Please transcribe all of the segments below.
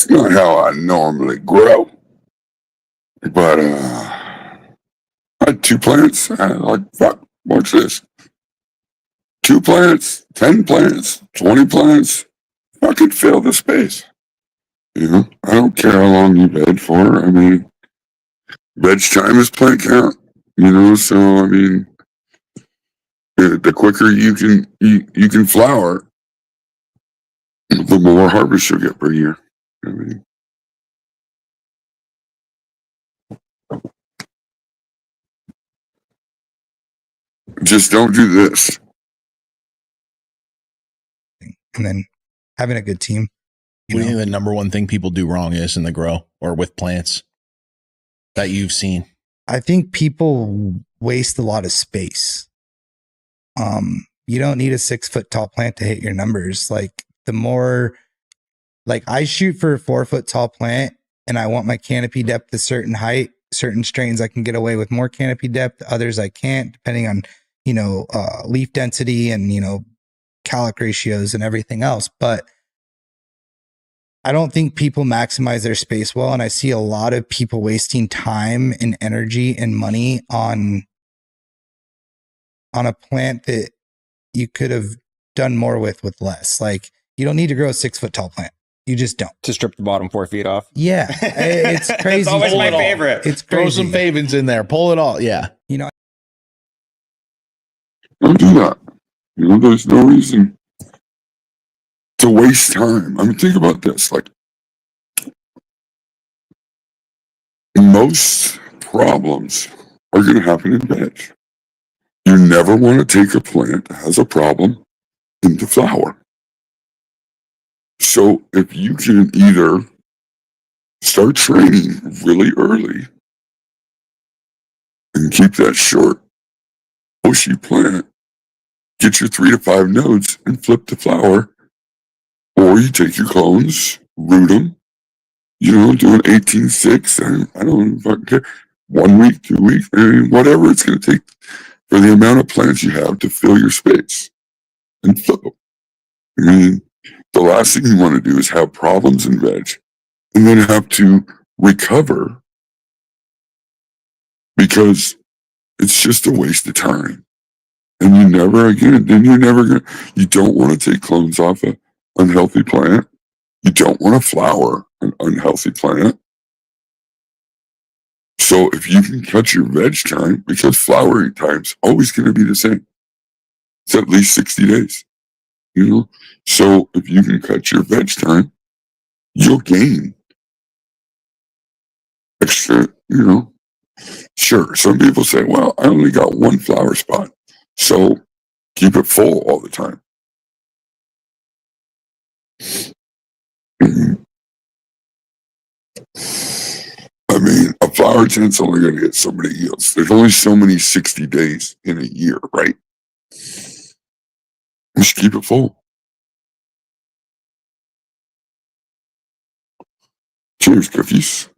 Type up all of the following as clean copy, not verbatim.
It's not how I normally grow. But I had 2 plants. I like, fuck, watch this. 2 plants, 10 plants, 20 plants. I could fill the space. I don't care how long you veg for. I mean, veg time is plant count. So I mean, the quicker you can flower, the more harvest you'll get per year. I mean, just don't do this. And then having a good team. What do you think the number one thing people do wrong is in the grow or with plants that you've seen? I think people waste a lot of space. You don't need a 6-foot tall plant to hit your numbers. Like the more, like I shoot for a 4-foot tall plant and I want my canopy depth a certain height. Certain strains I can get away with more canopy depth. Others I can't, depending on, leaf density and, calic ratios and everything else. But I don't think people maximize their space well. And I see a lot of people wasting time and energy and money on a plant that you could have done more with less. Like you don't need to grow a 6-foot tall plant. You just don't. To strip the bottom 4 feet off. Yeah. It's crazy. It's always my favorite. It's Throw crazy. some pavins in there. Pull it all. Yeah. Don't do that. There's no reason to waste time. I mean, think about this. Like, most problems are going to happen in veg. You never want to take a plant that has a problem into flower. So if you can either start training really early and keep that short, bushy plant, get your 3 to 5 nodes and flip the flower, or you take your clones, root them, do an 18-6, and I don't fucking care. 1 week, 2 weeks, whatever it's going to take for the amount of plants you have to fill your space and flip them. I mean, the last thing you want to do is have problems in veg and then have to recover because it's just a waste of time. And you don't want to take clones off an unhealthy plant. You don't want to flower an unhealthy plant. So if you can cut your veg time, because flowering time's always going to be the same. It's at least 60 days. So if you can cut your veg time, you'll gain extra, Sure, some people say, well, I only got 1 flower spot, so keep it full all the time. I mean, a flower tent's only going to get so many yields. There's only so many 60 days in a year, right? Just keep it full. Cheers, cookies.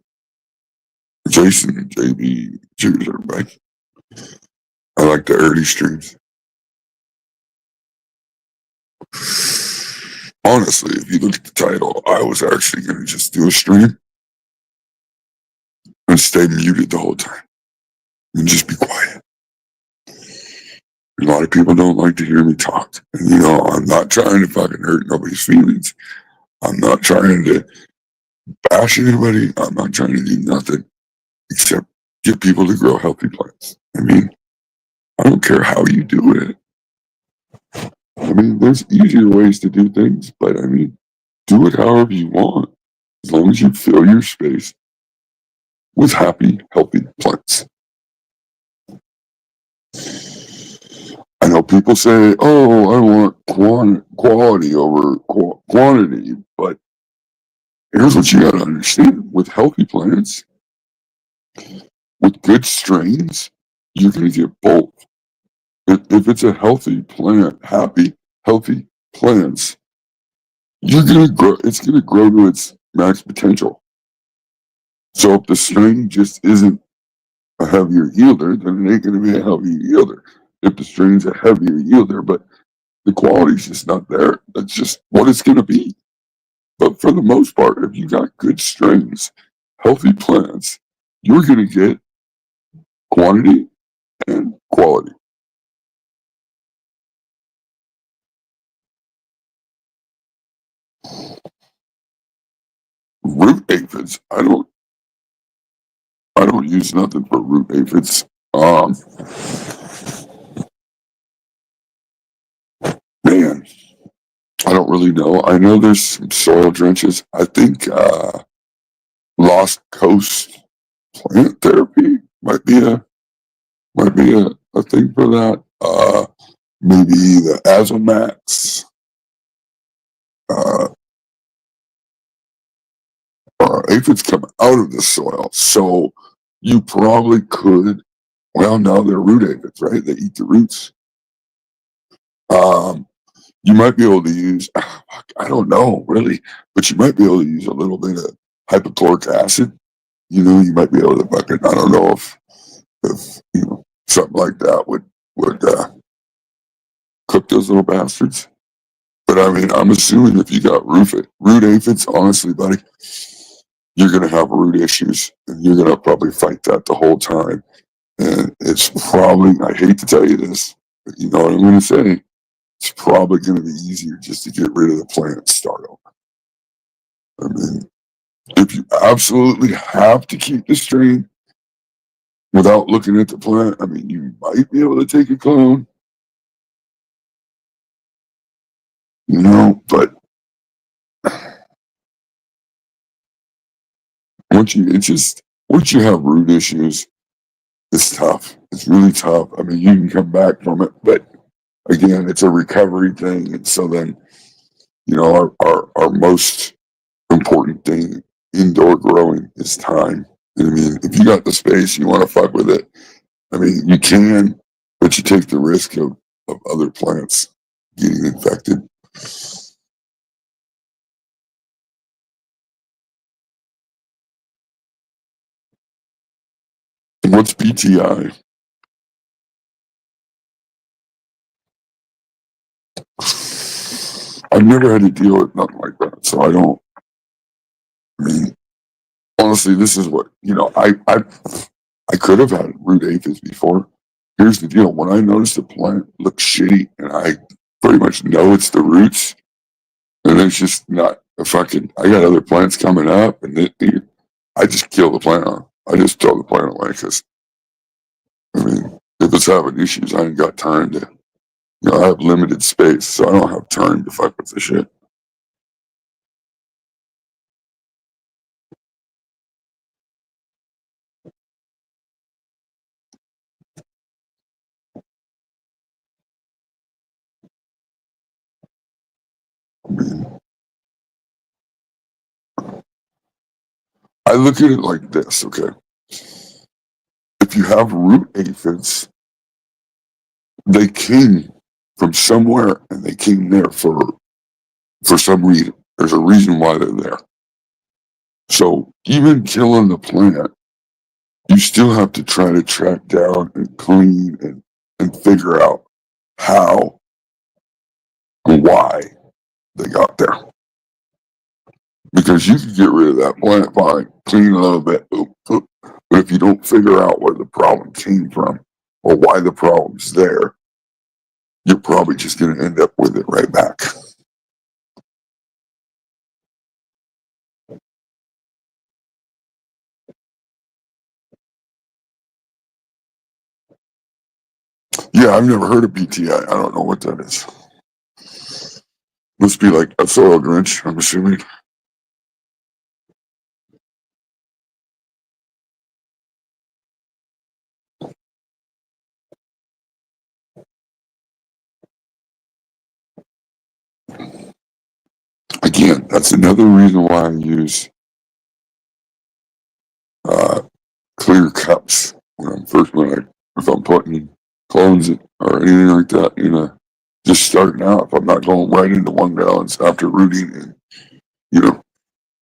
Jason, JB, cheers, everybody. I like the early streams. Honestly, if you look at the title, I was actually going to just do a stream and stay muted the whole time and just be quiet. A lot of people don't like to hear me talk. And, I'm not trying to fucking hurt nobody's feelings. I'm not trying to bash anybody. I'm not trying to do nothing except get people to grow healthy plants. I mean, I don't care how you do it. I mean, there's easier ways to do things, but I mean, do it however you want, as long as you fill your space with happy, healthy plants. I know people say, oh, I want quality over quantity, but here's what you got to understand. With healthy plants, with good strains, you're going to get both. If it's a healthy plant, happy, healthy plants, you're going to grow. It's going to grow to its max potential. So if the strain just isn't a heavier yielder, then it ain't going to be a heavier yielder. If the strain's a heavier yielder, but the quality's just not there, that's just what it's going to be. But for the most part, if you got good strains, healthy plants, you're going to get quantity and quality. Root aphids, I don't use nothing for root aphids. Man, I don't really know. I know there's some soil drenches. I think Lost Coast plant therapy might be a thing for that. Maybe the Azomax. Aphids come out of the soil, so you probably could. Well, no, they're root aphids, right? They eat the roots. You might be able to use, I don't know really, but you might be able to use a little bit of hypochloric acid. You know, you might be able to fucking, I don't know if you know, something like that would cook those little bastards. But I mean, I'm assuming if you got root aphids, honestly, buddy, you're going to have root issues and you're going to probably fight that the whole time. And it's probably, I hate to tell you this, but you know what I'm going to say. It's probably going to be easier just to get rid of the plant and start over. I mean, if you absolutely have to keep the strain without looking at the plant, I mean, you might be able to take a clone, you know, but once you have root issues, it's tough. It's really tough. I mean, you can come back from it, but again, it's a recovery thing. And so then, you know, our most important thing indoor growing is time. I mean, if you got the space, you want to fuck with it. I mean, you can, but you take the risk of other plants getting infected. What's BTI? I've never had to deal with nothing like that, so I don't. I mean, honestly, this is what you know. I could have had root aphids before. Here's the deal: when I notice the plant looks shitty, and I pretty much know it's the roots, and it's just not a fucking. I got other plants coming up, and I just kill the plant off. I just throw the plant away because I mean, if it's having issues, I ain't got time to. You know, I have limited space, so I don't have time to fuck with the shit. I mean, I look at it like this, okay? If you have root aphids, they came from somewhere and they came there for some reason. There's a reason why they're there. So even killing the plant, you still have to try to track down and clean and figure out how and why they got there. Because you can get rid of that plant fine, clean a little bit, but if you don't figure out where the problem came from or why the problem's there, you're probably just going to end up with it right back. Yeah, I've never heard of BTI. I don't know what that is. Must be like a soil drench, I'm assuming. Again, that's another reason why I use clear cups if I'm putting clones or anything like that in just starting out. If I'm not going right into 1 gallons after rooting, and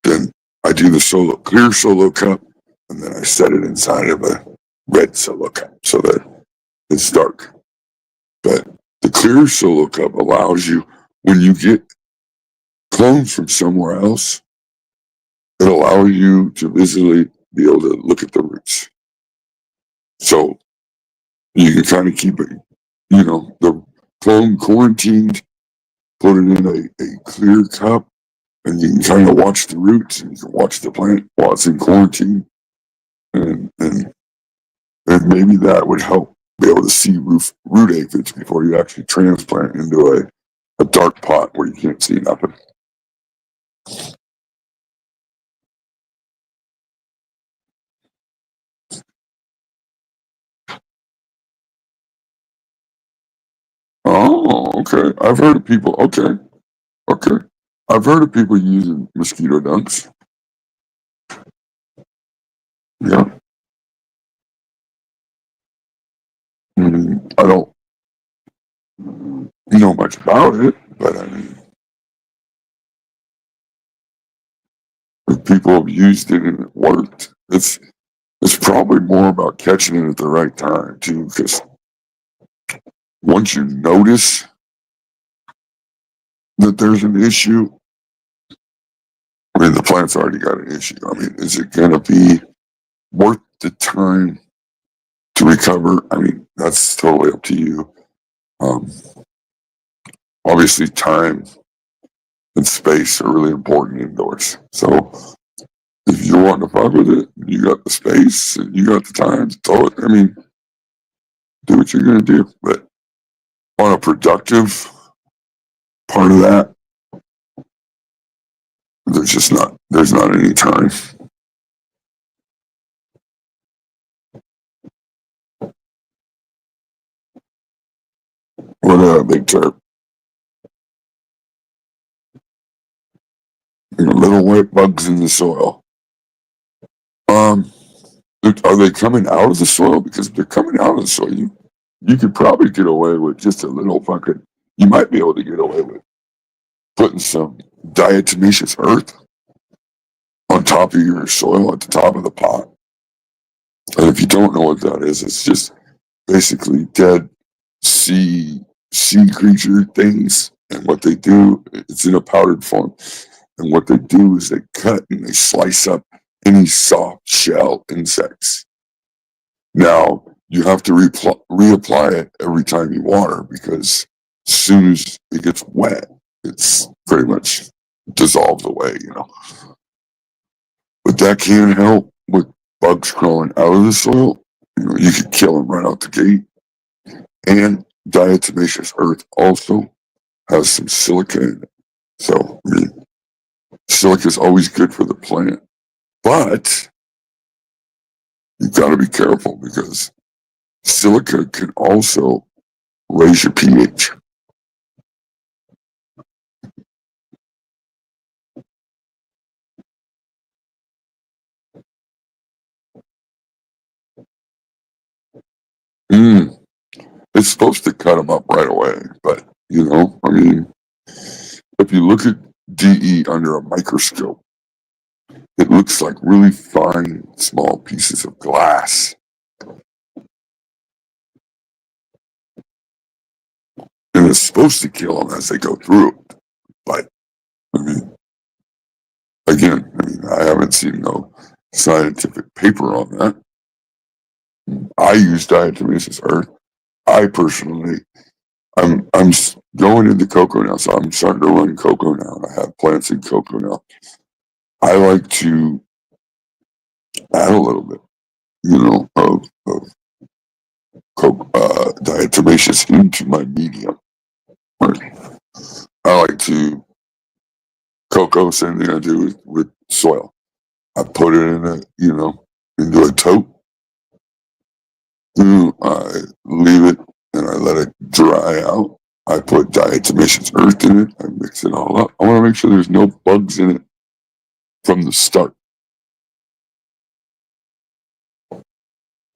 then I do the clear solo cup, and then I set it inside of a red solo cup so that it's dark. But the clear solo cup allows you, when you get clones from somewhere else, it allows you to visually be able to look at the roots. So you can kind of keep it, the clone quarantined, put it in a clear cup, and you can kind of watch the roots and you can watch the plant while it's in quarantine. And maybe that would help be able to see root aphids before you actually transplant into a dark pot where you can't see nothing. Oh, okay. I've heard of people. Okay. I've heard of people using mosquito dunks. Yeah. I don't know much about it, but I mean, if people have used it and it worked, it's probably more about catching it at the right time too, because once you notice that there's an issue, I mean, the plant's already got an issue. I mean, is it going to be worth the time to recover? I mean, that's totally up to you. Obviously, time and space are really important indoors. So if you're wanting to fuck with it, you got the space and you got the time to throw it. I mean, do what you're going to do. But on a productive part of that, there's not any time. What a big terp. Little white bugs in the soil. Are they coming out of the soil? Because if they're coming out of the soil, you could probably get away with just a little fucking. You might be able to get away with putting some diatomaceous earth on top of your soil at the top of the pot. And if you don't know what that is, it's just basically dead sea creature things. And what they do, it's in a powdered form. And what they do is they cut and they slice up any soft shell insects. Now, you have to reapply it every time you water, because as soon as it gets wet, it's pretty much dissolves away, But that can help with bugs crawling out of the soil. You could kill them right out the gate. And diatomaceous earth also has some silica in it. So, I mean, silica is always good for the plant. But you've got to be careful, because silica can also raise your pH. It's supposed to cut them up right away, but I mean, if you look at DE under a microscope, it looks like really fine, small pieces of glass. And it's supposed to kill them as they go through it. But, I mean, again, I haven't seen no scientific paper on that. I use diatomaceous earth. I personally, I'm going into cocoa now, so I'm starting to run cocoa now. I have plants in cocoa now. I like to add a little bit, of diatomaceous into my medium. I like to cocoa, same thing I do with soil. I put it into a tote. I leave it and I let it dry out. I put diatomaceous earth in it. I mix it all up. I want to make sure there's no bugs in it from the start. I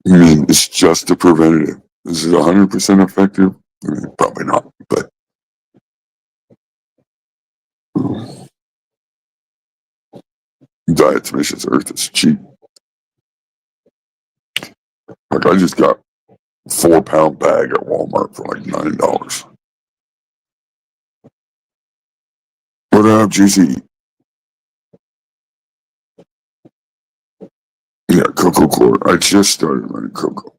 mean, it's just a preventative. Is it 100% effective? I mean, probably not, but diatomaceous earth is cheap. Like, I just got a 4-pound bag at Walmart for like $9. What up, GC? Yeah, Coco Core. I just started running Coco.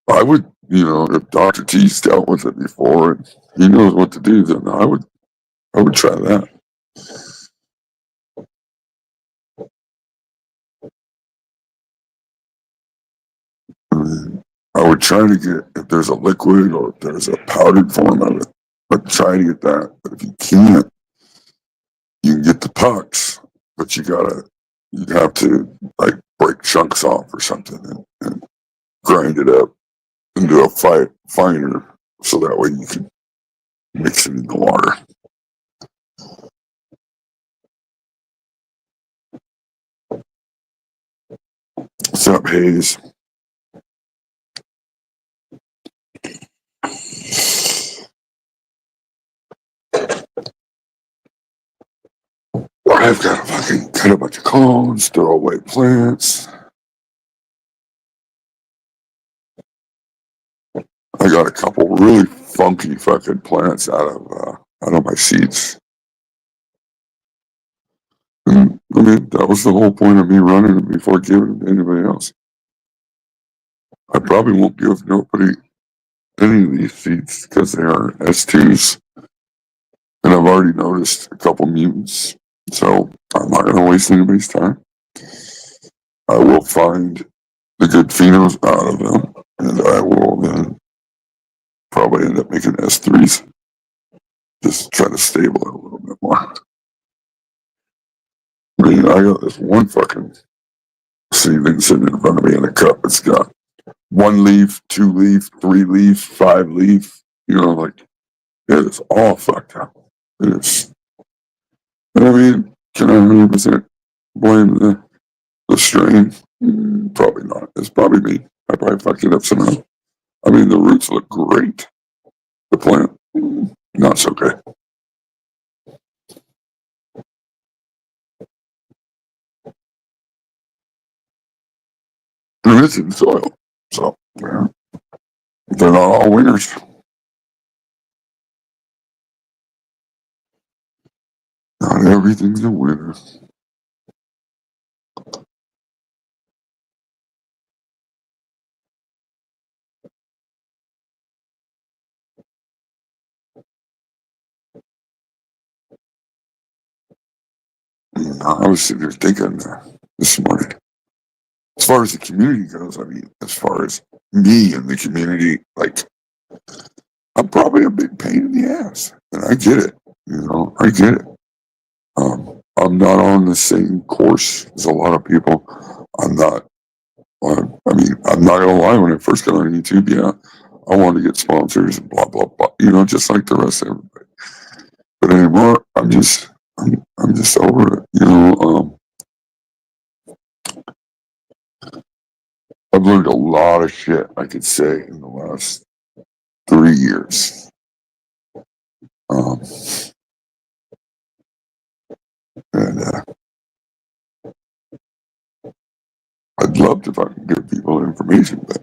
I would, if Dr. T's dealt with it before and he knows what to do, then I would try that. I would try to get, if there's a liquid or if there's a powdered form of it, I'd try to get that. But if you can't, you can get the pucks, but you'd have to like break chunks off or something and grind it up into a finer so that way you can mix it in the water. What's up, Hayes? I've got to fucking cut a bunch of cones, throw away plants. I got a couple really funky fucking plants out of my seeds. And, I mean, that was the whole point of me running it before giving it to anybody else. I probably won't give nobody any of these seeds because they are S2s. And I've already noticed a couple mutants. So I'm not going to waste anybody's time. I will find the good phenos out of them. And I will then probably end up making S3s. Just try to stable it a little bit more. I mean, I got this one fucking seedling sitting in front of me in a cup. It's got 1 leaf, 2 leaf, 3 leaf, 5 leaf. Like it is all fucked up. It is. And I mean, can I 100% blame the strain? Probably not. It's probably me. I probably fucked it up somehow. I mean, the roots look great. The plant, not so good. And it's in soil. So, yeah. They're not all winners. Not everything's a winner. I was sitting there thinking this morning, as far as the community goes, I mean, as far as me and the community, like, I'm probably a big pain in the ass. And I get it. I get it. I'm not on the same course as a lot of people. I'm not. I'm not gonna lie. When I first got on YouTube, yeah, I wanted to get sponsors and blah blah blah. Just like the rest of everybody. But anymore, I'm just over it. I've learned a lot of shit, I could say, in the last 3 years. And I'd love if I could give people information, but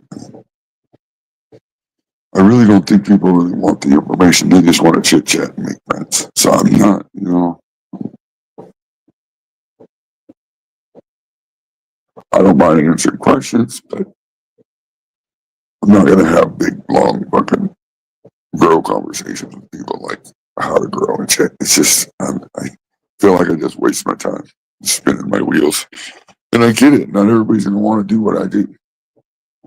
I really don't think people really want the information. They just want to chit chat and make friends. So I'm not, I don't mind answering questions, but I'm not going to have big, long, fucking grow conversations with people like how to grow and shit. It's just, I feel like I just waste my time spinning my wheels. And I get it. Not everybody's going to want to do what I do.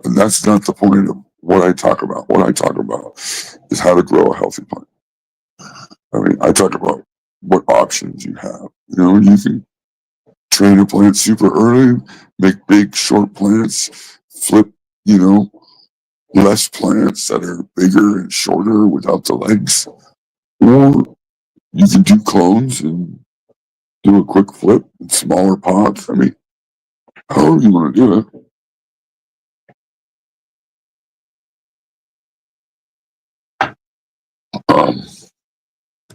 And that's not the point of what I talk about. What I talk about is how to grow a healthy plant. I mean, I talk about what options you have. You can train a plant super early, make big, short plants, flip, less plants that are bigger and shorter without the legs. Or you can do clones and do a quick flip in smaller pots. I mean, however you want to do it.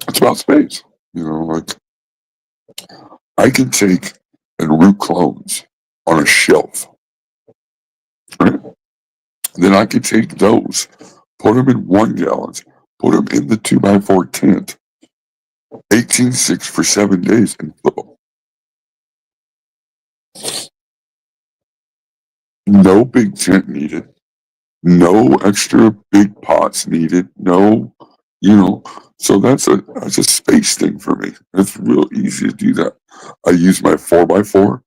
It's about space. Like I can take and root clones on a shelf. Right? Then I can take those, put them in 1 gallons, put them in the 2x4 tent, 18.6 for 7 days, and flip them. No big tent needed. No extra big pots needed. No, so that's a space thing for me. It's real easy to do that. I use my 4x4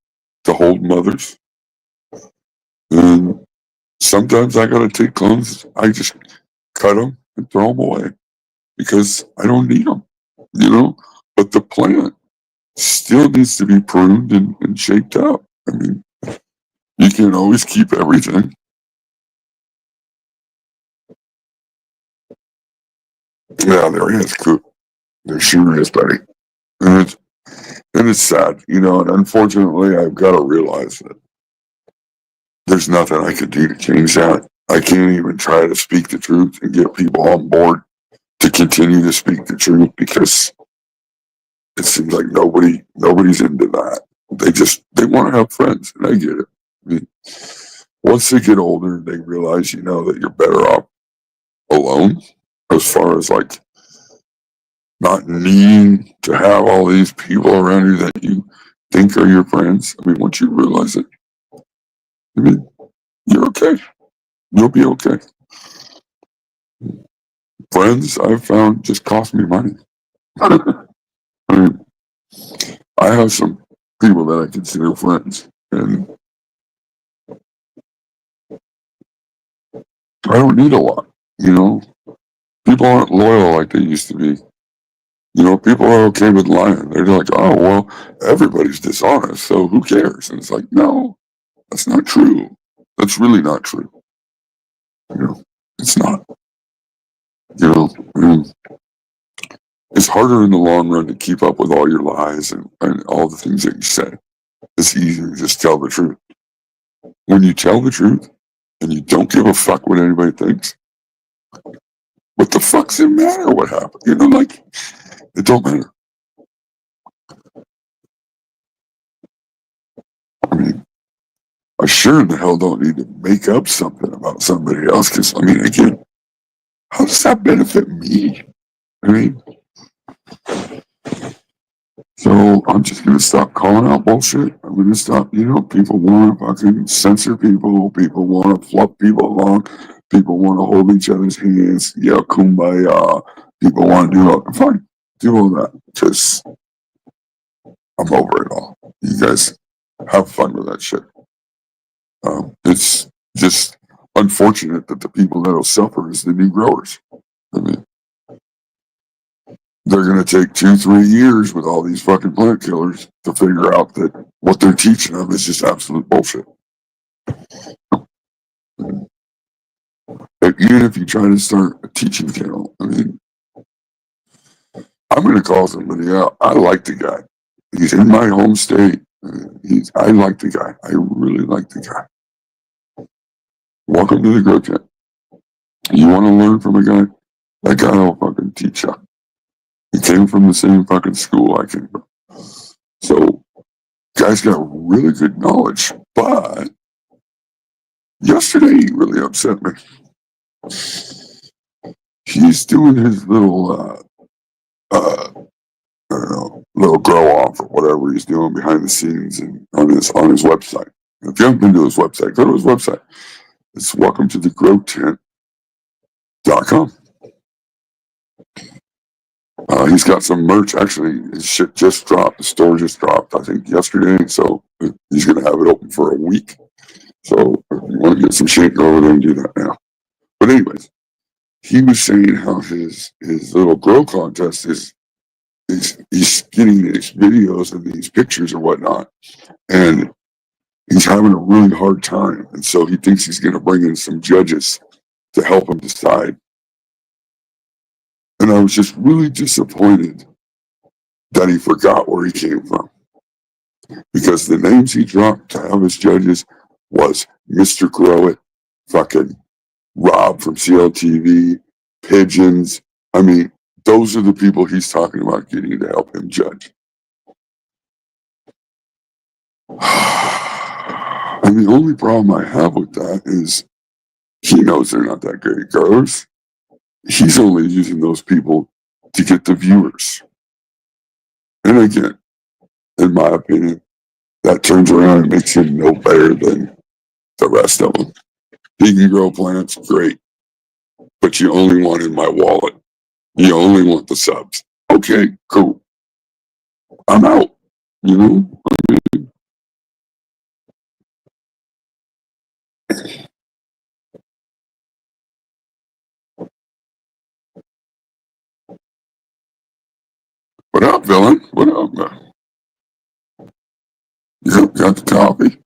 to hold mothers. And sometimes I gotta take clones. I just cut them and throw them away because I don't need them, But the plant still needs to be pruned and shaped out. I mean, you can't always keep everything. Yeah, there he is, Coop. There sure is, buddy. And it's sad, and unfortunately I've got to realize that there's nothing I can do to change that. I can't even try to speak the truth and get people on board to continue to speak the truth because it seems like nobody's into that. They want to have friends, and I get it. I mean, once they get older, they realize, that you're better off alone as far as like not needing to have all these people around you that you think are your friends. I mean, once you realize it, I mean, you're okay. You'll be okay. Friends, I've found, just cost me money. I mean, I have some people that I consider friends, and I don't need a lot, People aren't loyal like they used to be. People are okay with lying. They're like, oh, well, everybody's dishonest, so who cares? And it's like, no, that's not true. That's really not true. It's not. I mean, it's harder in the long run to keep up with all your lies and all the things that you say. It's easier to just tell the truth. When you tell the truth and you don't give a fuck what anybody thinks, what the fuck's it matter what happened? It don't matter. I mean, I sure in the hell don't need to make up something about somebody else because, again, how does that benefit me? I mean, so I'm just going to stop calling out bullshit. I'm going to stop, people want to fucking censor people. People want to fluff people along. People want to hold each other's hands. Yeah, kumbaya. People want to do it. Fine. Do all that. Just, I'm over it all. You guys have fun with that shit. It's just unfortunate that the people that'll suffer is the new growers. I mean, they're going to take 2-3 years with all these fucking plant killers to figure out that what they're teaching them is just absolute bullshit. And even if you try to start a teaching channel, I mean, I'm going to call somebody out. I like the guy. He's in my home state. I like the guy. I really like the guy. Welcome to the Grow Tent. You want to learn from a guy? That guy will fucking teach you. He came from the same fucking school I came from. So, guy's got really good knowledge, but yesterday he really upset me. He's doing his little, I don't know, little grow off or whatever he's doing behind the scenes and on his website. If you haven't been to his website, go to his website. It's welcometothegrowtent.com. He's got some merch. Actually, his shit just dropped. The store just dropped, I think, yesterday. So he's going to have it open for a week. So if you want to get some shit, go over there and do that now. But anyways, he was saying how his little grow contest is he's getting these videos and these pictures and whatnot, and he's having a really hard time. And so he thinks he's going to bring in some judges to help him decide. And I was just really disappointed that he forgot where he came from. Because the names he dropped to have as judges was Mr. Grow It, fucking Rob from CLTV, Pigeons. I mean, those are the people he's talking about getting to help him judge. And the only problem I have with that is he knows they're not that great growers. he's only using those people to get the viewers. And again, in my opinion, that turns around and makes him no better than the rest of them. He can grow plants, great, but you only want in my wallet. You only want the subs. Okay, cool. I'm out. You know? What up, villain? What up, man? You got the coffee?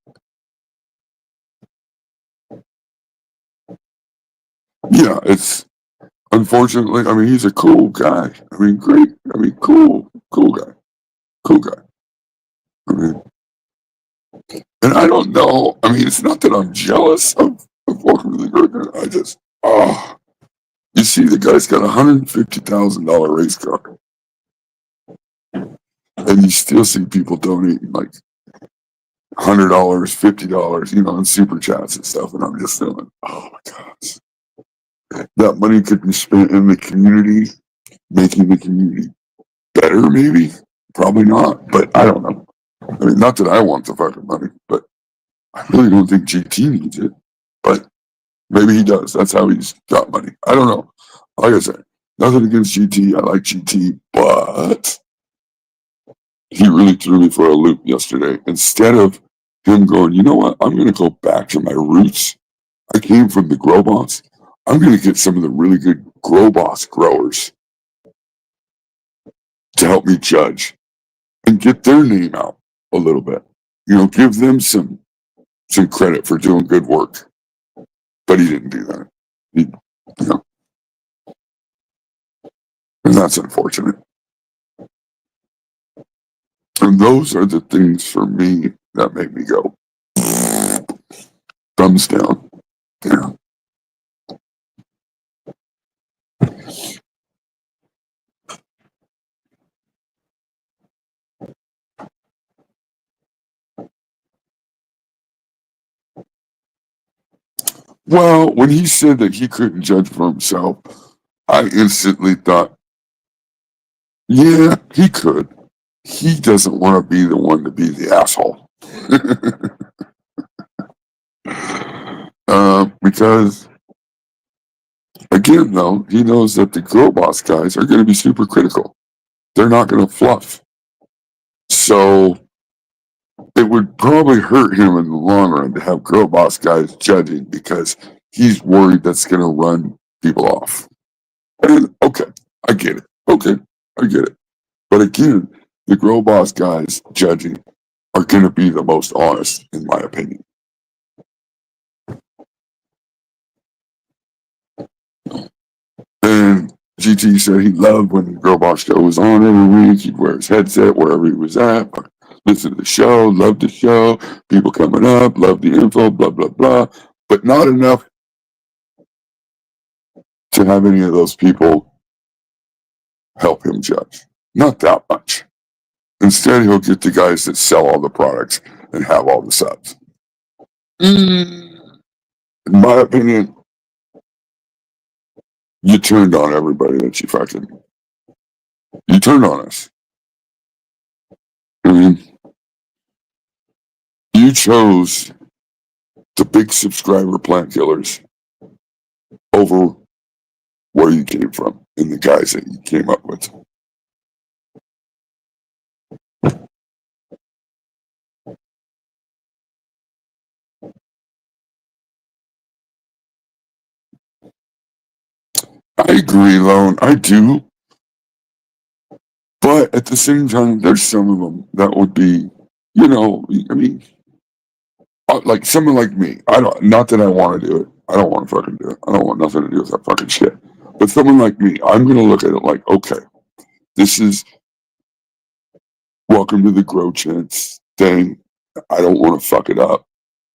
Yeah, it's unfortunately, I mean, he's a cool guy. I mean, great. I mean, cool guy. Cool guy. I mean, and I don't know. I mean, it's not that I'm jealous of Welcome to the Group. I just, you see, the guy's got $150,000 race car, and you still see people donating like $100, $50, you know, in super chats and stuff. And I'm just feeling, oh my gosh, that money could be spent in the community, making the community better, maybe. Probably not, but I don't know. I mean, not that I want the fucking money, but I really don't think GT needs it. But maybe he does. That's how he's got money. I don't know. Like I said, nothing against GT. I like GT, but he really threw me for a loop yesterday. Instead of him going, you know what? I'm going to go back to my roots. I came from the Grow Boss. I'm going to get some of the really good Grow Boss growers to help me judge and get their name out a little bit. You know, give them some credit for doing good work. But he didn't do that. You know, and that's unfortunate. And those are the things for me that make me go thumbs down. Yeah. Well, when he said that he couldn't judge for himself, I instantly thought, yeah, he could. He doesn't want to be the one to be the asshole. Because, again, though, he knows that the Grow Boss guys are going to be super critical. They're not going to fluff. So it would probably hurt him in the long run to have Grow Boss guys judging because he's worried that's going to run people off. And okay, I get it. Okay, I get it. But again, the Grow Boss guys judging are going to be the most honest, in my opinion. And GT said he loved when the Grow Boss show was on every week. He'd wear his headset wherever he was at, listen to the show, loved the show, people coming up, loved the info, blah, blah, blah. But not enough to have any of those people help him judge. Not that much. Instead, he'll get the guys that sell all the products and have all the subs. In my opinion, you turned on everybody that you turned on us. I mean, you chose the big subscriber plant killers over where you came from and the guys that you came up with. I agree, Lone. I do. But at the same time, there's some of them that would be, you know, I mean, like someone like me. Not that I want to do it. I don't want to fucking do it. I don't want nothing to do with that fucking shit. But someone like me, I'm going to look at it like, okay, this is Welcome to the Grow Chance thing. I don't want to fuck it up,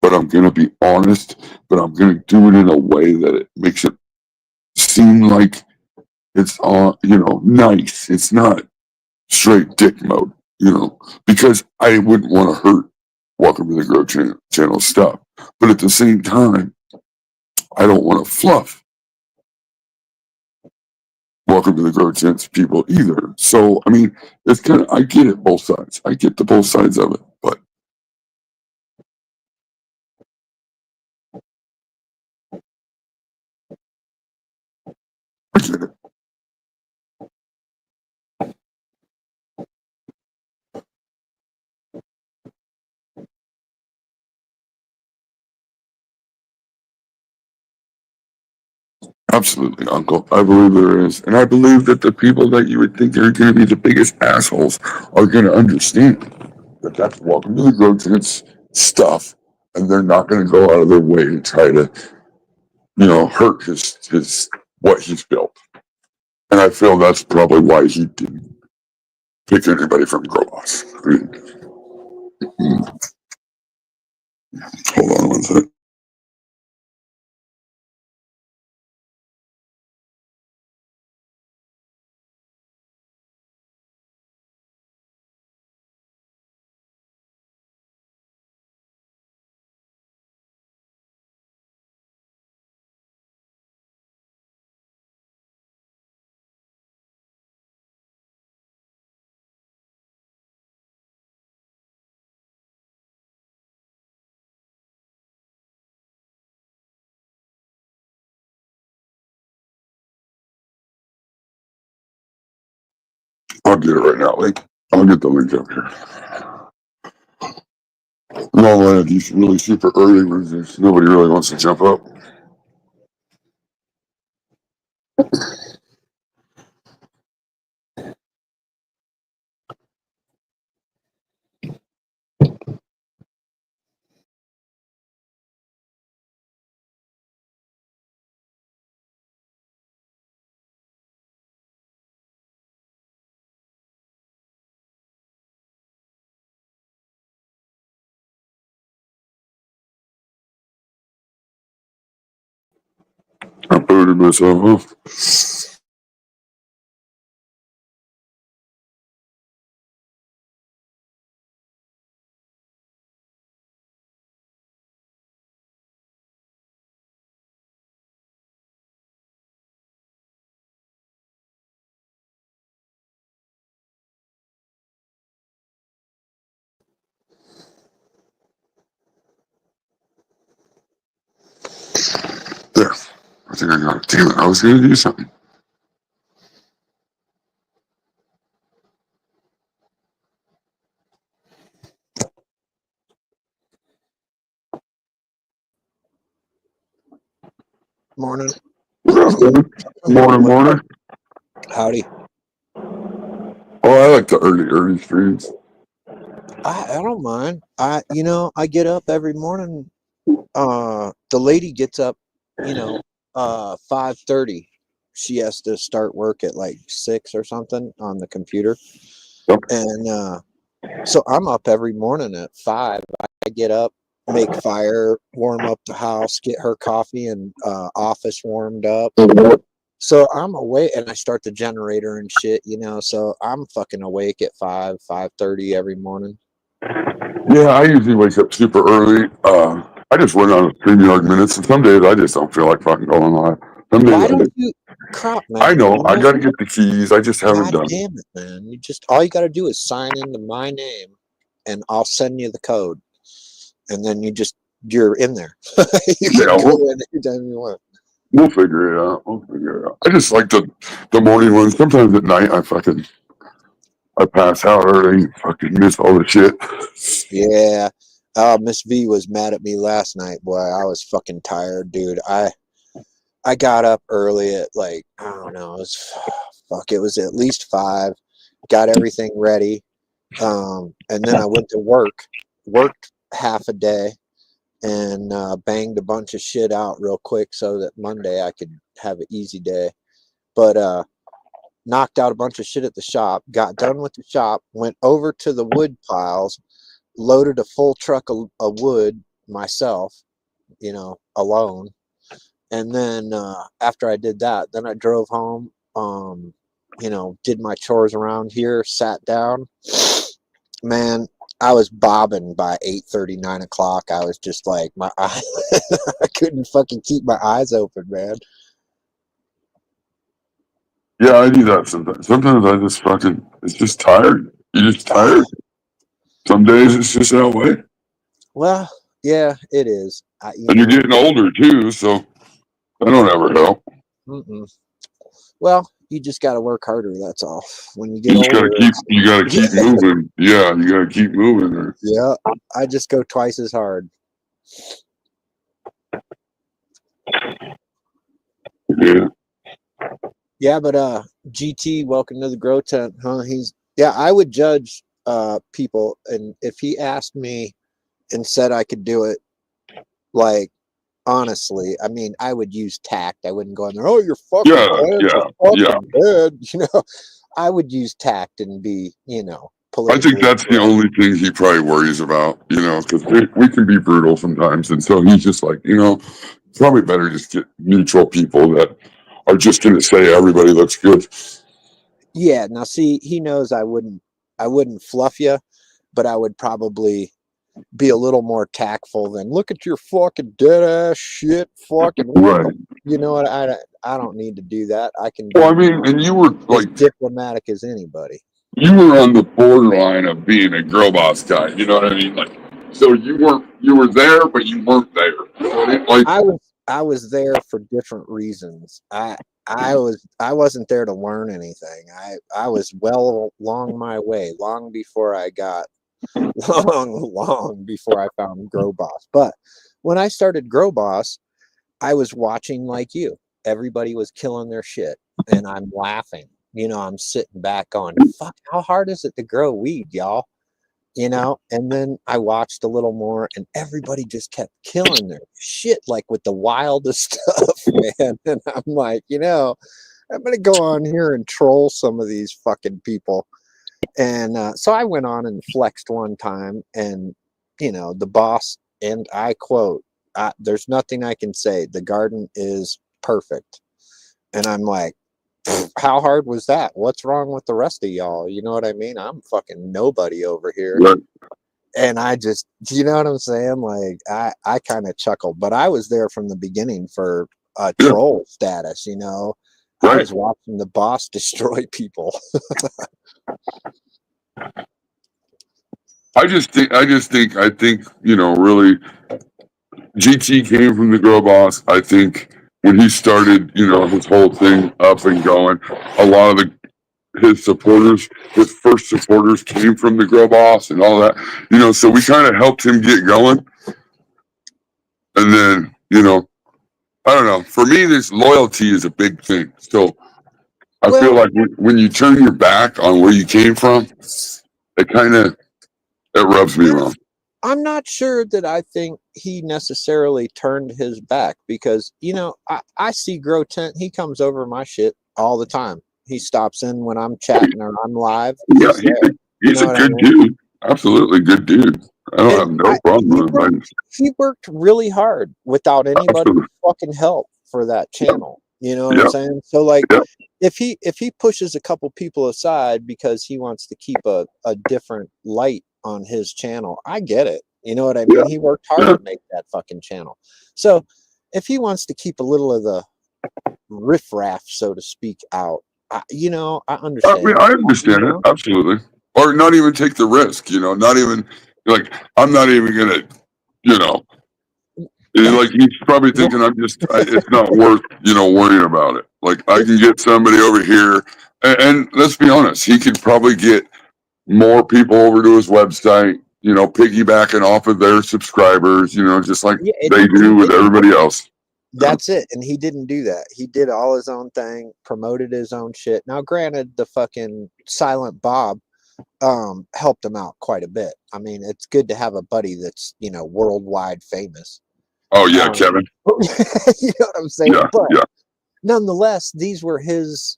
but I'm going to be honest, but I'm going to do it in a way that it makes it seem like it's nice. It's not straight dick mode, because I wouldn't want to hurt Welcome to the Grow Channel stuff. But at the same time, I don't want to fluff welcome to the Grow Gents people either. So, I mean, it's kind of, I get it both sides. I get the both sides of it, but I get it. Absolutely, Uncle. I believe there is. And I believe that the people that you would think are going to be the biggest assholes are going to understand that that's welcome to the Grow Gents stuff. And they're not going to go out of their way to try to, hurt his what he's built. And I feel that's probably why he didn't pick anybody from Grow Boss. I mean, hold on one second. I'll get it right now, Link. I'll get the link up here. And all of these really super early ones, there's nobody really wants to jump up. I booted myself off. There. I think I got it. Damn it, I was going to do something. Morning. Morning. Howdy. Oh, I like the early streams. I don't mind. I get up every morning. The lady gets up, 5:30. She has to start work at like 6 or something on the computer. Yep. And so I'm up every morning at 5. I get up, make fire, warm up the house, get her coffee and office warmed up. So I'm awake and I start the generator and shit, so I'm fucking awake at 5:30 every morning. Yeah, I usually wake up super early. I just went on StreamYard minutes, and some days I just don't feel like fucking going live. Some days Why don't you crap, man? I know, I gotta get the keys. I just haven't God done it. damn it, man. All you gotta do is sign into my name and I'll send you the code. And then you're in there. You can go in anytime you want. We'll figure it out. I just like the morning ones. Sometimes at night I pass out early, fucking miss all the shit. Yeah. Miss V was mad at me last night. Boy, I was fucking tired, dude. I got up early at like, I don't know, it was at least 5, got everything ready. And then I went to worked half a day and banged a bunch of shit out real quick so that Monday I could have an easy day. But knocked out a bunch of shit at the shop, got done with the shop, went over to the wood piles, loaded a full truck of wood myself, alone. And then after I did that, then I drove home, did my chores around here, sat down. Man, I was bobbing by 8:30, 9 o'clock. I was just like, I couldn't fucking keep my eyes open, man. Yeah, I do that sometimes. Sometimes I just fucking, it's just tired. You're just tired. Some days it's just that way. Well, yeah, it is. And you're getting older too, so that don't ever help. Mm-mm. Well, you just got to work harder. That's all. When you You get just older, gotta keep moving. Yeah, you gotta keep moving. Or, yeah, I just go twice as hard. yeah. Yeah, but GT, welcome to the Grow Tent, huh? I would judge people, and if he asked me and said I could do it, like honestly, I mean, I would use tact. I wouldn't go in there, oh, your fucking plants are fucking dead. I would use tact and be, I think politically that's the correct. only thing he probably worries about, because we can be brutal sometimes. And so he's just like, probably better just get neutral people that are just going to say everybody looks good. Yeah, now see, he knows I wouldn't fluff you, but I would probably be a little more tactful than look at your fucking dead ass shit, fucking Right. You know what? I don't need to do that. I can. Well, I mean, and you were as like diplomatic as anybody. you were on the borderline of being a girl boss guy. You know what I mean? Like, so you were there, but you weren't there. You know what I mean? Like, I was there for different reasons. I wasn't there to learn anything. I was well along my way, long before I got long before I found Grow Boss. But when I started Grow Boss, I was watching like you. Everybody was killing their shit, and I'm laughing. I'm sitting back going, fuck, how hard is it to grow weed, y'all? And then I watched a little more, and everybody just kept killing their shit, like with the wildest stuff, man. And I'm like, I'm going to go on here and troll some of these fucking people. And so I went on and flexed one time, and, the boss, and I quote, there's nothing I can say. The garden is perfect. And I'm like, how hard was that? What's wrong with the rest of y'all? You know what I mean? I'm fucking nobody over here. right. And I just, you know what I'm saying? Like, I kind of chuckled, but I was there from the beginning for a troll status, I Right. was watching the boss destroy people. I think, really, GT came from the Grow Boss. I think when he started, his whole thing up and going, a lot of his first supporters came from the Grow Boss and all that, so we kind of helped him get going. And then, I don't know. For me, this loyalty is a big thing. So I feel like when you turn your back on where you came from, it rubs me wrong. I'm not sure that I think he necessarily turned his back because, I see Grow Tent. He comes over my shit all the time. He stops in when I'm chatting or I'm live. Yeah, he's a good dude. Absolutely good dude. I don't have no problem with him. He worked really hard without anybody fucking help for that channel. You know what I'm saying? So like, if he pushes a couple people aside because he wants to keep a different light on his channel, I get it. You know what I mean? Yeah. He worked hard to make that fucking channel. So if he wants to keep a little of the riffraff, so to speak, out, I understand. I understand it. Absolutely. Or not even take the risk, not even like, I'm not even going to, like he's probably thinking it's not worth, worrying about it. Like I can get somebody over here and let's be honest, he could probably get more people over to his website, piggybacking off of their subscribers, just like they do with everybody else. That's it. And he didn't do that. He did all his own thing, promoted his own shit. Now, granted, the fucking Silent Bob helped him out quite a bit. I mean, it's good to have a buddy that's, worldwide famous. Oh, yeah, Kevin. You know what I'm saying? Yeah, but nonetheless, these were his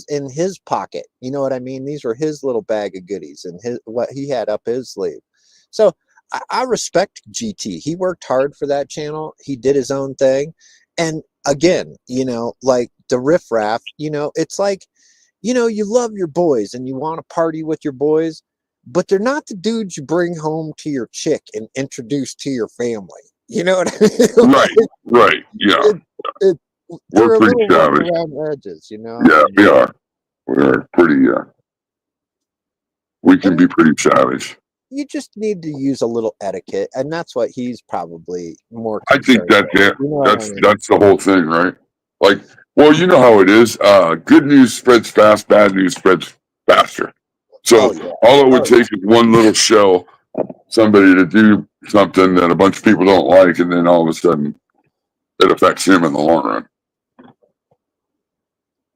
in his pocket. You know what I mean? These were his little bag of goodies and what he had up his sleeve. So I respect GT. He worked hard for that channel. He did his own thing. And again, like the riffraff, it's like, you love your boys and you want to party with your boys, but they're not the dudes you bring home to your chick and introduce to your family. You know what I mean? Right. Yeah. They're a little rough around the edges, Yeah, we are. we're pretty. We can be pretty savage. You just need to use a little etiquette, and that's what he's probably more I think concerned that's with. it. You know what I mean? That's the whole thing, right? Like, well, you know how it is. Good news spreads fast. Bad news spreads faster. So Oh, yeah. all it would take is one little show, somebody to do something that a bunch of people don't like, and then all of a sudden it affects him in the long run.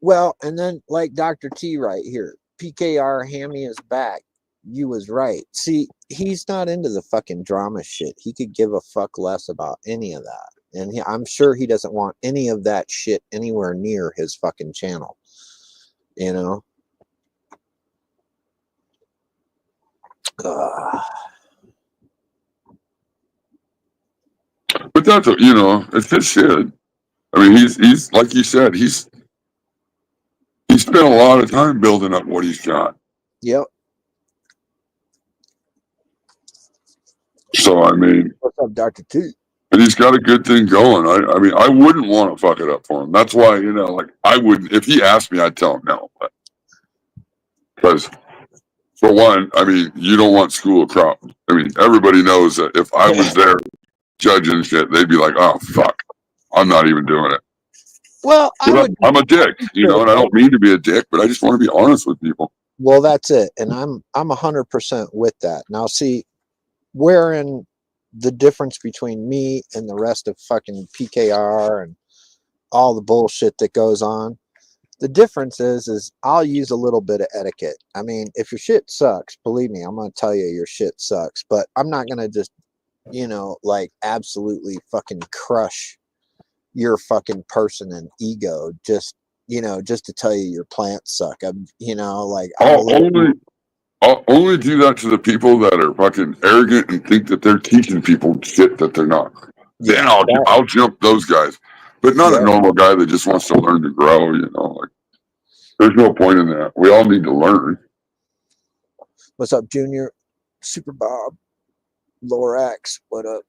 Well, and then like Dr. T right here, PKR Hammy is back. You was right. See, he's not into the fucking drama shit. He could give a fuck less about any of that. And I'm sure he doesn't want any of that shit anywhere near his fucking channel. You know? But that's it's his shit. I mean, he's like you said, he's spent a lot of time building up what he's got. Yep. So I mean, What's up, Dr. T? and he's got a good thing going. I mean, I wouldn't want to fuck it up for him. That's why, like I wouldn't. If he asked me, I'd tell him no. Because for one, I mean, you don't want school of crop. I mean, everybody knows that if I was there judging shit, they'd be like, "Oh fuck, I'm not even doing it." Well, I'm a dick, and I don't mean to be a dick, but I just want to be honest with people. Well, that's it, and I'm 100% with that. Now, see, wherein the difference between me and the rest of fucking PKR and all the bullshit that goes on, the difference is I'll use a little bit of etiquette. I mean, if your shit sucks, believe me, I'm gonna tell you your shit sucks, but I'm not gonna just, like absolutely fucking crush your fucking person and ego just to tell you your plants suck. I'll only do that to the people that are fucking arrogant and think that they're teaching people shit that they're not. Then I'll jump those guys, but not a normal guy that just wants to learn to grow. Like there's no point in that. We all need to learn. What's up, Junior? Super Bob, Lorax, what up?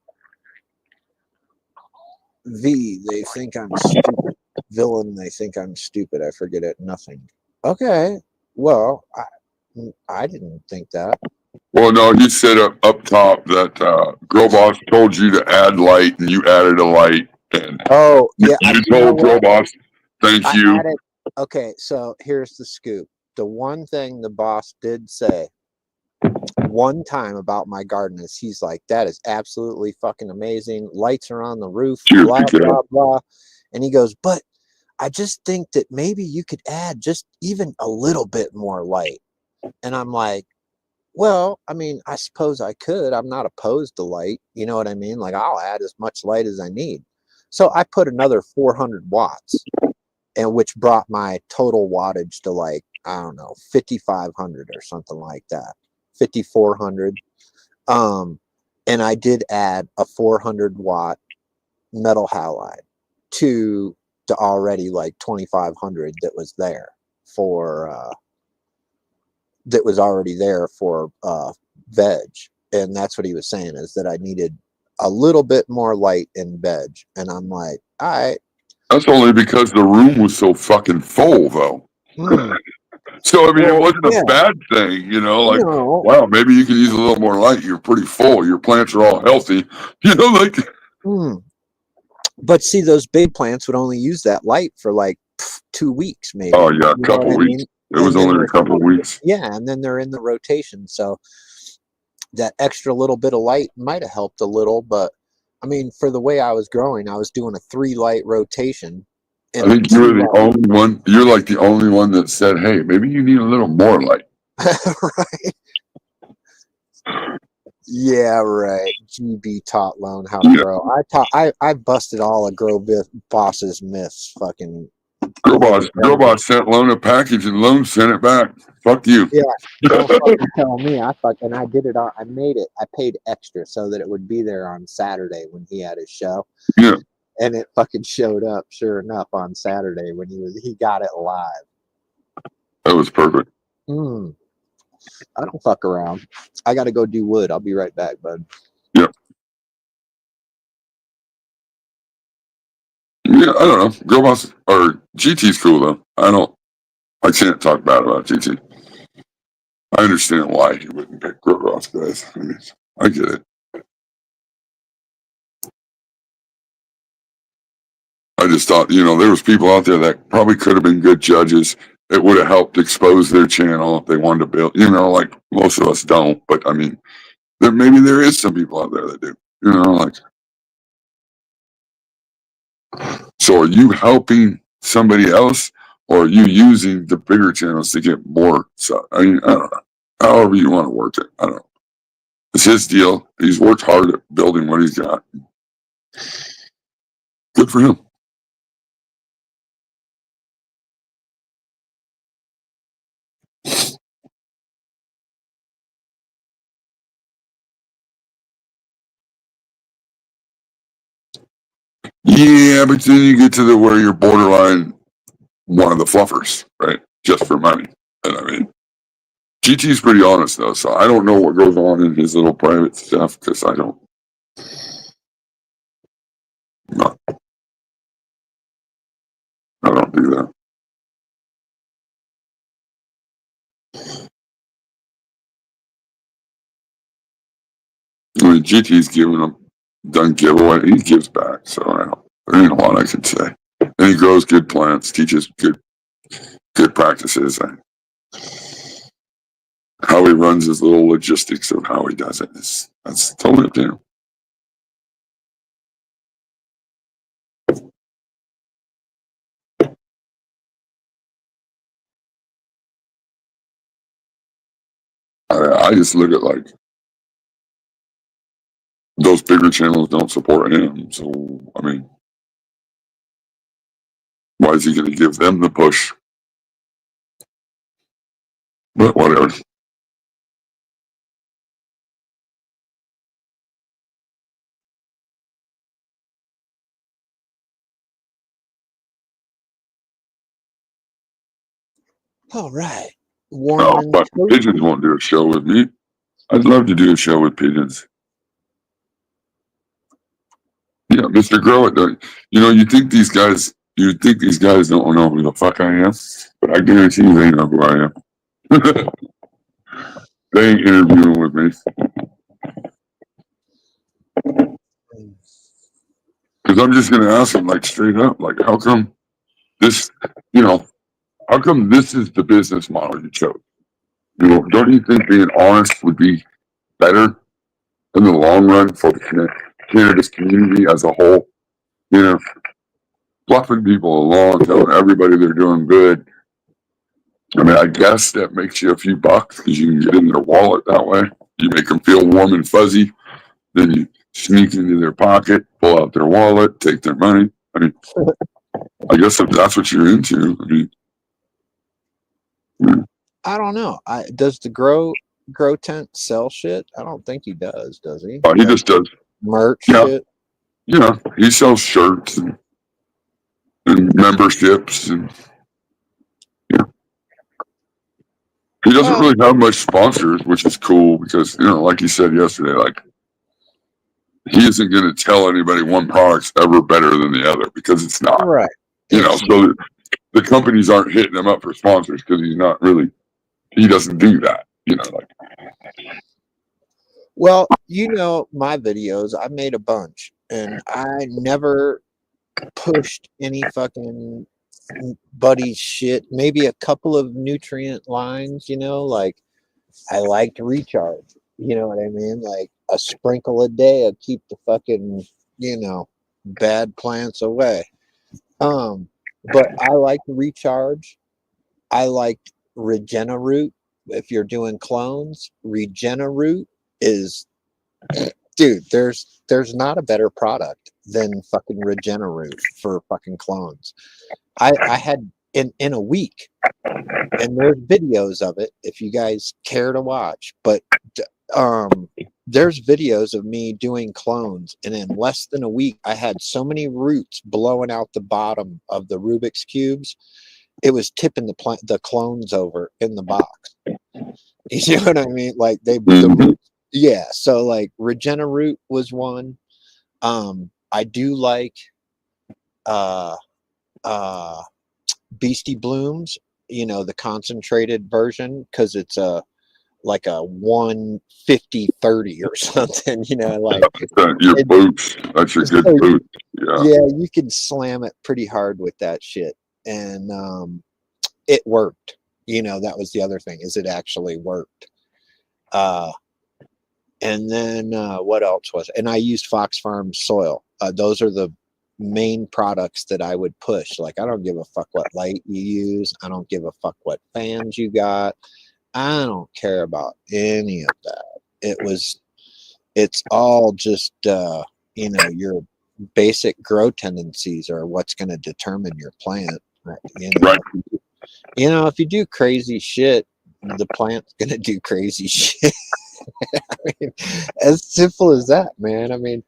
V, they think I'm stupid. Villain, they think I'm stupid. I forget it. Nothing. Okay. Well, I didn't think that. Well, no, he said up top that Girl Boss told you to add light, and you added a light. And yeah, you told Girl Boss, thank you. Okay, so here's the scoop. The one thing the boss did say one time about my garden is he's like, that is absolutely fucking amazing. Lights are on the roof, blah, blah, blah. And he goes, but I just think that maybe you could add just even a little bit more light. And I'm like, well, I mean, I suppose I could. I'm not opposed to light. You know what I mean? Like, I'll add as much light as I need. So I put another 400 watts, and which brought my total wattage to like, I don't know, 5,500 or something like that. 5,400. And I did add a 400 watt metal halide to already like 2,500 that was there for that was already there for veg. And that's what he was saying, is that I needed a little bit more light in veg. And I'm like, all right. That's only because the room was so fucking full, though. So, I mean, it wasn't a bad thing, like, wow, maybe you can use a little more light. You're pretty full. Your plants are all healthy, like. But see, those big plants would only use that light for like 2 weeks, maybe. Oh, yeah, a couple weeks. It was only a couple of weeks. Yeah, and then they're in the rotation. So that extra little bit of light might have helped a little. But, I mean, for the way I was growing, I was doing a 3-light rotation. I think you were the only one. You're like the only one that said, hey, maybe you need a little more light. Right. Yeah, right. GB taught Lone how to grow. I busted all of Grow Boss's myths. Fucking Girl Boss sent Lone a package and Lone sent it back. Fuck you. Yeah. Don't fucking tell me. I did it. I made it. I paid extra so that it would be there on Saturday when he had his show. Yeah. And it fucking showed up, sure enough, on Saturday when he got it live. That was perfect. I don't fuck around. I got to go do wood. I'll be right back, bud. Yeah. Yeah, I don't know. Girl Boss or GT's cool though. I I can't talk bad about GT. I understand why he wouldn't pick Grow Ross guys. I mean, I get it. I just thought, you know, there was people out there that probably could have been good judges. It would have helped expose their channel if they wanted to build, you know, like most of us don't, but I mean, maybe there is some people out there that do, you know, like. So are you helping somebody else, or are you using the bigger channels to get more? So I mean, I don't know. However you want to work it, I don't know. It's his deal. He's worked hard at building what he's got. Good for him. Yeah, but then you get to the where you're borderline one of the fluffers, right? Just for money. And I mean, GT's pretty honest though, so I don't know what goes on in his little private stuff because I don't. No, I don't do that. I mean, GT's giving him done giveaway. He gives back, so I don't. There ain't a lot I can say. And he grows good plants, teaches good practices. How he runs his little logistics of how he does it that's totally up to him. I just look at like those bigger channels don't support him, so I mean, why is he going to give them the push? But whatever. All right. Oh, but pigeons won't do a show with me. I'd love to do a show with pigeons. Yeah, Mr. Grow It. You know, you think these guys don't know who the fuck I am, but I guarantee you they know who I am. They ain't interviewing with me. Because I'm just going to ask them, like, straight up, like, how come this, you know, how come this is the business model you chose? You know, don't you think being honest would be better in the long run for the cannabis community as a whole? You know, fluffing people along, telling everybody they're doing good. I mean, I guess that makes you a few bucks because you can get in their wallet that way. You make them feel warm and fuzzy. Then you sneak into their pocket, pull out their wallet, take their money. I mean, I guess if that's what you're into, I mean, yeah. I don't know. Does the grow tent sell shit? I don't think he does he? He just does merch shit. Yeah, he sells shirts and memberships and yeah. He doesn't really have much sponsors, which is cool because, you know, like you said yesterday, like he isn't going to tell anybody one product's ever better than the other because it's not. Right. You know, so the companies aren't hitting him up for sponsors because he doesn't do that, you know, like. Well, you know, my videos, I made a bunch and I never pushed any fucking buddy shit. Maybe a couple of nutrient lines, you know, like I like to recharge, you know what I mean? Like a sprinkle a day will keep the fucking, you know, bad plants away. But I like to recharge. I like Regeneroot. If you're doing clones, Regeneroot is, dude, there's not a better product than fucking Regeneroot for fucking clones. I had in a week, and there's videos of it if you guys care to watch, but there's videos of me doing clones, and in less than a week I had so many roots blowing out the bottom of the Rubik's cubes, it was tipping the clones over in the box. You know what I mean? Like the roots, yeah. So like Regeneroot was one. I do like Beastie Blooms the concentrated version, because it's like a 150/30 or something, like Your it, boots. That's your good so boot. Yeah. yeah, you can slam it pretty hard with that shit. And it worked. That was the other thing, is it actually worked. And then what else was it? And I used Fox Farm soil. Those are the main products that I would push. Like, I don't give a fuck what light you use. I don't give a fuck what fans you got. I don't care about any of that. It's all just, your basic grow tendencies are what's going to determine your plant. Right? Right. If you do crazy shit, the plant's going to do crazy shit. I mean, as simple as that, man. I mean,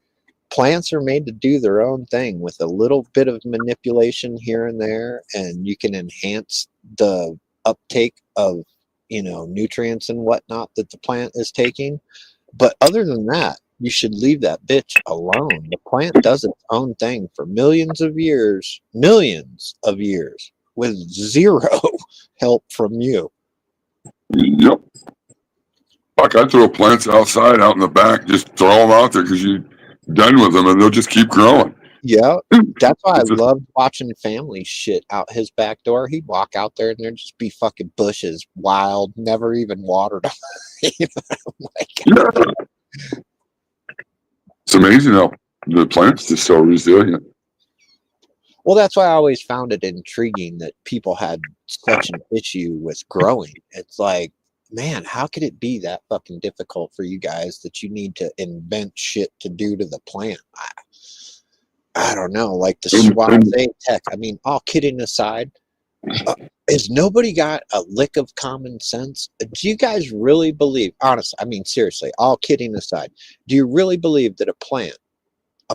plants are made to do their own thing with a little bit of manipulation here and there, and you can enhance the uptake of, nutrients and whatnot that the plant is taking. But other than that, you should leave that bitch alone. The plant does its own thing for millions of years, with zero help from you. Yep. Fuck, I throw plants outside, out in the back, just throw them out there because you're done with them and they'll just keep growing. Yeah, that's why I loved watching family shit out his back door. He'd walk out there and there'd just be fucking bushes, wild, never even watered them. Yeah. It's amazing how the plant's just so resilient. Well, that's why I always found it intriguing that people had such an issue with growing. It's like, man, how could it be that fucking difficult for you guys that you need to invent shit to do to the plant? I don't know, like the Swazi tech. I mean, all kidding aside, has nobody got a lick of common sense? Do you guys really believe, honestly, I mean, seriously, all kidding aside, do you really believe that a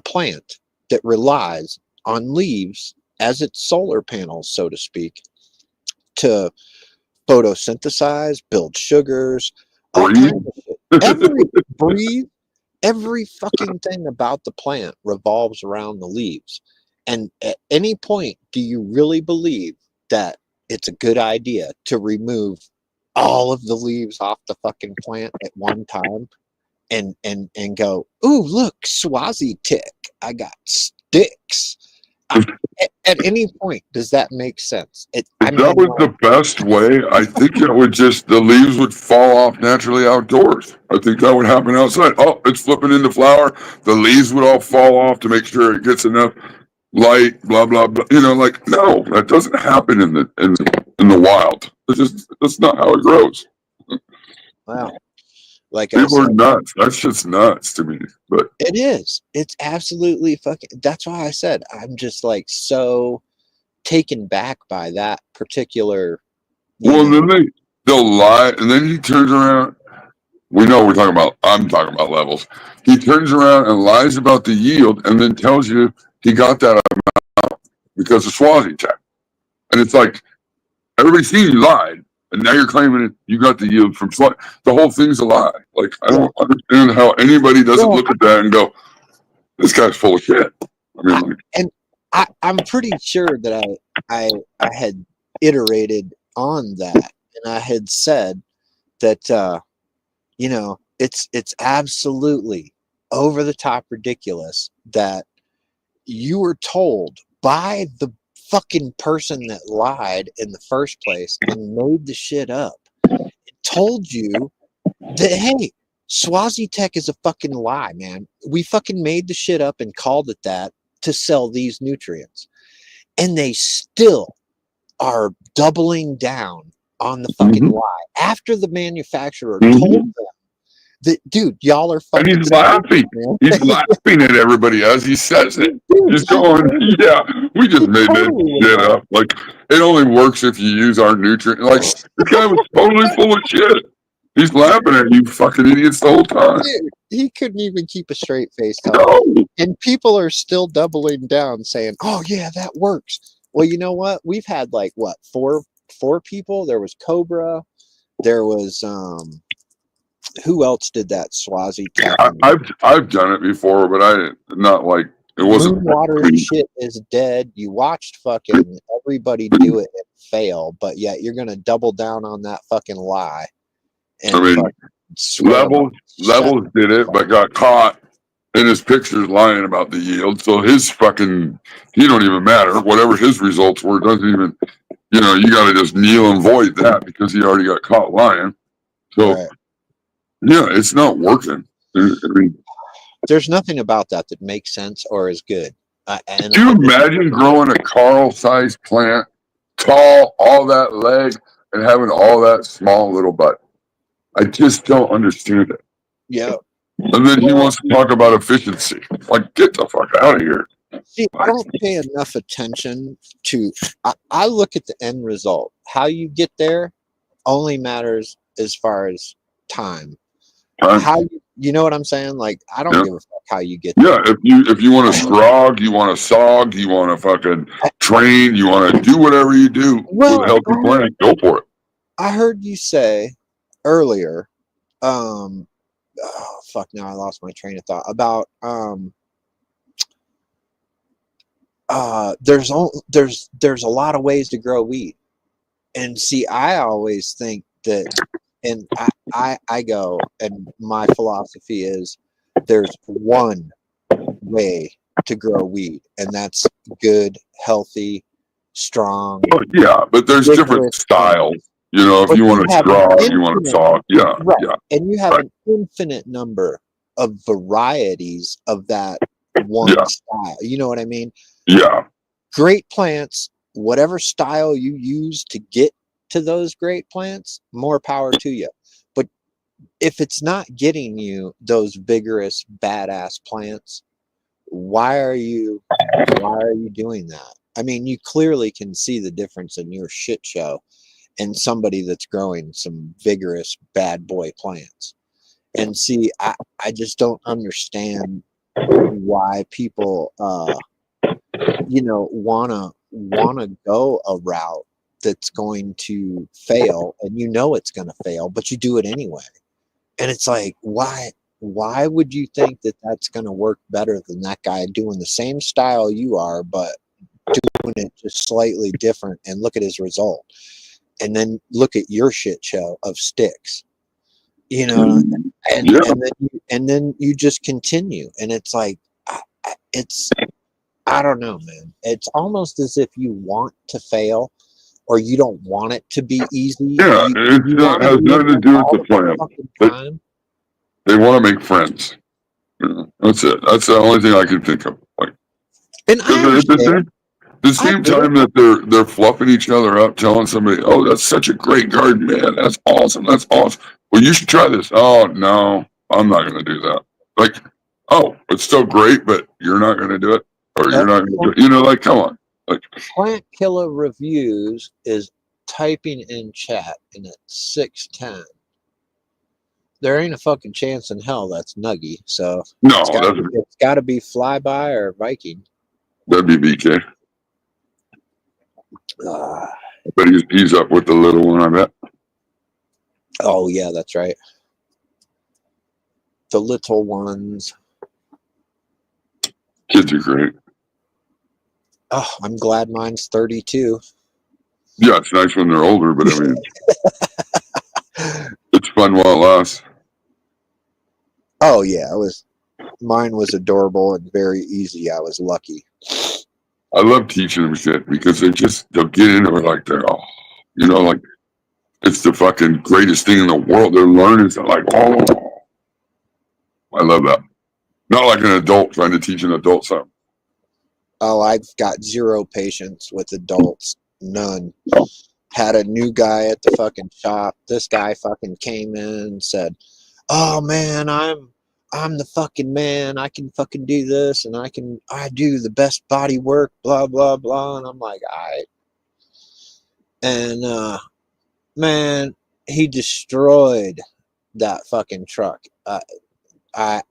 plant that relies on leaves as its solar panels, so to speak, to photosynthesize, build sugars, all kinds of shit, every fucking thing about the plant revolves around the leaves. And at any point, do you really believe that it's a good idea to remove all of the leaves off the fucking plant at one time and go, ooh, look, Swazi tech, I got sticks. At any point, does that make sense? If that was the best way, I think it would the leaves would fall off naturally outdoors. I think that would happen outside. Oh, it's flipping into flower. The leaves would all fall off to make sure it gets enough light, blah, blah, blah. No, that doesn't happen in the wild. That's not how it grows. Wow. Like people are nuts. That's just nuts to me. But it is. It's absolutely fucking. That's why I said I'm just like so taken back by that particular. Well, then they'll lie, and then he turns around. I'm talking about levels. He turns around and lies about the yield, and then tells you he got that amount because of Swazi tech. And it's like everybody's seen you lied. And now you're claiming you got the yield from Swazi. The whole thing's a lie. Like, I don't understand how anybody doesn't look at that and go, this guy's full of shit. I mean, I'm pretty sure that I had iterated on that, and I had said that it's absolutely over the top ridiculous that you were told by the fucking person that lied in the first place and made the shit up. It told you that, hey, Swazi tech is a fucking lie, man. We fucking made the shit up and called it that to sell these nutrients. And they still are doubling down on the fucking lie after the manufacturer told them that, dude, y'all are fucking. And he's laughing. He's laughing at everybody as he says it. He's going, yeah, we just made that shit up. Like, it only works if you use our nutrient. Like, this guy was totally full of shit. He's laughing at you fucking idiots the whole time. Dude, he couldn't even keep a straight face. No. And people are still doubling down saying, oh, yeah, that works. Well, you know what? We've had like, what, four people? There was Cobra. There was, who else did that Swazi tech? I've done it before, but I not like It wasn't. Moonwater I mean, shit is dead. You watched fucking everybody do it and fail, but yet you're gonna double down on that fucking lie. And I mean, fucking swear by Levels did it, but got caught in his pictures lying about the yield. So his fucking, he don't even matter. Whatever his results were doesn't even, you know, you got to just kneel and void that because he already got caught lying. So, Right. yeah, it's not working. I mean, There's nothing about that that makes sense or is good. And do you imagine growing a Carl-sized plant, tall, all that leg, and having all that small little butt? I just don't understand it. Yeah. And then he wants to talk about efficiency. Like, get the fuck out of here. See, I don't pay enough attention to. I look at the end result. How you get there only matters as far as time. How you know what I'm saying? Like, I don't give a fuck how you get there. Yeah, if you want to strog, you want to sog, you want to fucking train, you want to do whatever you do with a healthy plan, go for it. I heard you say earlier, oh fuck, now I lost my train of thought about there's a lot of ways to grow weed. And see, I always think that, and I go, and my philosophy is there's one way to grow weed, and that's good, healthy, strong. Oh, yeah, but there's different styles. You know, if But you you want to have strog, an you want to infinite- sog. Yeah, Right. yeah. And you have Right. an infinite number of varieties of that one Yeah. style. You know what I mean? Yeah. Great plants, whatever style you use to get to those great plants, more power to you. But if it's not getting you those vigorous, badass plants, why are you doing that? I mean, you clearly can see the difference in your shit show and somebody that's growing some vigorous bad boy plants. And see, I just don't understand why people wanna go a route that's going to fail, and you know it's gonna fail, but you do it anyway. And it's like, why would you think that that's gonna work better than that guy doing the same style you are, but doing it just slightly different, and look at his result? And then look at your shit show of sticks, you know, and Yeah. and then you just continue, and it's like, I don't know, man. It's almost as if you want to fail, or you don't want it to be easy. Yeah, You it wanna has do nothing to it do with all the plan. fucking They, time. they want to make friends. Yeah, that's it. That's the only thing I can think of. Like, And I at understand. the same get it. time that they're fluffing each other up, telling somebody, "Oh, that's such a great garden, man. That's awesome. That's awesome. Well, you should try this." Oh no, I'm not going to do that. Like, oh, it's still great, but you're not going to do it, or you're not going to do it. You know, like, come on. Like, Plant Killer Reviews is typing in chat, and it's 6:10. There ain't a fucking chance in hell that's Nuggy. So no, it's got to be Flyby or Viking. that'd be BK. Uh, But he's up with the little one, I bet. oh yeah, that's right. The little ones. Kids are great. Oh, I'm glad mine's 32. Yeah, it's nice when they're older, but I mean, it's fun while it lasts. Oh yeah, mine was adorable and very easy. I was lucky. I love teaching them shit because they'll get into it like they're, like it's the fucking greatest thing in the world. They're learning stuff like, oh, I love that. Not like an adult trying to teach an adult something. Oh, I've got zero patience with adults. None. Had a new guy at the fucking shop. This guy fucking came in and said, "Oh man, I'm the fucking man. I can fucking do this, and I do the best body work, blah blah blah." And I'm like, all right. And man, he destroyed that fucking truck. I'm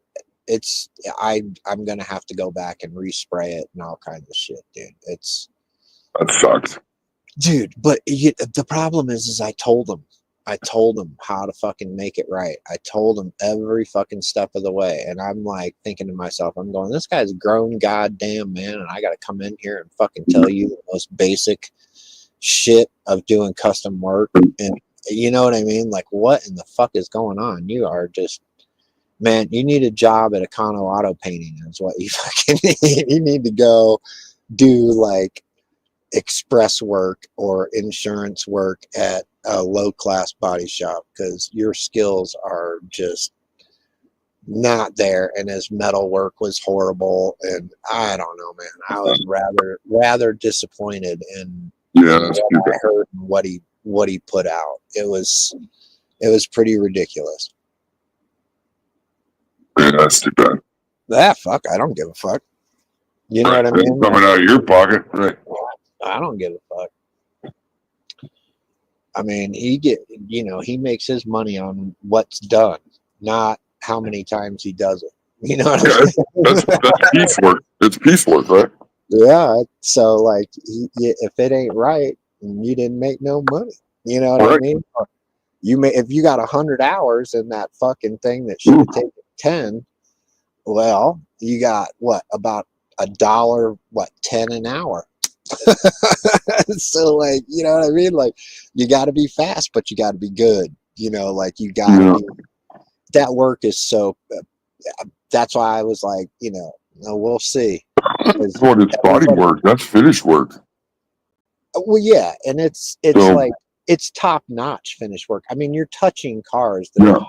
gonna have to go back and respray it and all kinds of shit, dude. That sucks. Dude, but the problem is I told him, I told him how to fucking make it right. I told him every fucking step of the way. And I'm like thinking to myself, I'm going, this guy's a grown goddamn man, and I got to come in here and fucking tell you the most basic shit of doing custom work. And you know what I mean? Like, what in the fuck is going on? You are just, man, you need a job at Econo Auto Painting is what you fucking need. You need to go do like express work or insurance work at a low-class body shop, because your skills are just not there. And his metal work was horrible, and I don't know, man. I was rather disappointed in that's too what I bad. heard and what he put out. It was pretty ridiculous. Yeah, that's too bad. Fuck, I don't give a fuck. You know what I That's mean? coming out of your pocket, right? I don't give a fuck. I mean, he makes his money on what's done, not how many times he does it. You know what I mean? That's piecework. It's piecework, right? Yeah. So, like, if it ain't right, you didn't make no money. You know what I Right. mean? If you got 100 hours in that fucking thing that should have taken 10, well, you got what, about $1, 10 an hour. So, like, you know what I mean? Like, you got to be fast, but you got to be good. You know, like, you got to be. That work is so. That's why I was like, we'll see. That's what it's body work. That's finished work. Well, yeah, and it's So- like it's top notch finished work. I mean, you're touching cars that are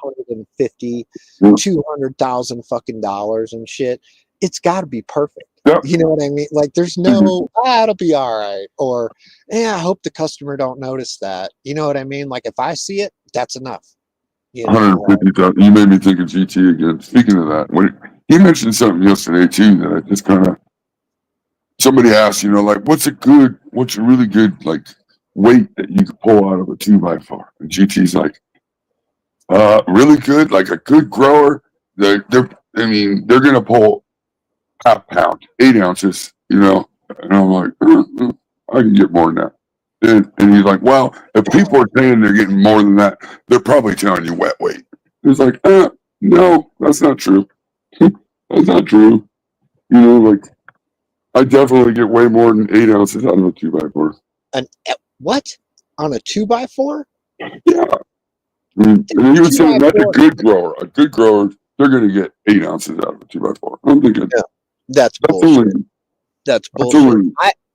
$150,000, $200,000 fucking dollars and shit. It's got to be perfect. Yeah. You know what I mean? Like, there's no, it'll be all right, or I hope the customer don't notice that. You know what I mean? Like, if I see it, that's enough. You know, 150,000. You made me think of GT again. Speaking of that, when he mentioned something yesterday too that I just kind of. Somebody asked, like, what's a really good like weight that you could pull out of a 2x4? And GT's like, really good, like a good grower. They're gonna pull half pound, 8 ounces, And I'm like, I can get more than that. And he's like, well, if people are saying they're getting more than that, they're probably telling you wet weight. He's like, no, that's not true. That's not true. Like, I definitely get way more than 8 ounces out of a 2x4. What? On a 2x4? Yeah. And he was saying that's a good grower. A good grower, they're going to get 8 ounces out of a 2x4. I'm thinking, That's bullshit. That's bullshit.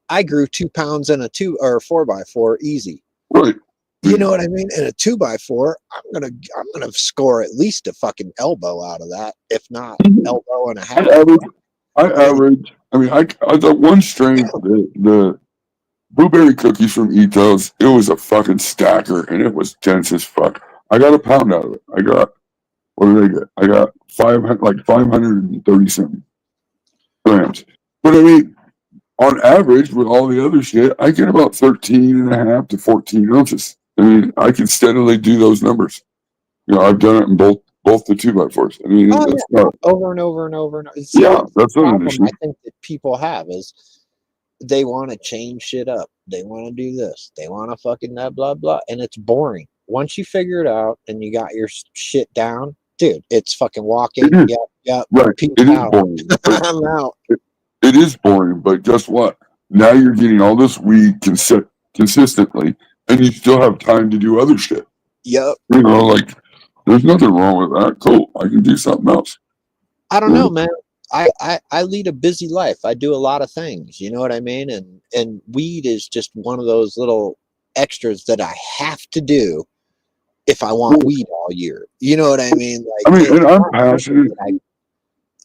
I grew 2 pounds in a 2 or 4x4 easy. Right. You know what I mean? In a 2x4, I'm gonna score at least a fucking elbow out of that, if not elbow and a half. I average. I thought one strength, the blueberry cookies from Ethos, it was a fucking stacker, and it was dense as fuck. I got a pound out of it. What did I get? I got 530 grams. But on average, with all the other shit, I get about 13.5 to 14 ounces. I can steadily do those numbers. I've done it in both the 2x4s. That's not over and over and over and over. That's not an issue. I think that people have is they want to change shit up. They want to do this. They want to fucking blah, blah, blah. And it's boring. Once you figure it out and you got your shit down, dude, it's fucking walking. Yep. Right. Peace It out. is boring. I'm out. It is boring, but guess what? Now you're getting all this weed consistently, and you still have time to do other shit. Yep. Like, there's nothing wrong with that. Cool. I can do something else. I don't know, man. I lead a busy life. I do a lot of things. You know what I mean? And weed is just one of those little extras that I have to do if I want weed all year. You know what I mean? Like, and I'm passionate.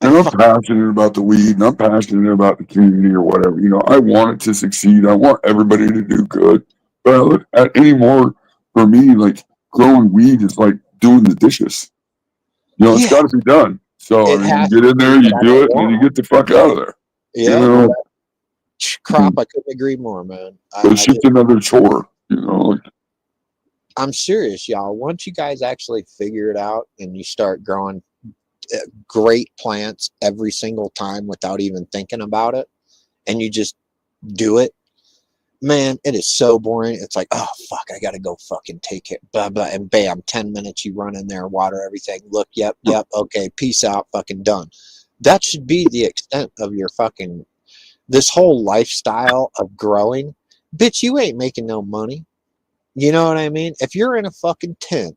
And I'm passionate about the weed, and I'm passionate about the community or whatever. I want it to succeed. I want everybody to do good. But I look at anymore, for me, like, growing weed is like doing the dishes. It's got to be done. So you get in there, you do it, and you get the fuck out of there. Yeah. Crop, I couldn't agree more, man. It's just another chore. I'm serious, y'all. Once you guys actually figure it out and you start growing great plants every single time without even thinking about it, and you just do it, man, it is so boring. It's like, oh fuck, I gotta go fucking take it, blah blah, and bam, 10 minutes you run in there, water everything, look, yep, okay, peace out, fucking done. That should be the extent of your fucking this whole lifestyle of growing. Bitch, you ain't making no money. You know what I mean? If you're in a fucking tent,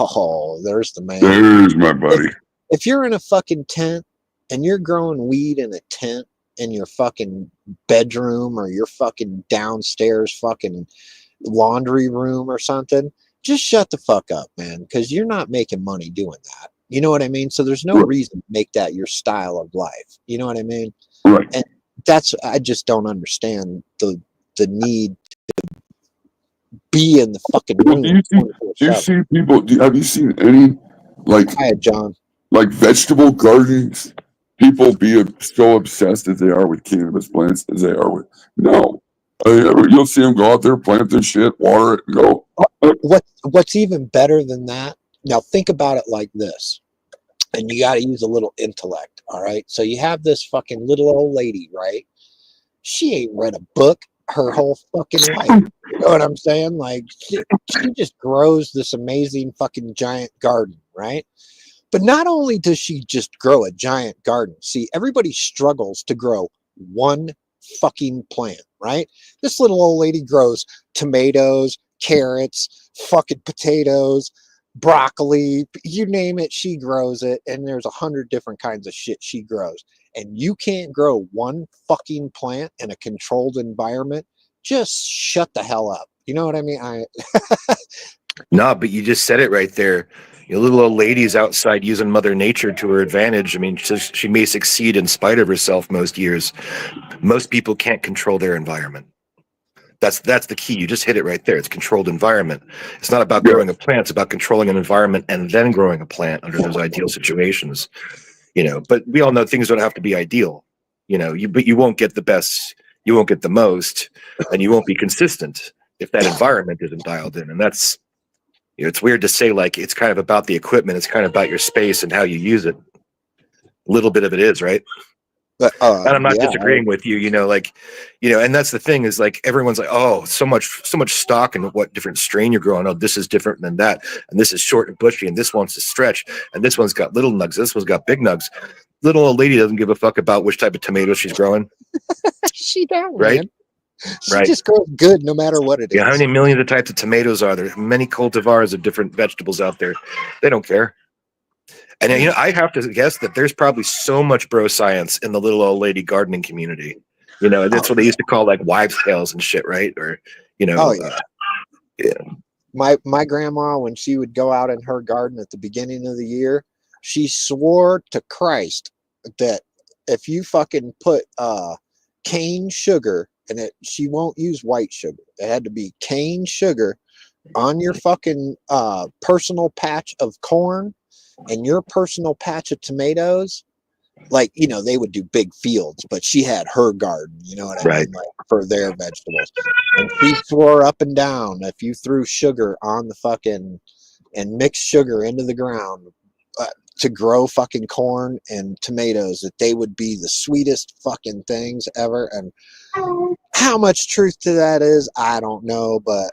oh, there's the man. There's my buddy. If you're in a fucking tent and you're growing weed in a tent in your fucking bedroom or your fucking downstairs fucking laundry room or something, just shut the fuck up, man, because you're not making money doing that. You know what I mean? So there's no reason to make that your style of life. You know what I mean? Right. And I just don't understand the need to be in the fucking room. Do you see people? Have you seen any Hi, John. like vegetable gardens? People be so obsessed as they are with cannabis plants as they are with no. You'll see them go out there, plant their shit, water it, and go. What's even better than that? Now think about it like this, and you got to use a little intellect. All right, so you have this fucking little old lady, right? She ain't read a book her whole fucking life. You know what I'm saying? Like she just grows this amazing fucking giant garden, right? But not only does she just grow a giant garden, see, everybody struggles to grow one fucking plant, right? This little old lady grows tomatoes, carrots, fucking potatoes, broccoli, you name it, she grows it. And there's 100 different kinds of shit she grows. And you can't grow one fucking plant in a controlled environment. Just shut the hell up. You know what I mean? No, but you just said it right there. Your little old lady's outside using Mother Nature to her advantage. I mean, she may succeed in spite of herself most years. Most people can't control their environment. That's the key. You just hit it right there. It's controlled environment. It's not about growing a plant. It's about controlling an environment and then growing a plant under those ideal situations. You know, but we all know things don't have to be ideal. You know, but you won't get the best. You won't get the most, and you won't be consistent if that environment isn't dialed in. And that's, you know, it's weird to say, like, it's kind of about the equipment. It's kind of about your space and how you use it. A little bit of it is, right? But, and I'm not disagreeing with you, you know, like, you know, and that's the thing is, like, everyone's like, oh, so much stock in what different strain you're growing. Oh, this is different than that. And this is short and bushy. And this one's a stretch. And this one's got little nugs. This one's got big nugs. Little old lady doesn't give a fuck about which type of tomato she's growing. She don't, right? Man. She just grows good no matter what it is. Yeah, how many millions of types of tomatoes are there? Many cultivars of different vegetables out there. They don't care. And, you know, I have to guess that there's probably so much bro science in the little old lady gardening community. You know, that's what they used to call, like, wives' tales and shit, right? Or, you know. My grandma, when she would go out in her garden at the beginning of the year, she swore to Christ that if you fucking put cane sugar, and she won't use white sugar, it had to be cane sugar on your fucking personal patch of corn and your personal patch of tomatoes. Like, you know, they would do big fields, but she had her garden, you know what I mean? Like, for their vegetables. And she swore up and down, if you threw sugar on the fucking and mixed sugar into the ground to grow fucking corn and tomatoes, that they would be the sweetest fucking things ever. And how much truth to that is, I don't know, but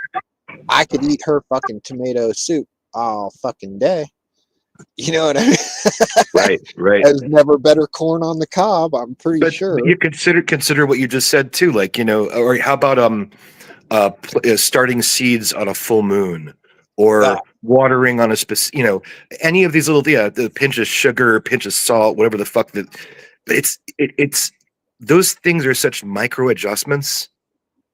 I could eat her fucking tomato soup all fucking day. You know what I mean? Right. There's never better corn on the cob, I'm pretty sure. But you consider what you just said too, like, you know, or how about starting seeds on a full moon, or watering on a specific, you know, any of these little, the pinch of sugar, pinch of salt, whatever the fuck that. But it's those things are such micro adjustments.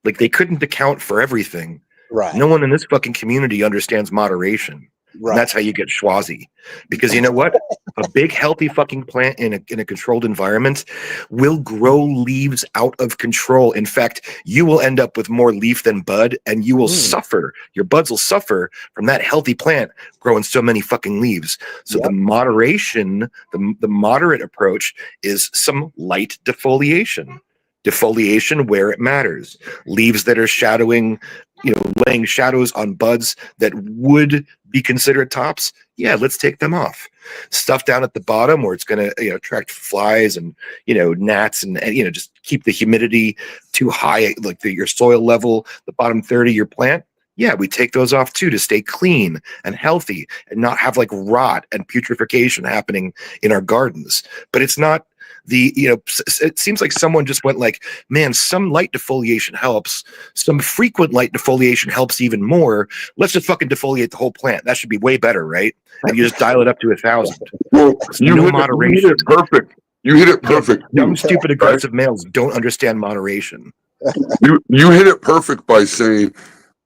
Like, they couldn't account for everything. Right. No one in this fucking community understands moderation. Right. And that's how you get schwazi. Because you know what? A big, healthy fucking plant in a controlled environment will grow leaves out of control. In fact, you will end up with more leaf than bud, and you will suffer. Your buds will suffer from that healthy plant growing so many fucking leaves. So the moderation, the moderate approach is some light defoliation. Defoliation where it matters. Leaves that are shadowing, you know, laying shadows on buds that would be considered tops. Yeah, let's take them off. Stuff down at the bottom where it's going to, you know, attract flies and, you know, gnats and, you know, just keep the humidity too high, like your soil level, the bottom 30 of your plant, yeah, we take those off too to stay clean and healthy and not have like rot and putrefaction happening in our gardens. But it's not it seems like someone just went like, man, some light defoliation helps. Some frequent light defoliation helps even more. Let's just fucking defoliate the whole plant. That should be way better, right? And you just dial it up to 1,000. Well, No moderation. You hit it perfect. You hit it perfect. Dumb, stupid, aggressive males don't understand moderation. You hit it perfect by saying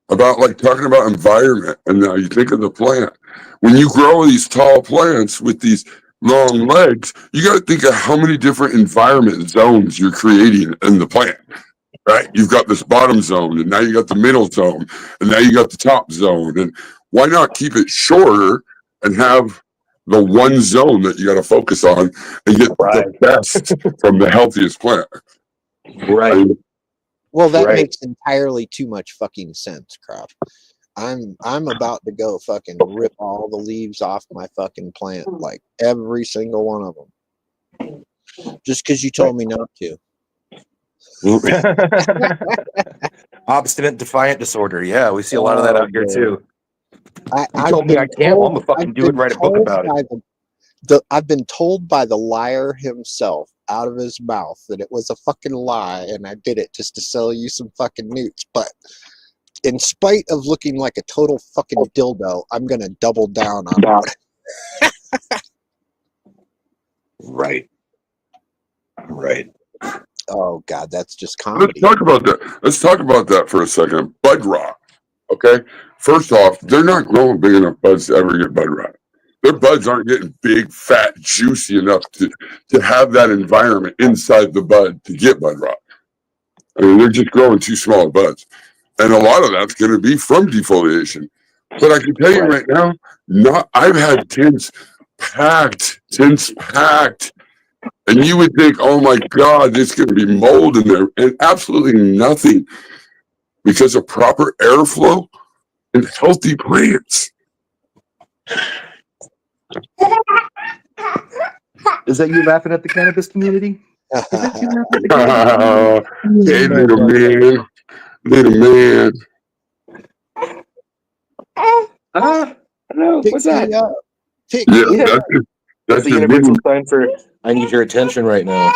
about like talking about environment, and now you think of the plant. When you grow these tall plants with these long legs, you got to think of how many different environment zones you're creating in the plant, right? You've got this bottom zone, and now you got the middle zone, and now you got the top zone. And why not keep it shorter and have the one zone that you got to focus on and get the best from the healthiest plant? Right. Well, that makes entirely too much fucking sense, Crop. I'm about to go fucking rip all the leaves off my fucking plant, like every single one of them, just because you told me not to. Obstinate defiant disorder. Yeah, we see a lot of that out here too. I told me I can't. Well, I'm gonna fucking do it and write a book about it. I've been told by the liar himself out of his mouth that it was a fucking lie, and I did it just to sell you some fucking newts. But in spite of looking like a total fucking dildo, I'm gonna double down on it. Right. Oh God, that's just comedy. Let's talk about that. Let's talk about that for a second. Bud rot. Okay. First off, they're not growing big enough buds to ever get bud rot. Their buds aren't getting big, fat, juicy enough to have that environment inside the bud to get bud rot. I mean, they're just growing too small buds. And a lot of that's going to be from defoliation. But I can tell you right now, I've had tins packed. And you would think, oh my God, there's going to be mold in there. And absolutely nothing, because of proper airflow and healthy plants. Is that you laughing at the cannabis community? Hey, little man. No, what's that? That's the your universal mini. sign for I need your attention right now.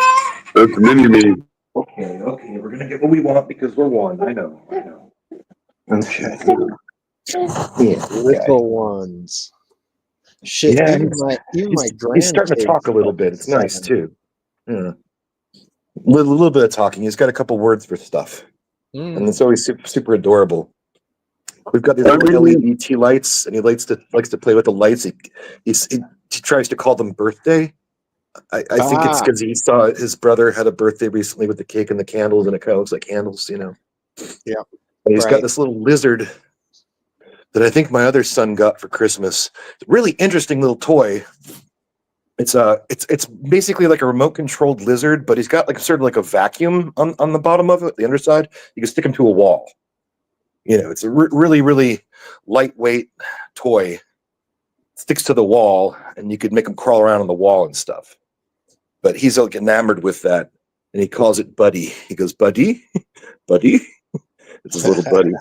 That's mini. Okay, we're gonna get what we want because we're one. I know. Okay. Yeah, Little ones. Shit, yeah, even my he's starting to talk a little bit. It's nice too. Yeah. A little bit of talking. He's got a couple words for stuff. And it's always super adorable. We've got these LED tea lights, and he likes to play with the lights. He tries to call them birthday. I think it's because he saw his brother had a birthday recently with the cake and the candles, and it kind of looks like candles, you know. Yeah. And he's got this little lizard that I think my other son got for Christmas. It's a really interesting little toy. It's basically like a remote controlled lizard, but he's got like sort of like a vacuum on the bottom of it, the underside. You can stick him to a wall. You know, it's a really, really lightweight toy. It sticks to the wall, and you could make him crawl around on the wall and stuff. But he's like enamored with that, and he calls it Buddy. He goes, Buddy? Buddy? It's his little buddy.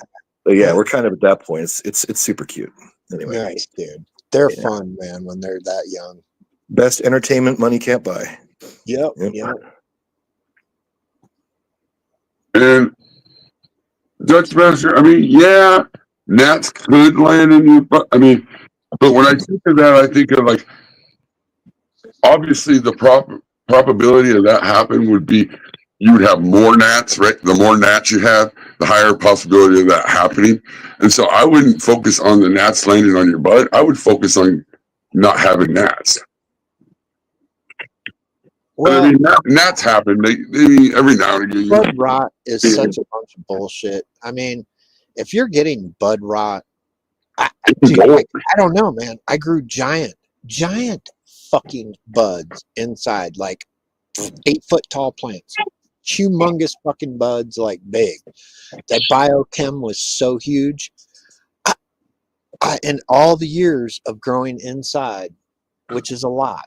But yeah, we're kind of at that point. It's super cute. Anyway. Nice, dude. They're fun, man, when they're that young. Best entertainment money can't buy. Yep. And Dutch Master, I mean, yeah, gnats could land in your butt. I mean, but when I think of that, I think of like, obviously the probability of that happening would be you would have more gnats, right? The more gnats you have, the higher possibility of that happening. And so I wouldn't focus on the gnats landing on your butt. I would focus on not having gnats. Well, I mean, gnats happen. They every now and again. Bud rot is such a bunch of bullshit. I mean, if you're getting bud rot, I don't know, man. I grew giant fucking buds inside, like 8-foot tall plants, humongous fucking buds, like big. That biochem was so huge. I in all the years of growing inside, which is a lot,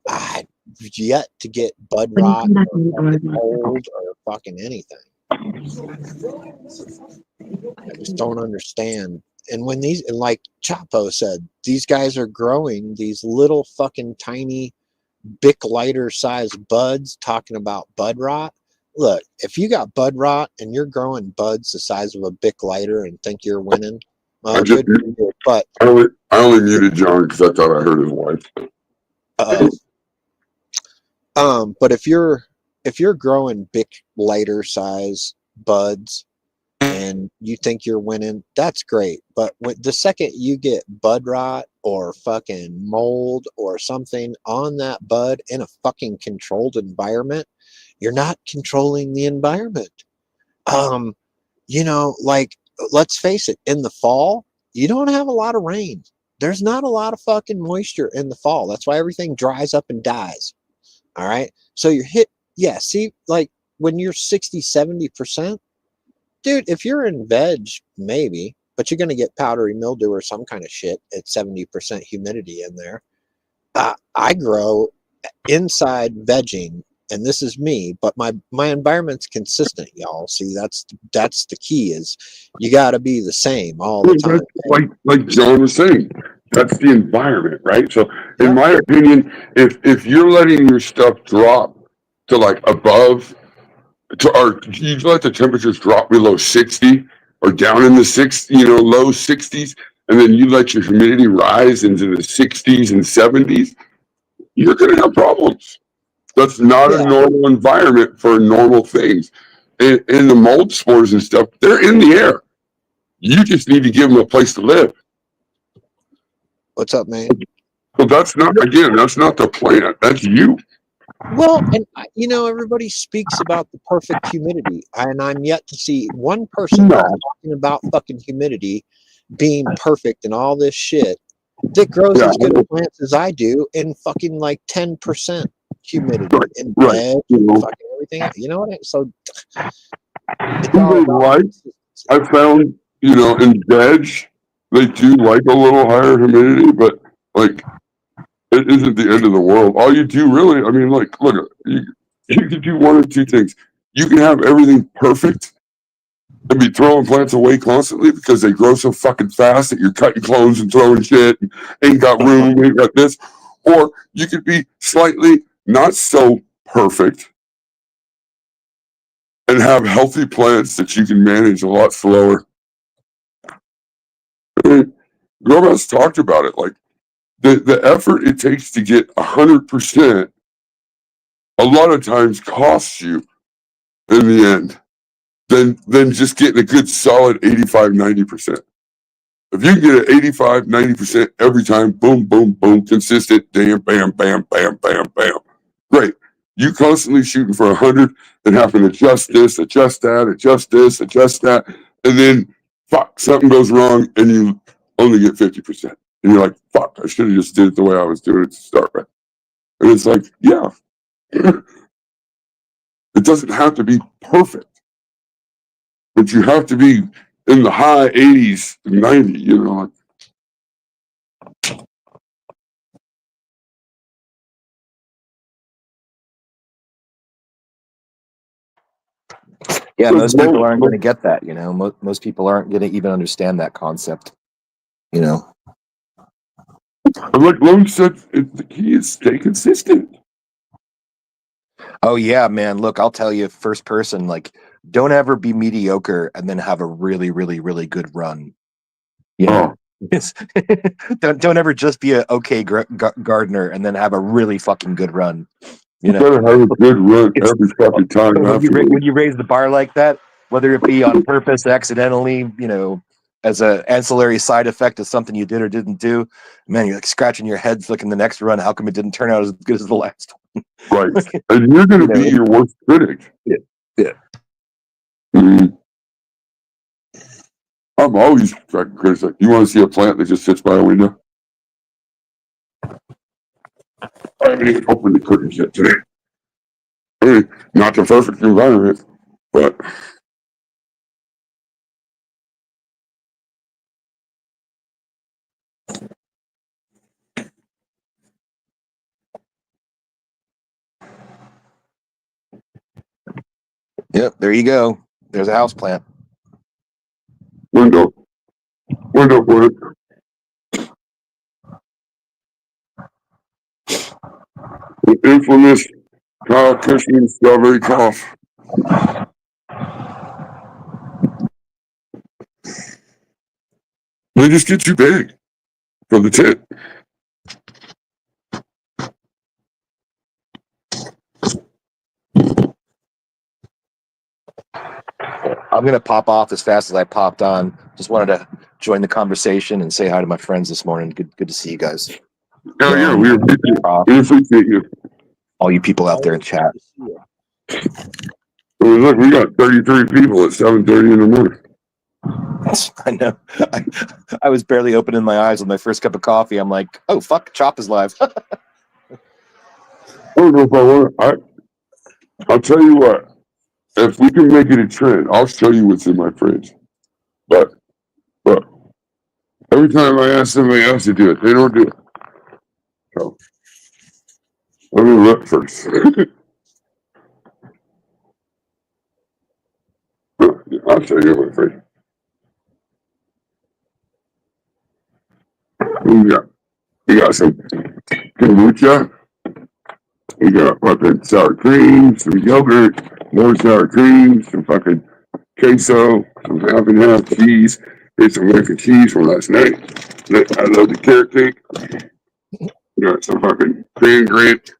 I've yet to get bud rot or mold or fucking anything. I just don't understand. And when these, and like Chapo said, these guys are growing these little fucking tiny Bic lighter sized buds, talking about bud rot. Look, if you got bud rot and you're growing buds the size of a Bic lighter and think you're winning, well, good for you. But I only muted John because I thought I heard his wife. But if you're growing Bic lighter size buds and you think you're winning, that's great. But the second you get bud rot or fucking mold or something on that bud in a fucking controlled environment, you're not controlling the environment. You know, like, let's face it, in the fall, you don't have a lot of rain. There's not a lot of fucking moisture in the fall. That's why everything dries up and dies. All right. So you're hit. Yeah. See, like when you're 60, 70%, dude, if you're in veg, maybe, but you're going to get powdery mildew or some kind of shit at 70% humidity in there. I grow inside vegging, and this is me, but my environment's consistent, y'all. See, that's the key, is you got to be the same all the time. Like John was saying, that's the environment, right? So, in my opinion, if you're letting your stuff drop to like above, or you let the temperatures drop below 60 or down in the low 60s, and then you let your humidity rise into the 60s and 70s, you're going to have problems. That's not a normal environment for normal things. And the mold spores and stuff, they're in the air. You just need to give them a place to live. What's up, man? Well, that's not the plant. That's you. Well, and you know, everybody speaks about the perfect humidity, and I'm yet to see one person talking about fucking humidity being perfect and all this shit that grows as good a plants as I do in fucking like 10% humidity and veg and fucking everything. You know what? So it's all about I found, in veg, they do like a little higher humidity, but like it isn't the end of the world. All you do really, I mean, like, look, you can do one of two things. You can have everything perfect and be throwing plants away constantly because they grow so fucking fast that you're cutting clones and throwing shit and ain't got room, ain't got this. Or you could be slightly not so perfect and have healthy plants that you can manage a lot slower. I mean, Grover's talked about it. Like the effort it takes to get 100%, a lot of times costs you in the end than just getting a good solid 85, 90%. If you can get an 85, 90% every time, boom, boom, boom, consistent, damn, bam, bam, bam, bam, bam. Great. You constantly shooting for 100 and having to adjust this, adjust that, adjust this, adjust that. And then, fuck, something goes wrong and you only get 50%. And you're like, fuck, I should have just did it the way I was doing it to start with. And it's like, yeah. It doesn't have to be perfect. But you have to be in the high 80s, 90, Yeah, most people aren't going to get that, Most people aren't going to even understand that concept, Like Lone said, the key is stay consistent. Oh, yeah, man. Look, I'll tell you, first person, like, don't ever be mediocre and then have a really, really, really good run. Don't ever just be a okay gardener and then have a really fucking good run. You better have a good run every fucking time. When you raise the bar like that, whether it be on purpose, accidentally, as an ancillary side effect of something you did or didn't do, man, you're like scratching your head looking the next run. How come it didn't turn out as good as the last one? Right. And you're going to be your worst critic. Yeah. Mm-hmm. I'm always fucking criticizing. You want to see a plant that just sits by a window? I haven't even opened the curtains yet today. I mean, not the perfect environment, but yep, there you go. There's a house plant. Window for it. The infamous Kyle Cushman strawberry cough. They just get too big for the tit. I'm gonna pop off as fast as I popped on. Just wanted to join the conversation and say hi to my friends this morning. Good to see you guys. Yeah, we appreciate you. All you people out there in chat. Well, look, we got 33 people at 7:30 in the morning. I know. I was barely opening my eyes with my first cup of coffee. I'm like, oh fuck, Chop is live. I don't know if I want. I'll tell you what. If we can make it a trend, I'll show you what's in my fridge. But every time I ask somebody else to do it, they don't do it. So let me look first. I'll show you my fridge. We got some kombucha. We got fucking sour cream, some yogurt, more sour cream, some fucking queso, some half and half cheese. Ate some mac and cheese from last night. I love the carrot cake. We got some fucking cream, grit,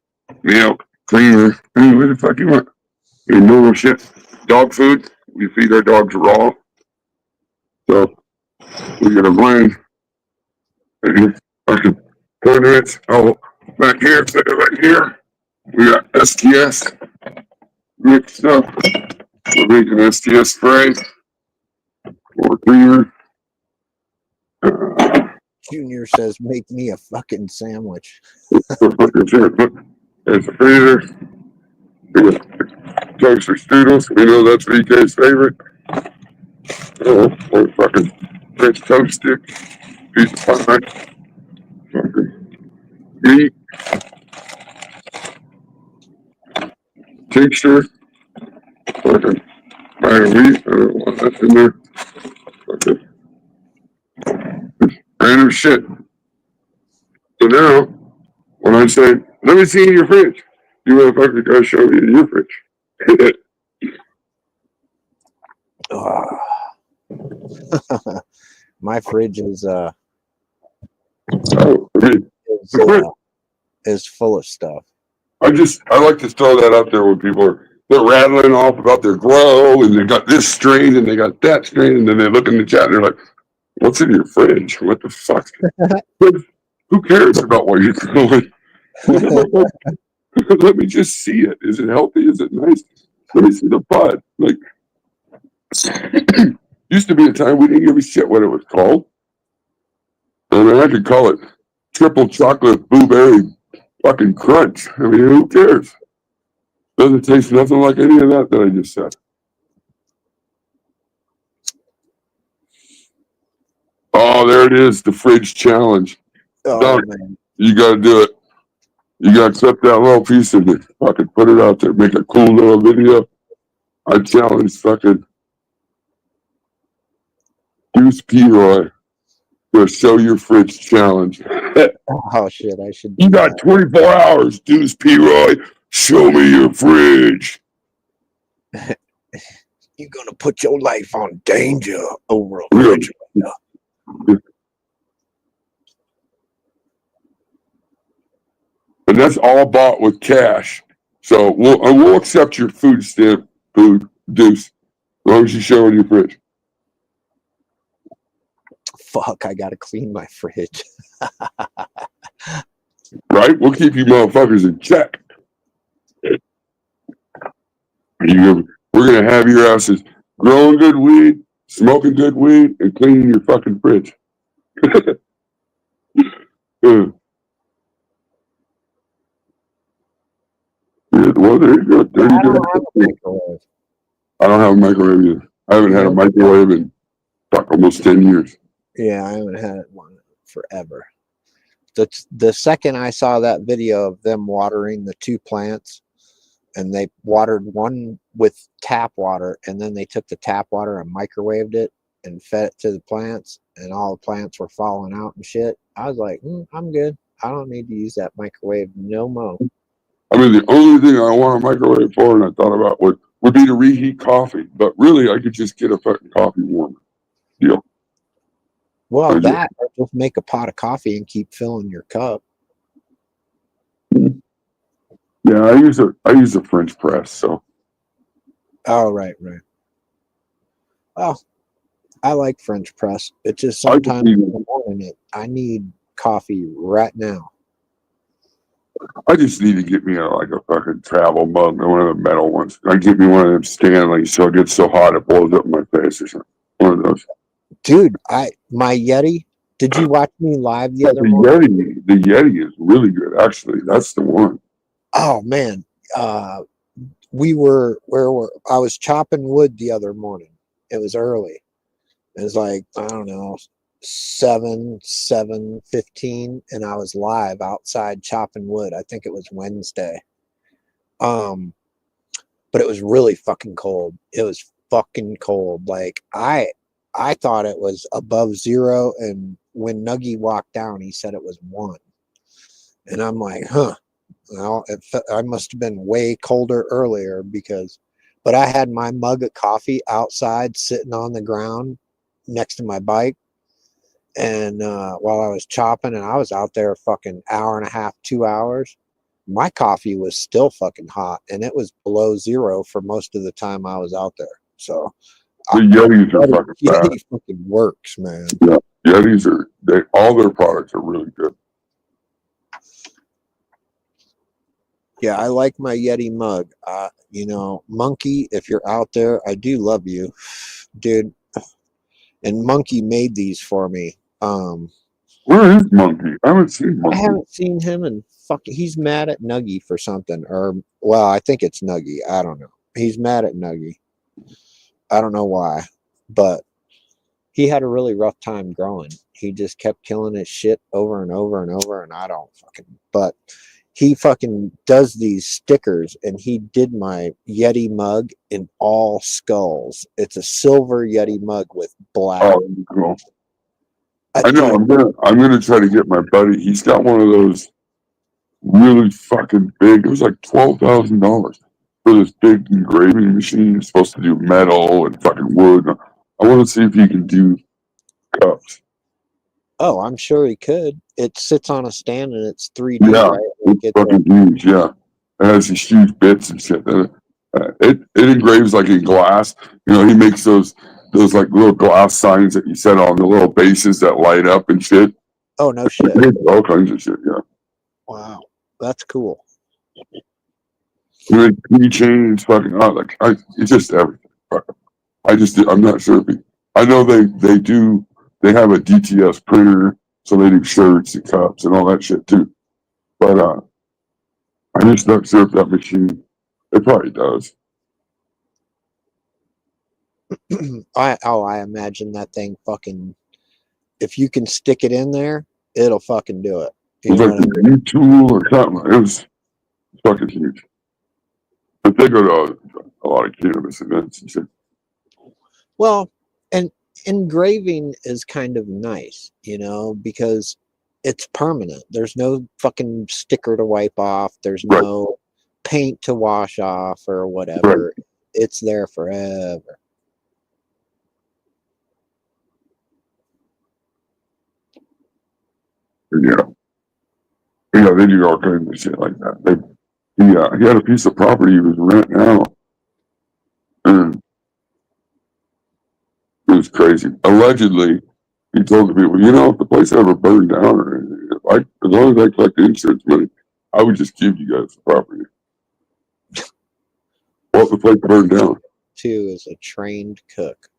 milk, creamer. What the fuck you want? Your normal shit. Dog food. We feed our dogs raw. So we got a blend. Fucking condiments. Oh, back here, right here. We got STS mixed up. We're making STS fries. More creamer. Junior says, make me a fucking sandwich. There's a freezer. We got toaster strudels. We know that's VK's favorite. Oh, or fucking French toast stick. Piece of pie. Fucking meat. Tincture. Fucking pie of wheat. I don't know what that's in there. Fucking random shit. So now, when I say, let me see in your fridge, you motherfucker gotta show me in your fridge. My fridge is Oh, I mean, is full of stuff. I like to throw that out there when people they're rattling off about their grow and they got this strain and they got that strain, and then they look in the chat and they're like, what's in your fridge? What the fuck? Who cares about what you're growing? Let me just see it. Is it healthy? Is it nice? Let me see the bud. Like, used to be a time we didn't give a shit what it was called. I mean, I could call it triple chocolate blueberry fucking crunch. I mean, who cares? Doesn't taste nothing like any of that I just said. Oh, there it is, the fridge challenge. Oh, man. You gotta do it. You gotta clip that little piece of it. Fucking put it out there. Make a cool little video. I challenge fucking Deuce P-Roy to a show your fridge challenge. Oh, shit. I should. You got 24 hours, Deuce P-Roy. Show me your fridge. You're going to put your life on danger over a fridge. And that's all bought with cash. So we'll accept your food stamp, Deuce, as long as you show in your fridge. Fuck, I got to clean my fridge. Right? We'll keep you motherfuckers in check. We're going to have your asses growing good weed, smoking good weed, and cleaning your fucking fridge. Well, there you go. There you go. I don't have a microwave either. I haven't had a microwave in almost 10 years. Yeah, I haven't had one forever. The second I saw that video of them watering the two plants, and they watered one with tap water, and then they took the tap water and microwaved it and fed it to the plants, and all the plants were falling out and shit. I was like, I'm good. I don't need to use that microwave no more. I mean, the only thing I want a microwave for, and I thought about would be to reheat coffee. But really, I could just get a fucking coffee warmer. Deal. Well, that or just make a pot of coffee and keep filling your cup. Yeah, I use a French press. So. Oh, right. Well, I like French press. It's just sometimes in the morning I need coffee right now. I just need to get me like a fucking travel mug, one of the metal ones. I get me one of them Stanley, so it gets so hot it blows up my face or something. One of those. Dude, my Yeti. Did you watch me live the other morning? The Yeti is really good. Actually, that's the one. Oh man, I was chopping wood the other morning. It was early. It was like, I don't know, 7:15, and I was live outside chopping wood. I think it was Wednesday. But it was really fucking cold. It was fucking cold. Like I thought it was above 0, and when Nuggy walked down, he said it was 1. And I'm like, well, I must have been way colder earlier but I had my mug of coffee outside sitting on the ground next to my bike. And while I was chopping, and I was out there a fucking hour and a half, 2 hours, my coffee was still fucking hot, and it was below 0 for most of the time I was out there. So the Yetis are fucking fast. Yeti fucking works, man. Yeah, Yetis all their products are really good. Yeah, I like my Yeti mug. Monkey, if you're out there, I do love you, dude. And Monkey made these for me. Where is Monkey? I haven't seen Monkey. I haven't seen him, and he's mad at Nuggy for something. I think it's Nuggy. I don't know. He's mad at Nuggy. I don't know why, but he had a really rough time growing. He just kept killing his shit over and over and over, and I don't but he fucking does these stickers, and he did my Yeti mug in all skulls. It's a silver Yeti mug with black. Oh, cool. I know. I'm gonna try to get my buddy. He's got one of those really fucking big. It was like $12,000 for this big engraving machine. It's supposed to do metal and fucking wood. I want to see if he can do cups. Oh, I'm sure he could. It sits on a stand and it's 3D. Yeah, right? it's fucking huge. Yeah, it has these huge bits and shit. It engraves like in glass. He makes those like little glass signs that you set on the little bases that light up and shit. Oh no shit! All kinds of shit. Yeah. Wow, that's cool. Keychains, fucking it's just everything. I'm not sure if I know they do. They have a DTS printer, so they do shirts and cups and all that shit too. But I'm just not sure if that machine. It probably does. I imagine that thing fucking. If you can stick it in there, it'll fucking do it. It was like a new tool or something. It was fucking huge. But they go to a lot of cannabis events and shit. Well, and engraving is kind of nice, because it's permanent. There's no fucking sticker to wipe off. There's no paint to wash off or whatever. Right. It's there forever. Yeah, they do all kinds of shit like that. He had a piece of property he was renting out, and it was crazy. Allegedly, he told the people, if the place ever burned down or anything, as long as I collect the insurance money, I would just give you guys the property. Well, if the place burned down. Too is a trained cook.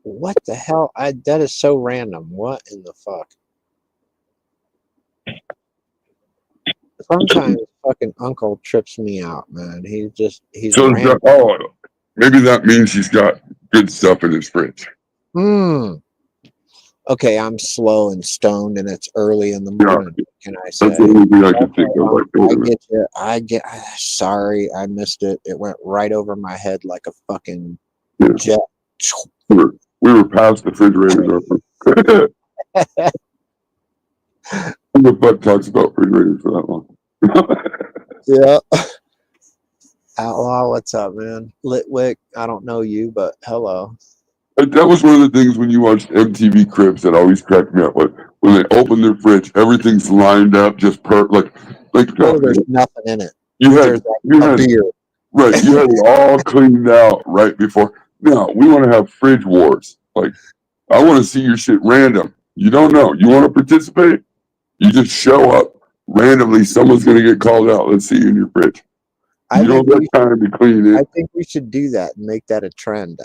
What the hell? That is so random. What in the fuck? Sometimes fucking uncle trips me out, man. He's so maybe that means he's got good stuff in his fridge. okay, I'm slow and stoned and it's early in the Yeah. morning. What can I say? That's the only thing I can think of. Like, wait a I minute. get you. Sorry, I missed it. It went right over my head like a fucking Yeah. jet. We were past the refrigerators. Who the fuck talks about refrigerators for that long? Yeah. Outlaw, what's up, man? Litwick, I don't know you, but hello. That was one of the things when you watched MTV Cribs that always cracked me up. Like when they open their fridge, everything's lined up just like Oh, there's nothing in it. you There's had a beer. right, you had it all cleaned out right before. Now we want to have fridge wars. Like I want to see your shit random. You don't know. You want to participate? You just show up randomly. Someone's gonna get called out. Let's see you in your fridge. I You don't think got time to clean I it. think we should do that and make that a trend.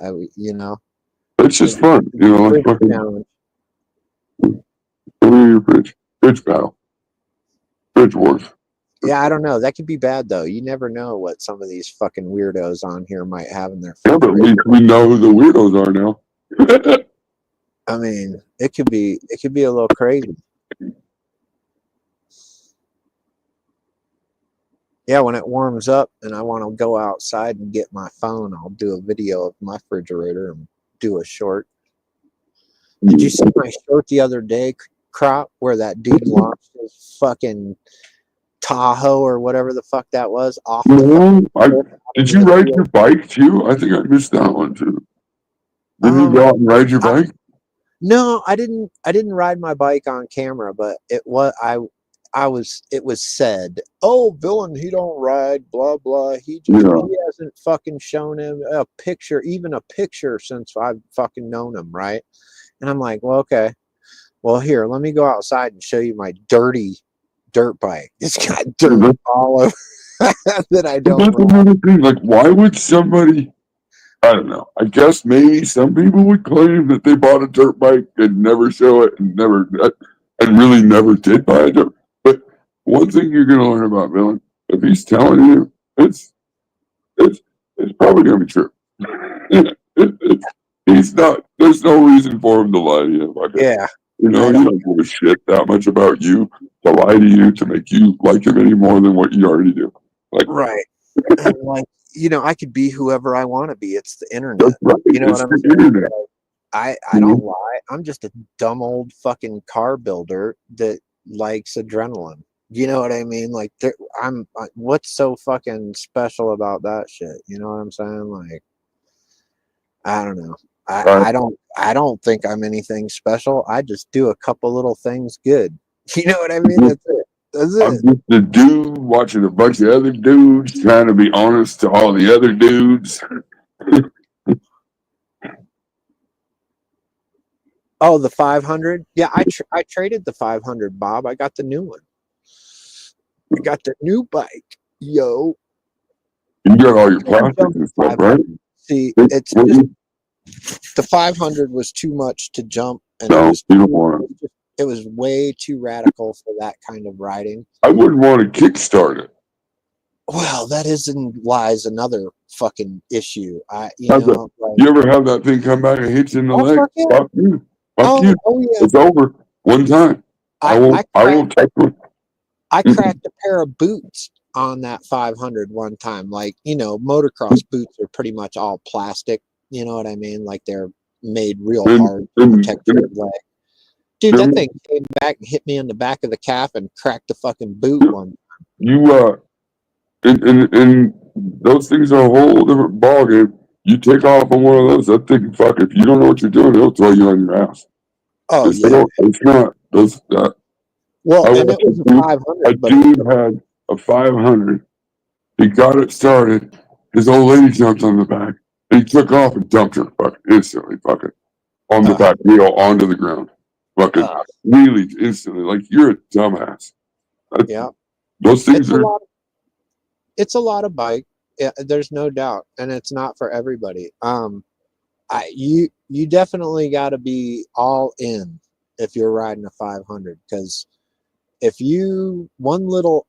It's just fun, you know. Like Fridge fucking challenge. go in your fridge battle, fridge wars. Yeah, I don't know. That could be bad though. You never know what some of these fucking weirdos on here might have in their Yeah, but at fridge. least we know who the weirdos are now. I mean, it could be a little crazy. Yeah, when it warms up and I want to go outside and get my phone, I'll do a video of my refrigerator and do a short. Did you see my short the other day, Crop, where that dude launched his fucking Tahoe or whatever the fuck that was off the Did you ride your bike too? I think I missed that one too. Didn't you go out and ride your bike? No, I didn't ride my bike on camera, but it was said, oh, villain, he don't ride, blah blah. He hasn't fucking shown him a picture since I've fucking known him, right? And I'm like, well, okay. Well, here, let me go outside and show you my dirty dirt bike. It's got dirt all over that I don't That's another thing. Like, why would somebody? I don't know. I guess maybe some people would claim that they bought a dirt bike and never show it and really never did buy a dirt. But one thing you're gonna learn about Villain, if he's telling you, it's probably gonna be true. He's not. There's no reason for him to lie to you. Like, yeah. You know, he don't give a shit that much about you to lie to you to make you like him any more than what you already do. Like, right. And like, I could be whoever I want to be. It's the internet. Right. You know it's what I'm saying? Internet. I don't lie. I'm just a dumb old fucking car builder that likes adrenaline. You know what I mean? Like, what's so fucking special about that shit? You know what I'm saying? Like, I don't know. I don't think I'm anything special. I just do a couple little things good. You know what I mean? That's it. I'm just a dude watching a bunch of other dudes trying to be honest to all the other dudes. Oh, the 500? Yeah, I traded the 500, Bob. I got the new one. I got the new bike. Yo. You got all your plastics and stuff, right? See, it's just the 500 was too much to jump. And no, you don't want it. It was way too radical for that kind of riding. I wouldn't want to kickstart it. Well, that lies another fucking issue. You ever have that thing come back and hit you in the leg? Yeah. Fuck you. Fuck you. Oh, yeah. It's over. One time. I won't touch one. I cracked a pair of boots on that 500 one time. Like, motocross boots are pretty much all plastic. You know what I mean? Like they're made real hard to protect your leg. Dude, that thing came back and hit me in the back of the calf and cracked the fucking boot one time. You and those things are a whole different ballgame. You take off on one of those, that thing, fuck, if you don't know what you're doing, it'll throw you on your ass. Oh, yeah. It's not. Well, and it was a 500. A dude had a 500. He got it started. His old lady jumped on the back. And he took off and dumped her instantly, on the back wheel onto the ground. Really instantly. Like, you're a dumbass. Yeah. Those things it's a lot of bike. Yeah, there's no doubt. And it's not for everybody. You definitely got to be all in if you're riding a 500, because if you one little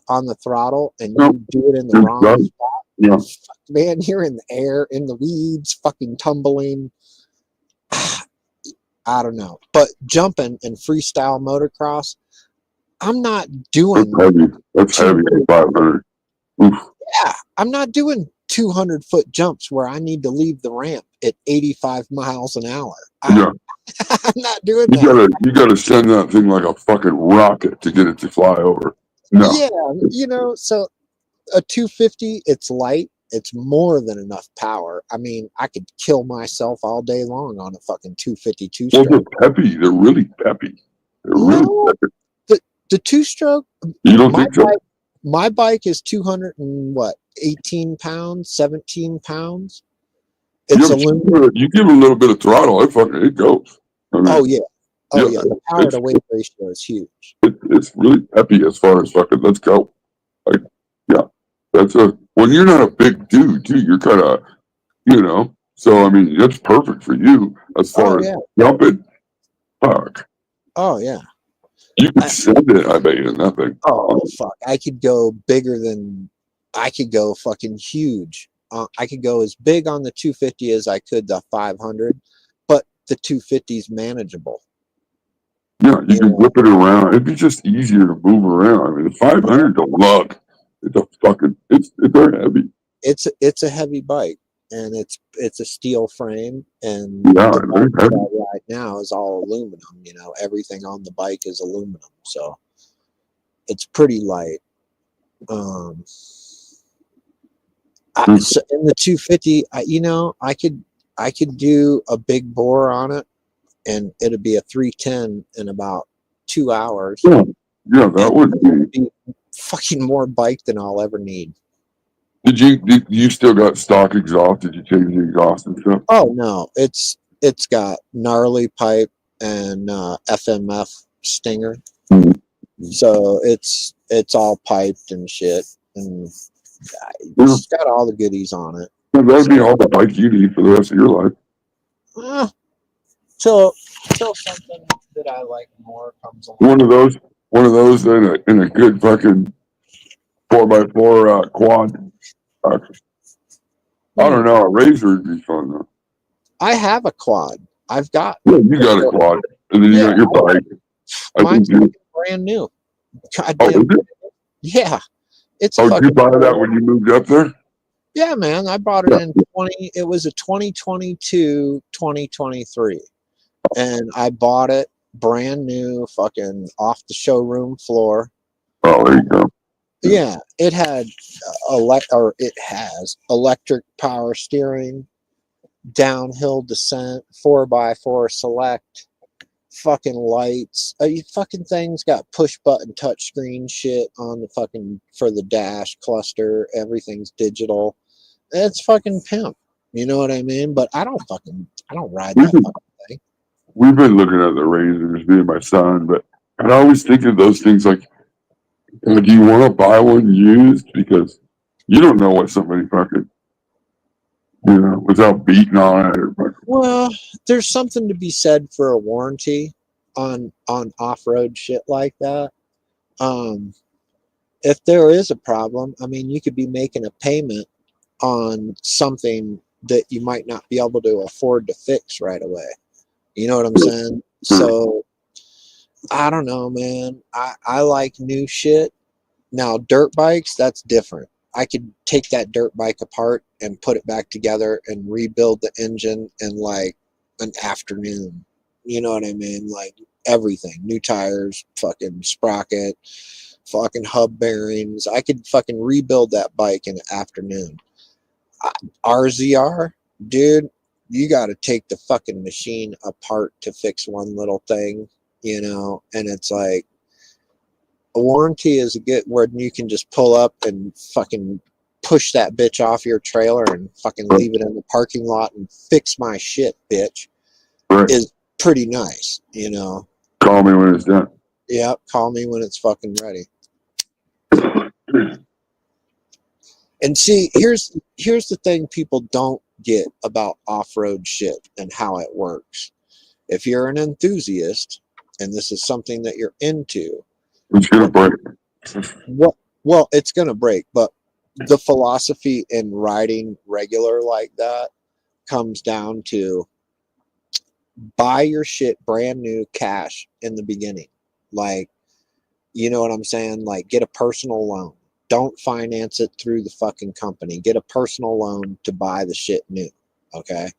on the throttle and you do it in the wrong spot, man, you're in the air, in the weeds, fucking tumbling. I don't know. But jumping and freestyle motocross, I'm not That's doing. heavy. That's heavy. 500. Oof. Yeah, I'm not doing 200-foot jumps where I need to leave the ramp at 85 miles an hour. Yeah. I'm not doing You that. gotta send that thing like a fucking rocket to get it to fly over. No. Yeah, you know, so a 250, it's light. It's more than enough power. I mean, I could kill myself all day long on a fucking 252 Well, stroke. they're peppy. They're really peppy. They're really No, peppy. the two stroke, You don't my think so? bike, my bike is 200 and what, 18 pounds, 17 pounds. It's Yeah, aluminum. you give it a little bit of throttle, it goes. I mean, Oh yeah. Oh yeah, yeah. The power to weight ratio is huge. it's really peppy as far as fucking let's go. Like, yeah, when you're not a big dude too, you're kind of, you know. So I mean, that's perfect for you as far Oh as yeah. jumping. Fuck, Oh yeah. you could send it. I bet you in that thing. Oh fuck. I could go bigger than. I could go fucking huge. I could go as big on the 250 as I could the 500, but the 250 is manageable. Yeah, you can whip it around. It'd be just easier to move around. I mean, the 500 don't lug. It's very heavy. It's a heavy bike, and it's a steel frame, and Yeah, the very bike that heavy. I ride now is all aluminum. You know, everything on the bike is aluminum, so it's pretty light. So in the 250, I could do a big bore on it, and it'd be a 310 in about 2 hours. Yeah, that would be. Fucking more bike than I'll ever need. Did you still got stock exhaust? Did you change the exhaust and stuff? Oh no, it's got gnarly pipe and FMF Stinger, so it's all piped and shit, and it's got all the goodies on it. That would be all the bike you need for the rest of your life. Till something that I like more comes along. One of those in a good fucking 4x4 quad. I don't know. A Razor would be fun though. I have a quad. I've got. Yeah, you got a quad, and then you got your bike. Mine's brand new. Goddamn. Yeah, it's. Oh, did you buy that when you moved up there? Yeah, man. I bought it in 20. It was a 2022, 2023, and I bought it brand new, fucking off the showroom floor. Oh, there you go. Yeah, it had it has electric power steering, downhill descent, 4x4 select, fucking lights. Fucking thing's got push button touchscreen shit on the fucking for the dash cluster. Everything's digital. It's fucking pimp. You know what I mean? But I don't ride that fucking thing. We've been looking at the Razors, me and my son, but I always think of those things like, do you want to buy one used? Because you don't know what somebody fucking, without beating on it. Well, there's something to be said for a warranty on off-road shit like that. If there is a problem, I mean, you could be making a payment on something that you might not be able to afford to fix right away. You know what I'm saying? So I don't know, man. I like new shit. Now, dirt bikes, that's different. I could take that dirt bike apart and put it back together and rebuild the engine in like an afternoon. You know what I mean? Like everything. New tires, fucking sprocket, fucking hub bearings. I could fucking rebuild that bike in an afternoon. RZR, dude, you got to take the fucking machine apart to fix one little thing, and it's like a warranty is a good word. You can just pull up and fucking push that bitch off your trailer and fucking leave it in the parking lot and fix my shit, bitch. Right. Is pretty nice, Call me when it's done. Yeah, call me when it's fucking ready. And see, here's the thing people don't get about off-road shit and how it works. If you're an enthusiast and this is something that you're into, it's gonna break. Well, it's gonna break, but the philosophy in riding regular like that comes down to buy your shit brand new cash in the beginning. Like, you know what I'm saying? Like, get a personal loan. Don't finance it through the fucking company. Get a personal loan to buy the shit new. Okay.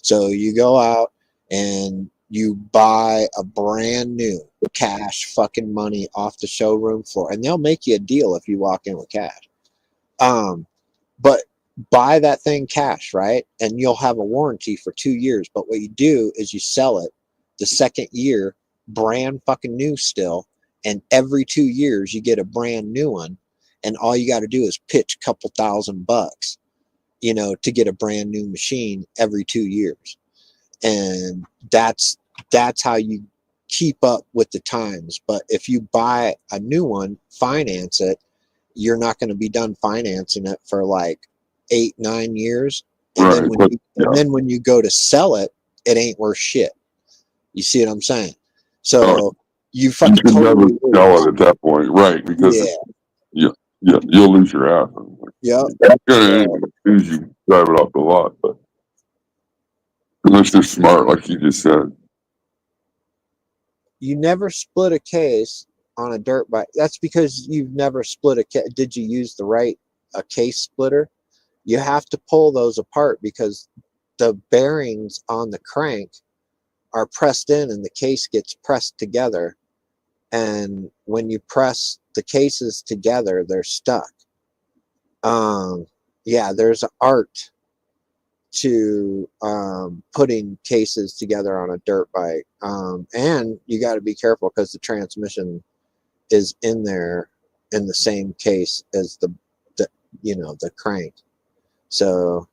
So you go out and you buy a brand new cash fucking money off the showroom floor, and they'll make you a deal if you walk in with cash. But buy that thing cash, right? And you'll have a warranty for 2 years. But what you do is you sell it the second year, brand fucking new still. And every 2 years you get a brand new one. And all you got to do is pitch a couple $1,000, you know, to get a brand new machine every 2 years. And that's how you keep up with the times. But if you buy a new one, finance it, you're not going to be done financing it for like 8-9 years. And then when you go to sell it, it ain't worth shit. You see what I'm saying? So you fucking can totally never sell it at that point, right? Because you'll lose your ass. Yeah. It's gonna end as soon as you drive it off the lot, but unless they're smart, like you just said. You never split a case on a dirt bike. That's because you've never split a case. Did you use a case splitter? You have to pull those apart because the bearings on the crank are pressed in and the case gets pressed together. And when you press the cases together, they're stuck. There's an art to putting cases together on a dirt bike. And you got to be careful because the transmission is in there in the same case as the crank. So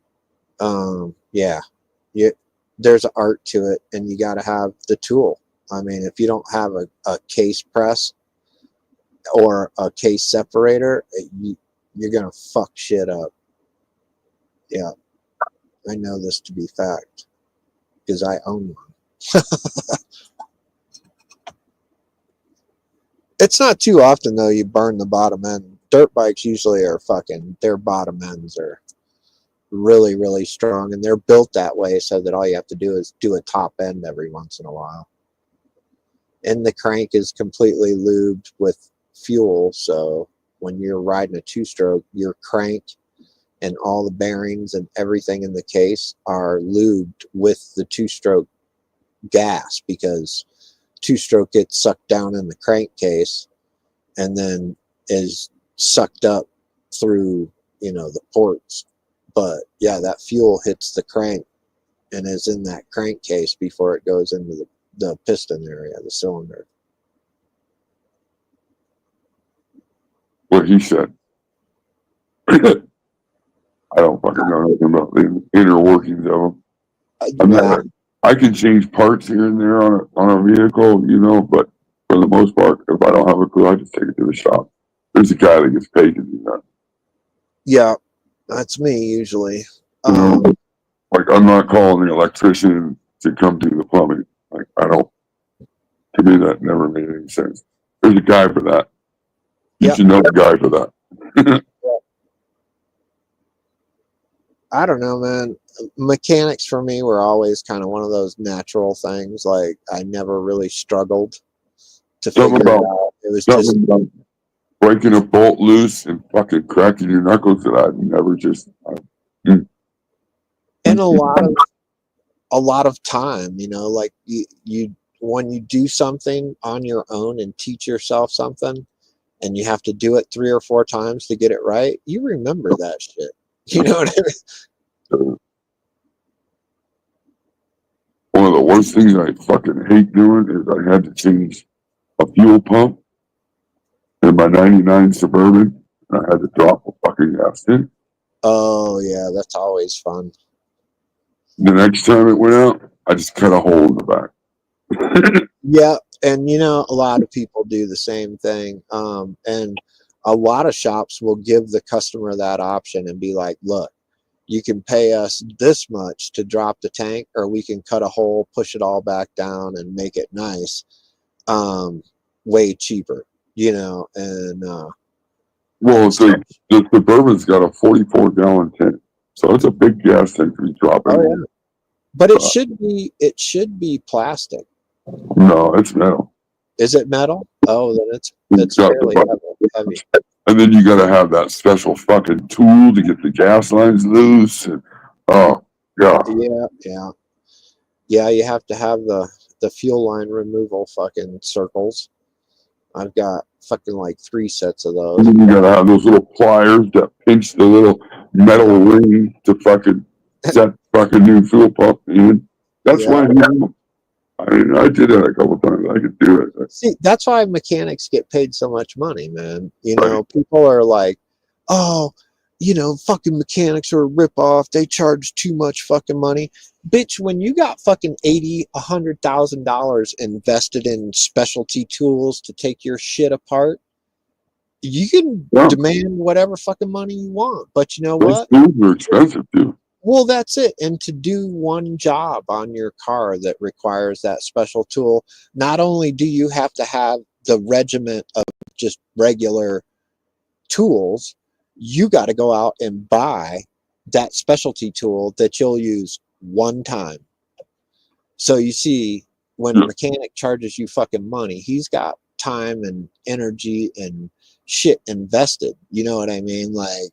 there's an art to it, and you got to have the tool. I mean, if you don't have a case press or a case separator, you're gonna fuck shit up. Yeah, I know this to be fact because I own one. It's not too often though you burn the bottom end. Dirt bikes usually are their bottom ends are really, really strong, and they're built that way so that all you have to do is do a top end every once in a while. And the crank is completely lubed with fuel, so when you're riding a two-stroke, your crank and all the bearings and everything in the case are lubed with the two-stroke gas, because two-stroke gets sucked down in the crankcase and then is sucked up through the ports. But yeah, that fuel hits the crank and is in that crankcase before it goes into the piston area, the cylinder. What he said. I don't fucking know anything about the inner workings of them. I can change parts here and there on a vehicle, but for the most part, if I don't have a clue, I just take it to the shop. There's a guy that gets paid to do that. Yeah, that's me usually. Like, I'm not calling the electrician to come do the plumbing. Like, to me, that never made any sense. There's a guy for that. You should know the guy for that. I don't know, man. Mechanics for me were always kind of one of those natural things. Like, I never really struggled to figure it out. It was just breaking a bolt loose and fucking cracking your knuckles that I've never just. And a lot of time, like you when you do something on your own and teach yourself something, and you have to do it 3 or 4 times to get it right, you remember that shit. You know what I mean? One of the worst things I fucking hate doing is I had to change a fuel pump in my 99 Suburban. And I had to drop a fucking gas tank. Oh, yeah, that's always fun. The next time it went out, I just cut a hole in the back. Yeah, and a lot of people do the same thing. And a lot of shops will give the customer that option and be like, look, you can pay us this much to drop the tank, or we can cut a hole, push it all back down and make it nice. Way cheaper, and well, the Suburban's got a 44-gallon tank, so it's a big gas tank to be dropping. Oh, yeah. But it should be plastic. No, it's metal. Is it metal? Oh, then it's got the fairly button. heavy. And then you got to have that special fucking tool to get the gas lines loose. And, oh, yeah. Yeah, you have to have the fuel line removal fucking circles. I've got fucking like 3 sets of those. And then you got to have those little pliers that pinch the little metal ring to fucking set fucking new fuel pump in. That's why I did it a couple times. I could do it. See, that's why mechanics get paid so much money, man. You know, people are like, oh, you know, fucking mechanics are a ripoff. They charge too much fucking money. Bitch, when you got fucking $100,000 invested in specialty tools to take your shit apart, you can demand whatever fucking money you want. But you know what? Those tools are expensive too. Well, that's it. And to do one job on your car that requires that special tool, not only do you have to have the regiment of just regular tools, you got to go out and buy that specialty tool that you'll use one time. So you see, when a mechanic charges you fucking money, he's got time and energy and shit invested. You know what I mean? Like,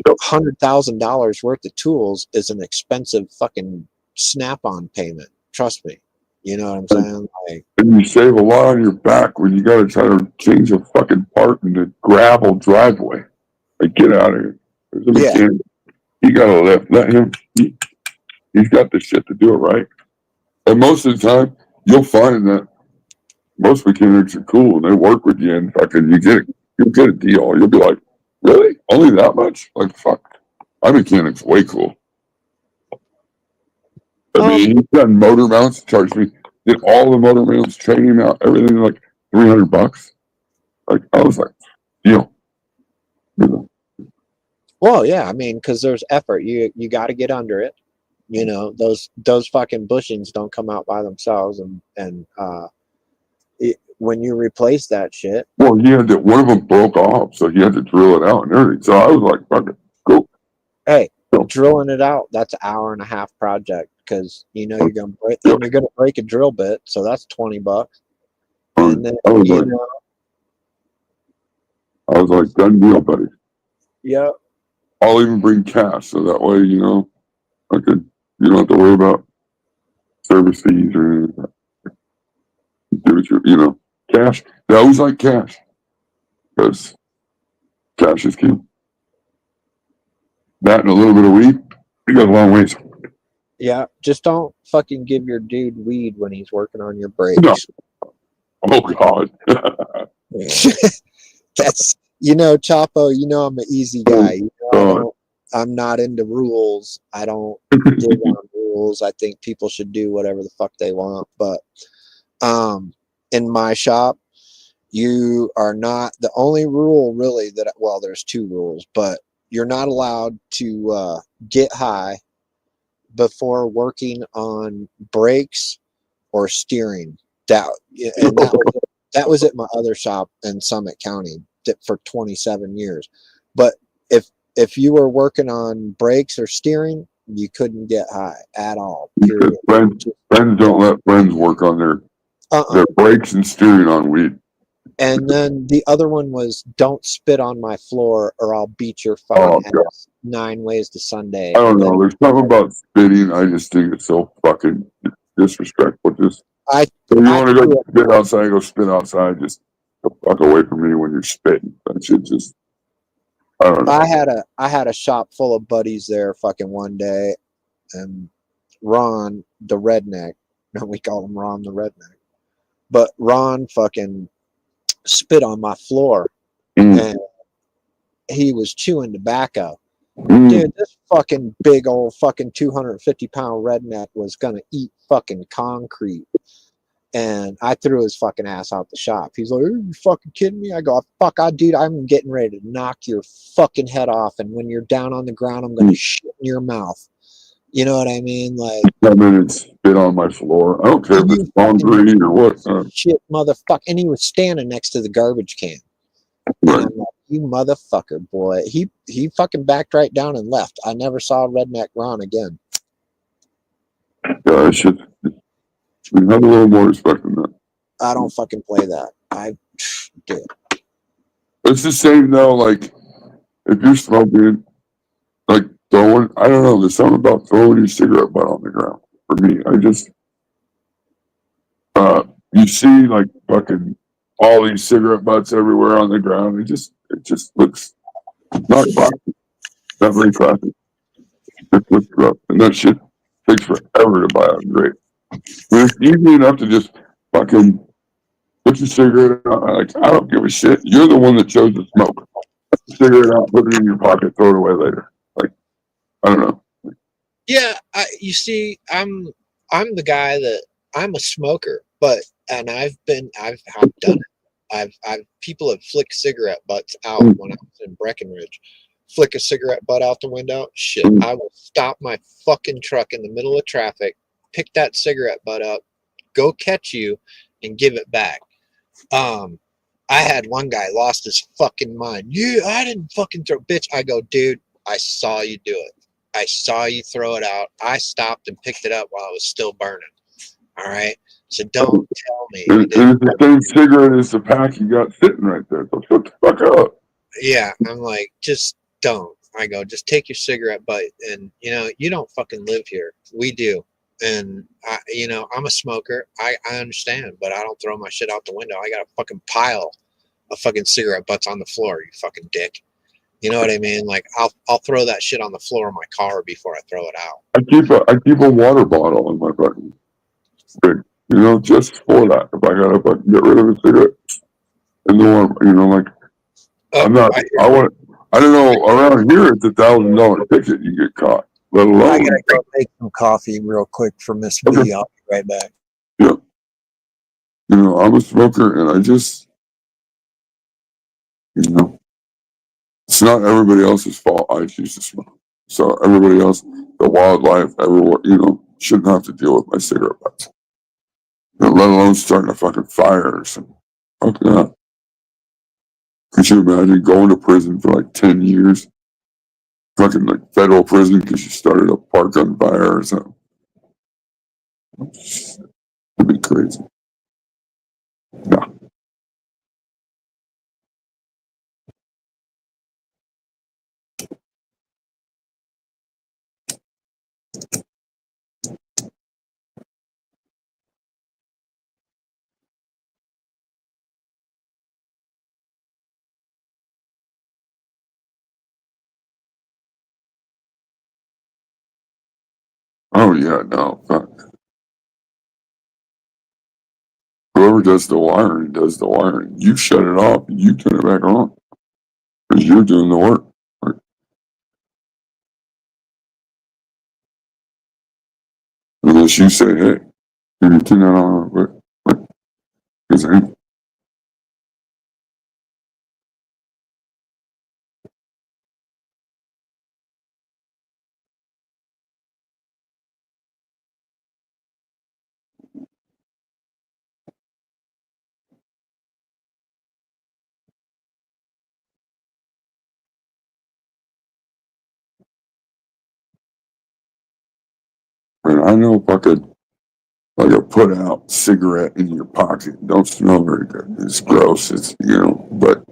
$100,000 worth of tools is an expensive fucking Snap-on payment. Trust me. You know what I'm saying? Like, and you save a lot on your back when you got to try to change a fucking part in the gravel driveway. Like, get out of here. There's a mechanic. You got to let him. He's got the shit to do it right. And most of the time, you'll find that most mechanics are cool and they work with you and fucking you'll get a deal. You'll be like, really? Only that much? Like, fuck. My mechanic's way cool. I mean, he's done motor mounts, charged me, did all the motor mounts, training out, everything, like $300. Like, I was like, deal. well, yeah, I mean, because there's effort. You got to get under it. You know, those fucking bushings don't come out by themselves. And when you replace that shit. Well, one of them broke off, so he had to drill it out and everything. So I was like, fuck it, cool. Hey, drilling it out, that's an hour-and-a-half project because you know you're gonna break a drill bit, so that's $20. And then I was like, done deal, buddy. Yeah. I'll even bring cash, so that way, you know, you don't have to worry about service fees or anything like that. Do it, you know, cash. They always like cash because cash is key. That and a little bit of weed, you got a long ways. Yeah, just don't fucking give your dude weed when he's working on your brakes. No. Oh God. That's, you know, Chapo, you know I'm an easy guy. You know, I'm not into rules. I don't dig on rules. I think people should do whatever the fuck they want. But in my shop, you are not the only rule really that, well, there's 2 rules, but you're not allowed to get high before working on brakes or steering. That was at my other shop in Summit County for 27 years. But if you were working on brakes or steering, you couldn't get high at all. Period. Friends don't let friends work on their brakes and steering on weed. And then the other one was, don't spit on my floor or I'll beat your fucking ass 9 ways to Sunday. I don't know. There's something about spitting. I just think it's so fucking disrespectful. If you want to go spit outside, go spit outside. Just the fuck away from me when you're spitting. That shit just, I don't know. I had a shop full of buddies there fucking one day, and Ron the redneck, we call him Ron the redneck, but Ron fucking spit on my floor and he was chewing tobacco. Dude, this fucking big old fucking 250-pound redneck was gonna eat fucking concrete. And I threw his fucking ass out the shop. He's like, are you fucking kidding me? I go, fuck, dude, I'm getting ready to knock your fucking head off. And when you're down on the ground, I'm going to shit in your mouth. You know what I mean? Like, I mean, it's spit on my floor. I don't care if it's laundry or what. Shit, motherfucker. And he was standing next to the garbage can. Right. And I'm like, you motherfucker, boy. He fucking backed right down and left. I never saw Redneck Ron again. Yeah, I should have a little more respect than that. I don't fucking play that. Dude. It's the same though, like, if you're smoking, like, throwing, I don't know, there's something about throwing your cigarette butt on the ground. For me, I just, you see, like, fucking all these cigarette butts everywhere on the ground. It just looks not classy. Not very classy. It looks rough. And that shit takes forever to buy out great. But it's easy enough to just fucking put your cigarette out. Like, I don't give a shit. You're the one that chose to smoke. Put the cigarette out, put it in your pocket, throw it away later. Like, I don't know. Yeah, you see, I'm the guy that I'm a smoker, and I've done it. I've people have flicked cigarette butts out when I was in Breckenridge. Flick a cigarette butt out the window. Shit, I will stop my fucking truck in the middle of traffic, pick that cigarette butt up, go catch you, and give it back. I had one guy lost his fucking mind. Yeah, I didn't fucking throw, bitch. I go, dude, I saw you do it. I saw you throw it out. I stopped and picked it up while it was still burning. All right. So don't tell me. And it's the same cigarette as the pack you got sitting right there. So shut the fuck up. Yeah. I'm like, just don't. I go, just take your cigarette butt. And, you don't fucking live here. We do. And, I'm a smoker. I understand, but I don't throw my shit out the window. I got a fucking pile of fucking cigarette butts on the floor, you fucking dick. You know what I mean? Like I'll throw that shit on the floor of my car before I throw it out. I keep a water bottle in my fucking fridge, just for that. If I gotta fucking get rid of a cigarette in the warm, like I'm not. I don't know. Around here, it's $1,000 ticket. You get caught. Let alone. I gotta go make some coffee real quick for Miss B. Okay. I'll be right back. Yeah. I'm a smoker, and I just, it's not everybody else's fault. I choose to smoke. So everybody else, the wildlife, everyone, shouldn't have to deal with my cigarette butts. Let alone starting a fucking fire or something. Fuck that. Could you imagine going to prison for like 10 years? Fucking like federal prison because you started a park on fire or something. It'd be crazy. Yeah. Oh yeah, no. Fuck. Whoever does the wiring does the wiring. You shut it off and you turn it back on. Because you're doing the work. Right? Unless you say, hey, can you turn that on? Because I know if I could, like a put out cigarette in your pocket, don't smell very good. It's gross. It's, but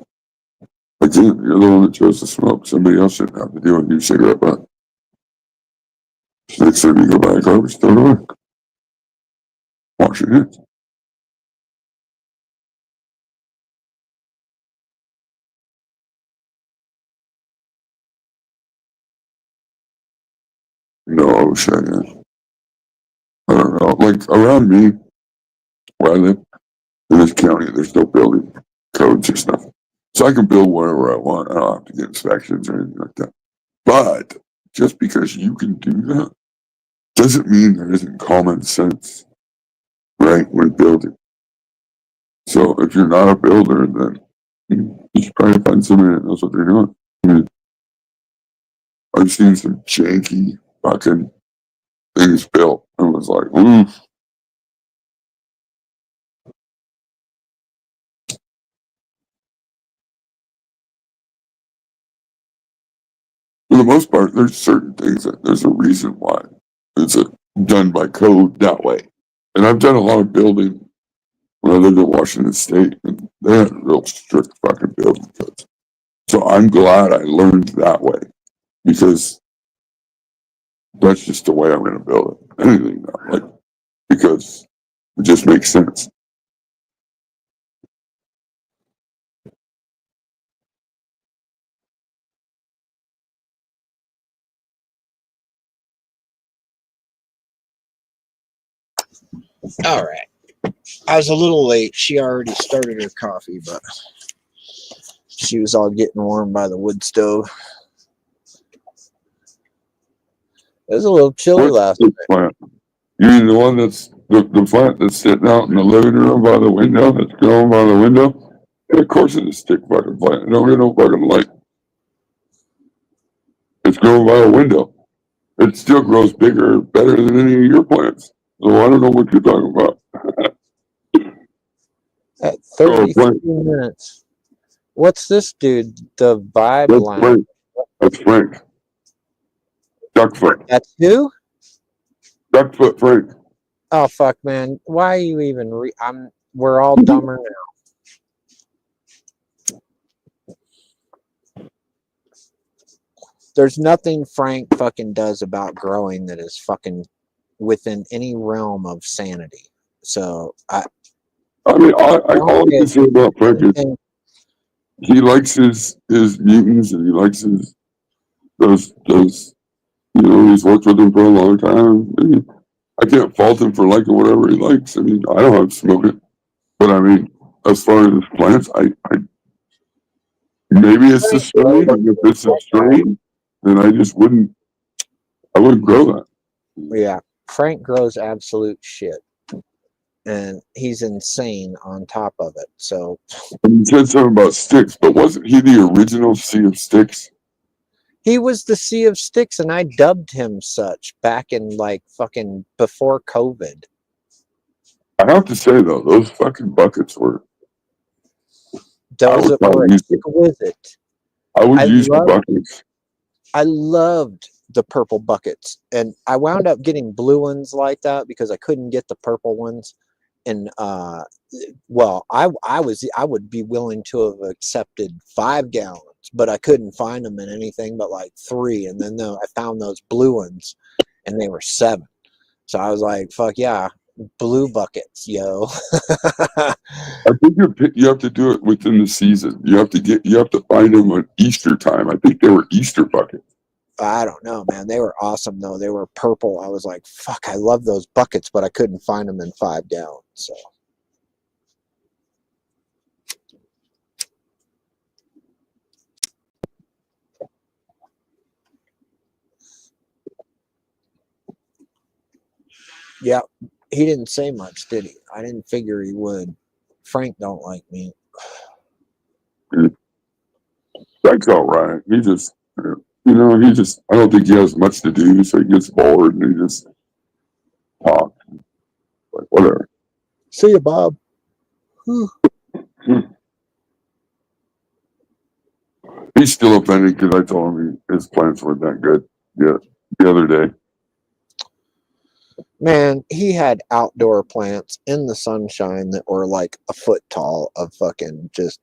again, you're the one that chose to smoke. Somebody else shouldn't have to deal with your cigarette butt. Next time you go buy a garbage, throw it away. Wash your hands. No, Cheyenne. I don't know. Like around me, where I live, in this county, there's no building codes or stuff. So I can build wherever I want. I don't have to get inspections or anything like that. But just because you can do that doesn't mean there isn't common sense, right, when building. So if you're not a builder, then you should probably find somebody that knows what they're doing. I mean, I've seen some janky fucking things built. I was like, oof. For the most part, there's certain things that there's a reason why it's a done by code that way. And I've done a lot of building when I lived in Washington State, and they had real strict fucking building codes. So I'm glad I learned that way, because that's just the way I'm going to build it. Anything now, like, because it just makes sense. All right. I was a little late. She already started her coffee, but she was all getting warm by the wood stove. It was a little chilly last night. Plant? You mean the one that's the plant that's sitting out in the living room by the window, that's growing by the window? Yeah, of course it's a stick fucking plant. It don't get no fucking light. It's growing by a window. It still grows bigger, better than any of your plants. So I don't know what you're talking about. At 33 minutes. What's this dude? The vibe That's line. Frank. That's Frank. Duckfoot. That's who? Duckfoot Frank. Oh fuck, man! Why are you even? We're all dumber now. There's nothing Frank fucking does about growing that is fucking within any realm of sanity. So I mean, all I can say about Frank is he likes his mutants, and he likes his those. You know, he's worked with them for a long time. I mean, I can't fault him for liking whatever he likes. I mean, I don't have to smoke it, but I mean, as far as his plants, I maybe it's the strain. And if it's a strain, then I wouldn't grow that. Yeah, Frank grows absolute shit, and he's insane on top of it. So And you said something about Sticks, but wasn't he the original Sea of Sticks? he was the Sea of Sticks, and I dubbed him such back in like fucking before COVID. I have to say though, those fucking buckets were. Those were exquisite. I would use the buckets. I loved the purple buckets, and I wound up getting blue ones like that because I couldn't get the purple ones. And well, I would be willing to have accepted 5 gallons, but I couldn't find them in anything but like 3. And then I found those blue ones, and they were 7. So I was like, "Fuck yeah, blue buckets, yo!" I think you have to do it within the season. You have to find them at Easter time. I think they were Easter buckets. I don't know, man. They were awesome though. They were purple. I was like, "Fuck, I love those buckets," but I couldn't find them in 5 gallons. So. Yeah, he didn't say much, did he? I didn't figure he would. Frank don't like me. Frank's all right. He just, I don't think he has much to do, so he gets bored and he just talks. Like, whatever. See you, Bob. He's still offended because I told him his plants weren't that good the other day. Man, he had outdoor plants in the sunshine that were like a foot tall of fucking just.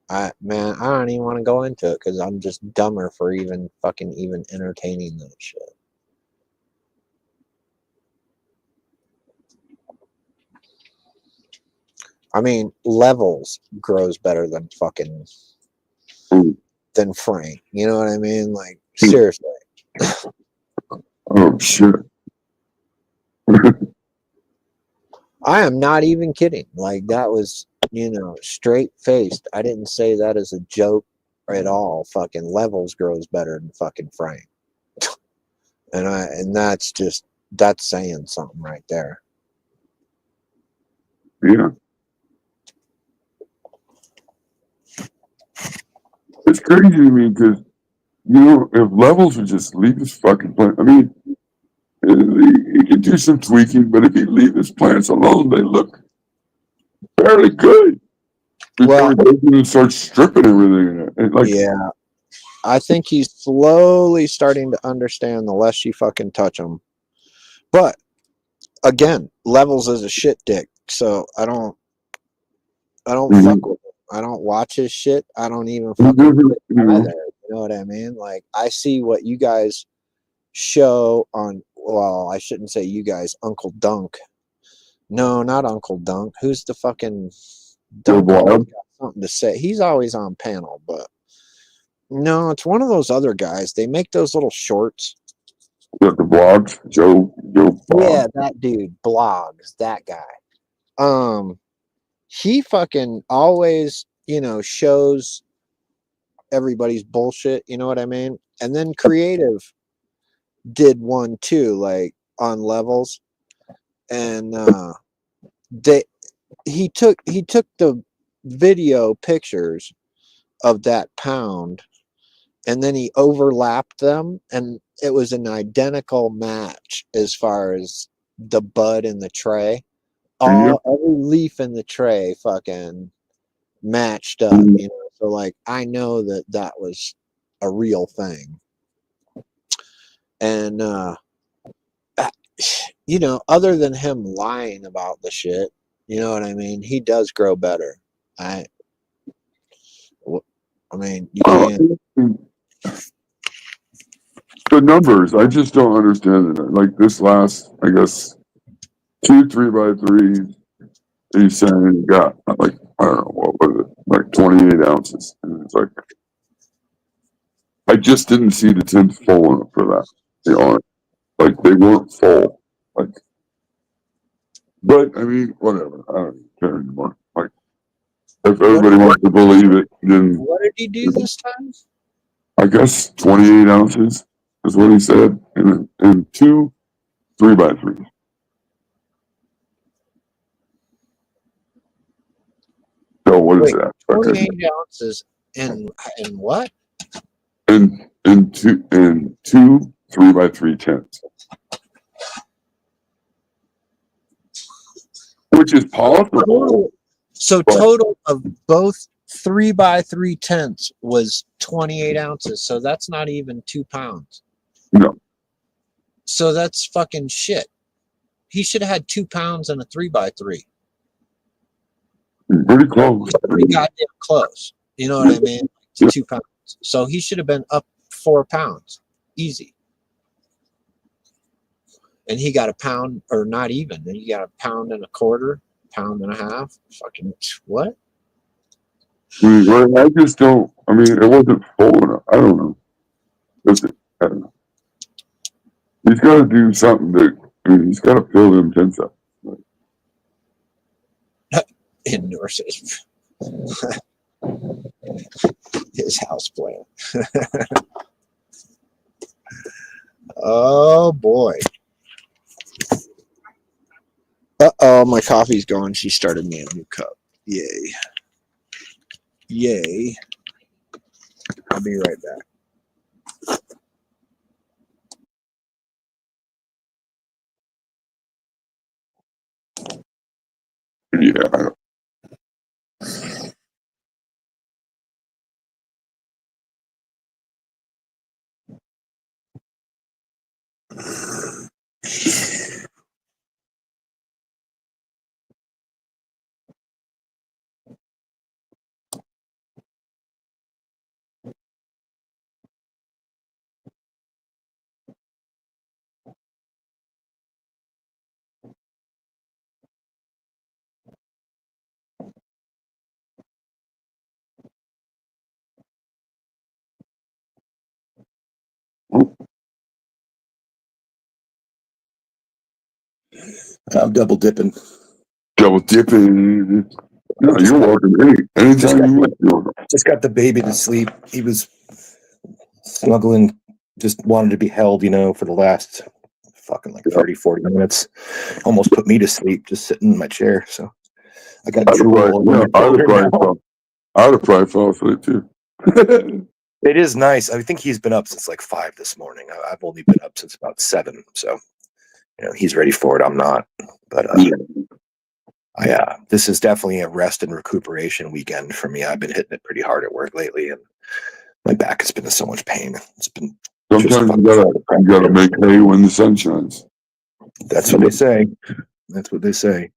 I don't even want to go into it because I'm just dumber for even entertaining that shit. I mean, Levels grows better than fucking than Frank. You know what I mean? Like, seriously. Oh shit. I am not even kidding. Like, that was, straight faced. I didn't say that as a joke at all. Fucking Levels grows better than fucking Frank. And that's saying something right there. Yeah. It's crazy to me because, if Levels would just leave his fucking plant, I mean, he can do some tweaking, but if he leave his plants alone, they look fairly good. Before he goes in and starts stripping everything. I think he's slowly starting to understand the less you fucking touch him. But again, Levels is a shit dick, so I don't fuck with him. I don't watch his shit. I don't even fucking put it either. You know what I mean? Like, I see what you guys show on, well, I shouldn't say you guys, Uncle Dunk. No, not Uncle Dunk. Who's the fucking Dunk? Always got something to say. He's always on panel, but no, it's one of those other guys. They make those little shorts. The blogs, Joe Blog. Yeah, that dude, Blogs, that guy. He fucking always, you know, shows everybody's bullshit, you know what I mean? And then Creative did one too, like on Levels. And he took the video pictures of that pound, and then he overlapped them, and it was an identical match as far as the bud in the tray. Every leaf in the tray fucking matched up, you know. So like, I know that was a real thing. And you know, other than him lying about the shit, you know what I mean, he does grow better. I mean, you can't. The numbers, I just don't understand it. Like this last, I guess, 2 3x3s, he's saying he got like, I don't know, what was it, like 28 ounces. And it's like, I just didn't see the tins full enough for that. You know, like they weren't full. Like, but I mean, whatever. I don't care anymore. Like, if everybody wants to believe it, then What did he do this time? I guess 28 ounces is what he said, and 2 3x3s. So what is that? 28 ounces and what? And two 3x3 tents, which is possible. So total of both 3x3 tents was 28 ounces. So that's not even 2 pounds. No. So that's fucking shit. He should have had 2 pounds in a 3x3. Pretty close. Pretty goddamn close. You know what I mean? 2 pounds. So he should have been up 4 pounds. Easy. And he got a pound, or not even. And he got a pound and a quarter, pound and a half. Fucking what? I just don't. I mean, it wasn't full enough. I don't know. I don't know. He's got to do something to. I mean, he's got to fill them tents up. In nurses. His house plan. Oh boy. Uh-oh, my coffee's gone. She started me a new cup. Yay. Yay. I'll be right back. Yeah. I don't. I'm double dipping. Double dipping. No, you're welcome. Anytime you want. You're welcome. Just got the baby to sleep. He was snuggling, just wanted to be held, you know, for the last fucking like 30, 40 minutes. Almost put me to sleep just sitting in my chair. So I got I'd have probably fell asleep too. It is nice. I think he's been up since like 5 this morning. I've only been up since about 7. So, you know, he's ready for it. I'm not. But this is definitely a rest and recuperation weekend for me. I've been hitting it pretty hard at work lately, and My back has been in so much pain. It's been Sometimes you gotta make hay when the sun shines. That's what they say. That's what they say.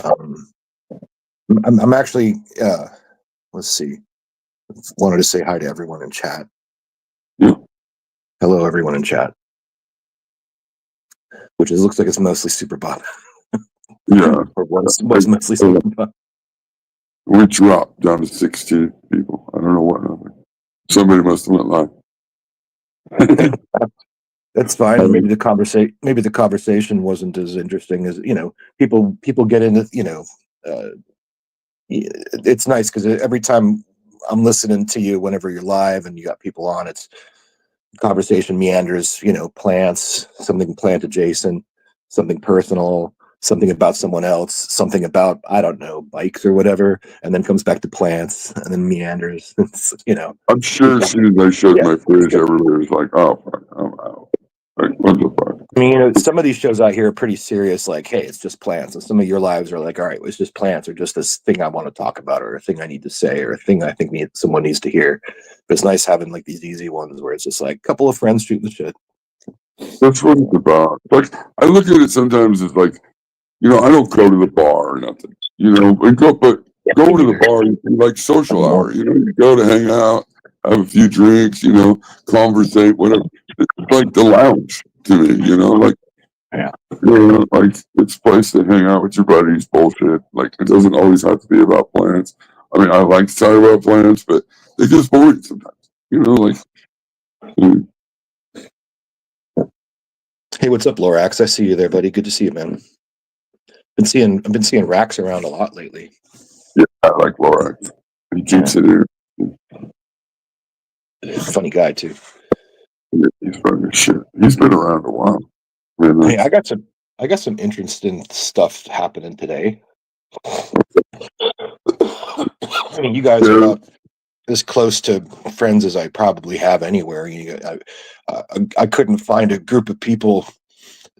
I'm actually let's see. Wanted to say hi to everyone in chat. Yeah. Hello, everyone in chat. Which looks like it's mostly Super Bob. Yeah. Or was mostly Super Bob. We dropped down to 16 people. I don't know what happened. Somebody must have went live. That's fine. Maybe the conversation wasn't as interesting as people get into it's nice because every time I'm listening to you whenever you're live and you got people on, it's conversation meanders, plants, something plant adjacent, something personal, something about someone else, something about, I don't know, bikes or whatever, and then comes back to plants and then meanders. I'm sure as soon as I showed my fridge, everybody was like, oh, fuck, I'm out. Like, what the fuck? I mean, some of these shows out here are pretty serious, like, hey, it's just plants. And some of your lives are like, all right, it's just plants or just this thing I want to talk about or a thing I need to say or a thing I think someone needs to hear. But it's nice having like these easy ones where it's just like a couple of friends shooting the shit. That's what it's about. Like, I look at it sometimes as like, I don't go to the bar or nothing, but go to the bar, like social hour, you go to hang out, have a few drinks, conversate, whatever. It's like the lounge to me, like, like it's a place to hang out with your buddies, bullshit. Like, it doesn't always have to be about plants. I mean, I like to talk about plants, but it gets boring sometimes, like. Hey, what's up, Lorax? I see you there, buddy. Good to see you, man. I've been seeing Rax around a lot lately. Yeah, I like Lorax. He keeps it here. Funny guy too. Yeah, he's funny as shit. He's been around a while. Man, hey, I got some interesting stuff happening today. I mean, you guys are about as close to friends as I probably have anywhere. I couldn't find a group of people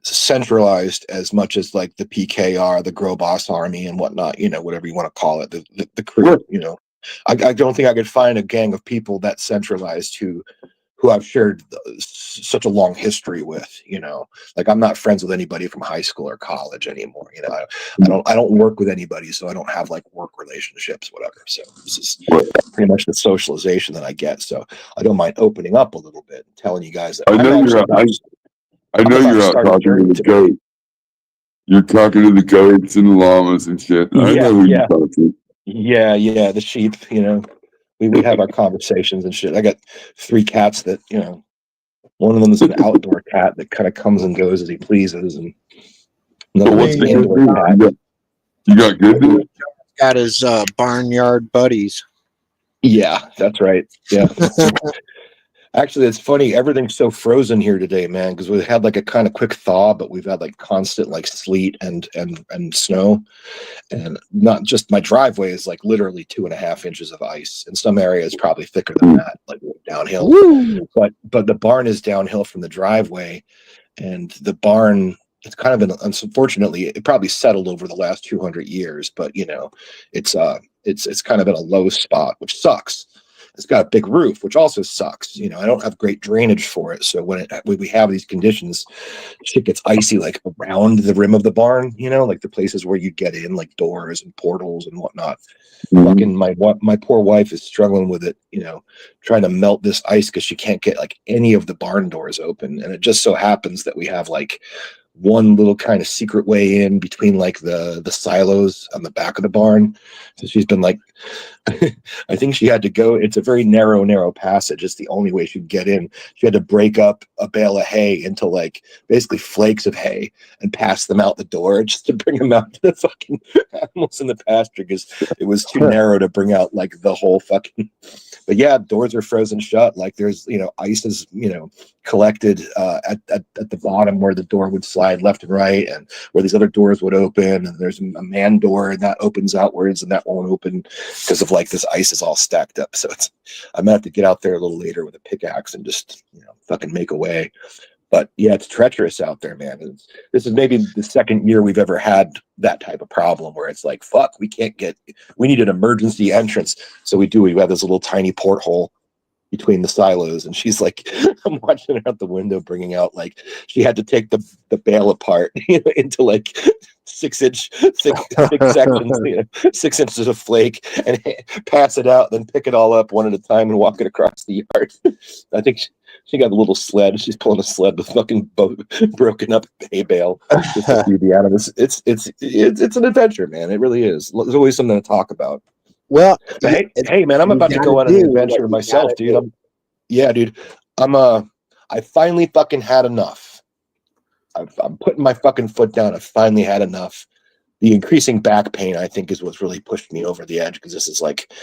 centralized as much as like the PKR, the Grow Boss Army, and whatnot. Whatever you want to call it, the crew. I don't think I could find a gang of people that centralized who I've shared such a long history with. Like I'm not friends with anybody from high school or college anymore. I don't work with anybody, so I don't have like work relationships, whatever. So this is pretty much the socialization that I get. So I don't mind opening up a little bit, and telling you guys that I know you're out talking to the goat. You're talking to the goats and the llamas and shit. I know who you're talking to. Yeah, the sheep. We have our conversations and shit. I got 3 cats that one of them is an outdoor cat that kind of comes and goes as he pleases, and another one's an indoor cat. You got good dude? Got his barnyard buddies. Yeah, that's right. Yeah. Actually, it's funny. Everything's so frozen here today, man, because we had like a kind of quick thaw, but we've had like constant like sleet and snow. And not just my driveway is like literally 2.5 inches of ice. In some areas, probably thicker than that, like downhill. Woo! But the barn is downhill from the driveway, and the barn, it's kind of been, unfortunately, it probably settled over the last 200 years, but it's kind of in a low spot, which sucks. It's got a big roof, which also sucks. I don't have great drainage for it. So when we have these conditions, shit gets icy like around the rim of the barn, like the places where you get in, like doors and portals and whatnot. Fucking my poor wife is struggling with it, trying to melt this ice because she can't get like any of the barn doors open. And it just so happens that we have like one little kind of secret way in between like the silos on the back of the barn. So she's been like, I think she had to go. It's a very narrow passage. It's the only way she'd get in. She had to break up a bale of hay into like basically flakes of hay and pass them out the door just to bring them out to the fucking animals in the pasture because it was too narrow to bring out like the whole fucking. But yeah, doors are frozen shut. Like there's, ice is, collected at the bottom where the door would slide left and right and where these other doors would open. And there's a man door and that opens outwards and that won't open because of like this ice is all stacked up. So I'm gonna have to get out there a little later with a pickaxe and just, fucking make a way. But yeah, it's treacherous out there, man. This is maybe the second year we've ever had that type of problem where it's like, fuck, we need an emergency entrance. So we have this little tiny porthole between the silos, and she's like, I'm watching her out the window bringing out, like, she had to take the bale apart into like 6-inch thick sections, 6 inches of flake, and pass it out, then pick it all up one at a time and walk it across the yard. I think she got a little sled. She's pulling a sled with fucking broken up hay bale just to feed the animals. It's an adventure, man. It really is. There's always something to talk about. Well, But hey, man, I'm about to go on an adventure myself, dude. Dude. I finally fucking had enough. I'm putting my fucking foot down. I finally had enough. The increasing back pain, I think, is what's really pushed me over the edge, because this is like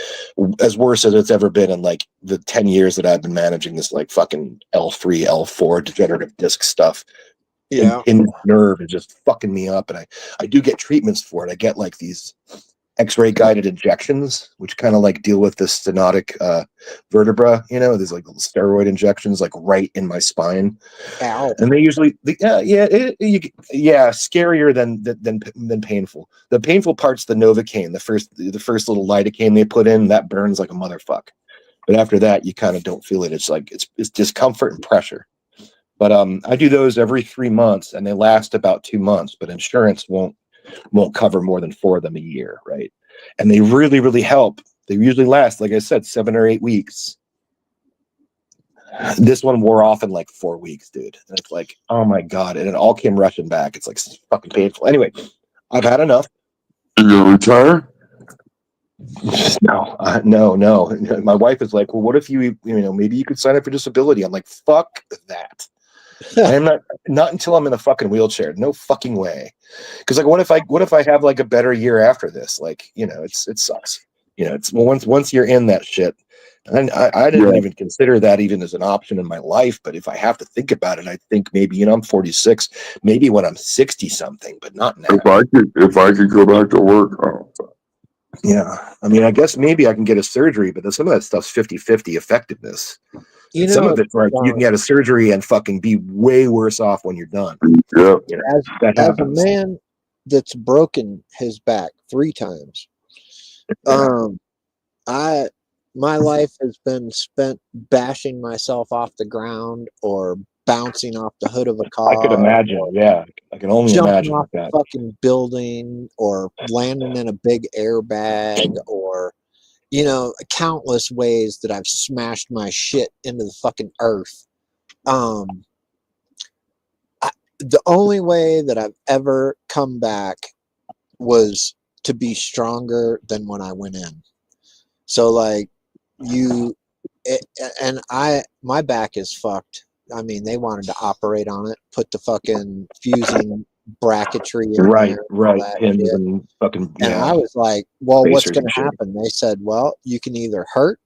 as worse as it's ever been in like the 10 years that I've been managing this like fucking L3, L4 degenerative disc stuff. Yeah. And nerve is just fucking me up. And I do get treatments for it. I get like these X-ray guided injections, which kind of like deal with the stenotic vertebra. There's like little steroid injections like right in my spine. Ow. And they usually, scarier than painful. The painful part's the Novocaine, the first little lidocaine they put in, that burns like a motherfucker. But after that, you kind of don't feel it. It's like it's discomfort and pressure. But I do those every 3 months, and they last about 2 months. But insurance won't cover more than 4 of them a year, right? And they really, really help. They usually last, like I said, 7 or 8 weeks. This one wore off in like 4 weeks, dude. And it's like, oh my God. And it all came rushing back. It's like fucking painful. Anyway, I've had enough. You gonna retire? No. My wife is like, well, what if maybe you could sign up for disability? I'm like, fuck that. I'm not until I'm in a fucking wheelchair. No fucking way. Because like, what if I have like a better year after this? Like, it sucks. It's once you're in that shit. And I didn't even consider that even as an option in my life. But if I have to think about it, I think maybe, I'm 46, maybe when I'm 60 something, but not now. If I could go back to work. Yeah. I mean, I guess maybe I can get a surgery, but some of that stuff's 50-50 effectiveness. Some of it's like you can get a surgery and fucking be way worse off when you're done. Yeah. As a man that's broken his back 3 times, my life has been spent bashing myself off the ground or bouncing off the hood of a car. I could imagine. Yeah, I can only imagine off that. A fucking building, or landing in a big airbag, or countless ways that I've smashed my shit into the fucking earth. The only way that I've ever come back was to be stronger than when I went in. So like my back is fucked. I mean, they wanted to operate on it, put the fucking fusing bracketry in right, there, pins and fucking. And I was like, well, what's going to happen? They said, well, you can either hurt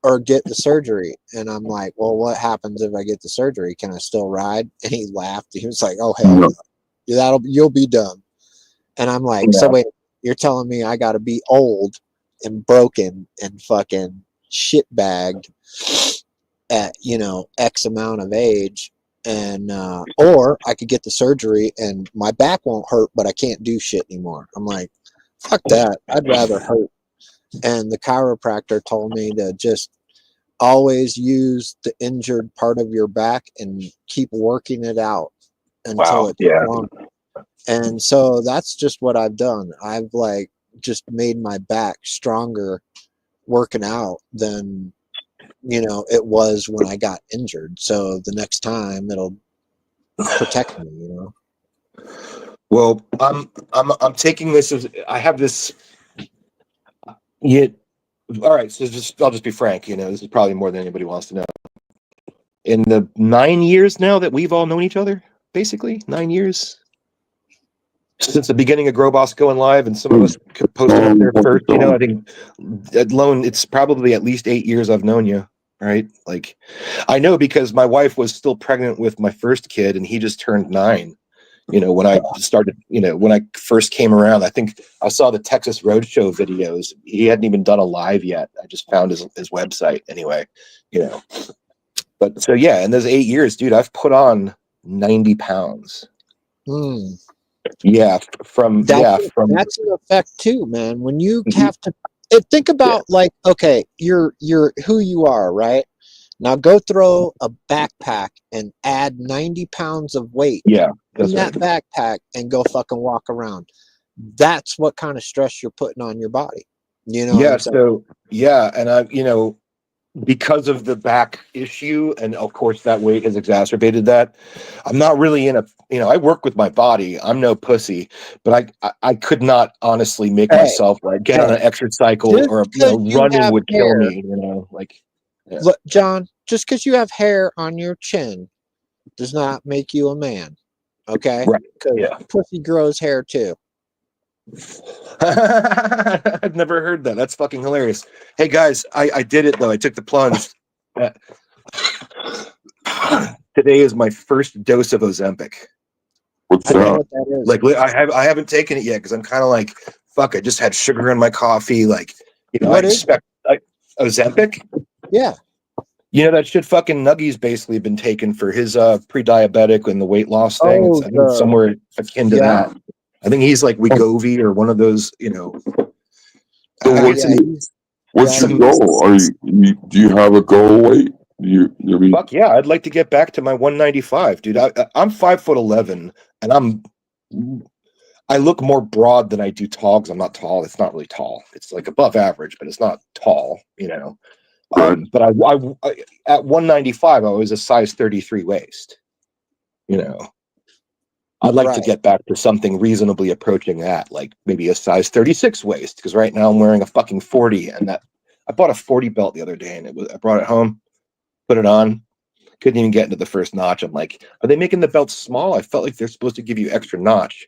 or get the surgery. And I'm like, well, what happens if I get the surgery? Can I still ride? And he laughed. He was like, oh, hell no. You'll be done. And I'm like, so wait, you're telling me I got to be old and broken and fucking shitbagged at, X amount of age, and or I could get the surgery and my back won't hurt, but I can't do shit anymore. I'm like, fuck that. I'd rather hurt. And the chiropractor told me to just always use the injured part of your back and keep working it out until it's strong. And so that's just what I've done. I've like just made my back stronger working out than it was when I got injured. So the next time it'll protect me, Well, I'm taking this as I have this. All right. So I'll just be frank. This is probably more than anybody wants to know. In the 9 years now that we've all known each other, basically 9 years since the beginning of Grow Boss going live, and some of us posted up there first. I think alone it's probably at least 8 years I've known you. Right? Like, I know because my wife was still pregnant with my first kid, and he just turned 9. When I started, when I first came around, I think I saw the Texas Roadshow videos. He hadn't even done a live yet. I just found his website anyway, But so, yeah, in those 8 years, dude, I've put on 90 pounds. Yeah. That's an effect too, man. When you have to think about like, okay, you're who you are, right? Now go throw a backpack and add 90 pounds of weight Yeah, in that's that right. backpack and go fucking walk around. That's what kind of stress you're putting on your body. You know what Yeah, I'm saying? so yeah, and I, because of the back issue, and of course that weight has exacerbated that. I'm not really in a, I work with my body. I'm no pussy, but I could not honestly make Hey, myself like get on an exercise cycle, just or because you running have would kill hair, me. Like yeah. look, John, just because you have hair on your chin does not make you a man. Okay? Right. Because Yeah. pussy grows hair too. I've never heard that. That's fucking hilarious. Hey guys, I did it though. I took the plunge. Today is my first dose of Ozempic. What's I know that? what that is. Like I haven't taken it yet because I'm kind of like, fuck. I just had sugar in my coffee. Like, What is Ozempic. Yeah. That shit fucking Nuggy's basically been taken for his pre-diabetic and the weight loss thing. Oh, I think it's somewhere akin to yeah. that. I think he's like Wegovy or one of those, So it's what's yeah, your goal? Do you have a goal weight? I mean, fuck yeah, I'd like to get back to my 195, dude. I'm 5'11", and I look more broad than I do tall because I'm not tall. It's not really tall. It's like above average, but it's not tall, Right. But I at 195, I was a size 33 waist. I'd like to Right. get back to something reasonably approaching that, like maybe a size 36 waist, because right now I'm wearing a fucking 40, and that I bought a 40 belt the other day, and I brought it home, put it on, couldn't even get into the first notch. I'm like, are they making the belts small? I felt like they're supposed to give you extra notch.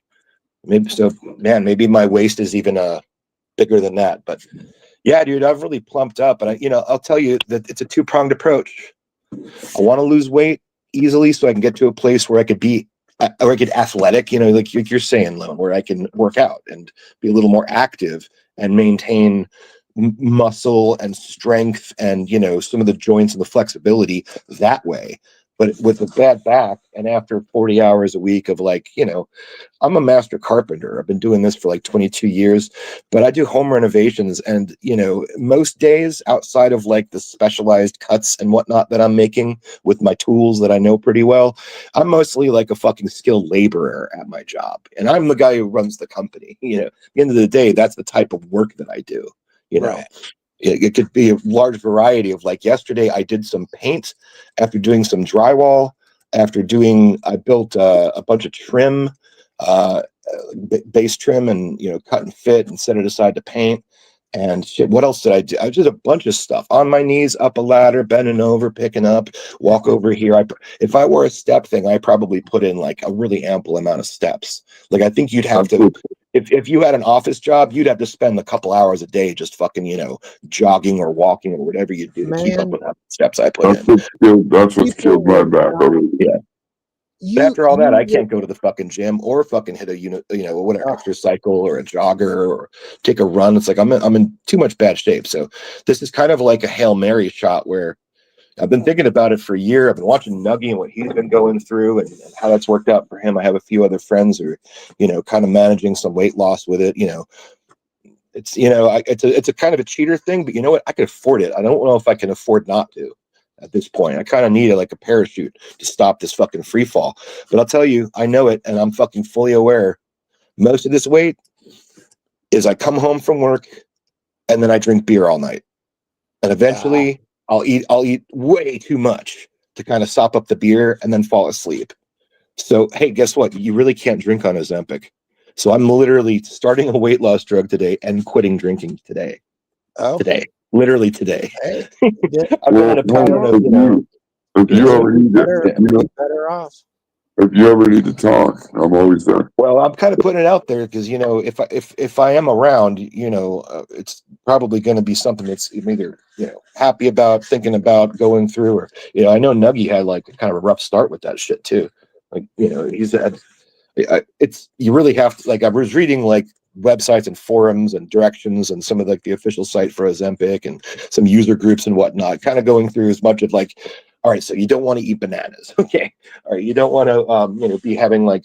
Maybe so, man. Maybe my waist is even bigger than that. But yeah, dude, I've really plumped up, and I'll tell you that it's a two-pronged approach. I want to lose weight easily so I can get to a place where I could be, or I get athletic, like you're saying, Lone, where I can work out and be a little more active and maintain muscle and strength and some of the joints and the flexibility that way. But with a bad back, and after 40 hours a week of I'm a master carpenter. I've been doing this for like 22 years, but I do home renovations, and most days outside of like the specialized cuts and whatnot that I'm making with my tools that I know pretty well, I'm mostly like a fucking skilled laborer at my job, and I'm the guy who runs the company. At the end of the day, that's the type of work that I do. Right. It could be a large variety of, like, yesterday I did some paint after doing some drywall, I built a bunch of trim, base trim, and cut and fit and set it aside to paint. And shit, what else did I do? I did a bunch of stuff on my knees, up a ladder, bending over, picking up, walk over here. If I were a step thing, I probably put in like a really ample amount of steps. Like, I think you'd have to, if you had an office job, you'd have to spend a couple hours a day just fucking, jogging or walking or whatever you do to keep up Man, with how many steps I put in. That's what killed my back. Yeah. But after all that, I can't get go to the fucking gym or fucking hit a whatever exercise cycle or a jogger or take a run. It's like I'm in too much bad shape. So this is kind of like a Hail Mary shot where I've been thinking about it for a year. I've been watching Nuggy and what he's been going through and how that's worked out for him. I have a few other friends who are, kind of managing some weight loss with it. It's it's a kind of a cheater thing, but you know what? I can afford it. I don't know if I can afford not to. At this point, I kind of need like a parachute to stop this fucking free fall. But I'll tell you, I know it, and I'm fucking fully aware. Most of this weight is I come home from work, and then I drink beer all night, and eventually I'll eat way too much to kind of sop up the beer, and then fall asleep. So hey, guess what? You really can't drink on Ozempic. So I'm literally starting a weight loss drug today and quitting drinking today. Today. Literally today. Hey, I've been in a pattern of, if you ever need better off. if you ever need to talk, I'm always there. Well, I'm kind of putting it out there because if I am around, it's probably going to be something that's either happy about, thinking about, going through, or I know Nuggy had like kind of a rough start with that shit too. Like he's had it's you really have to, like, I was reading like websites and forums and directions and some of like the official site for Ozempic and some user groups and whatnot, kind of going through as much of like, all right, so you don't want to eat bananas, okay, all right, you don't want to be having like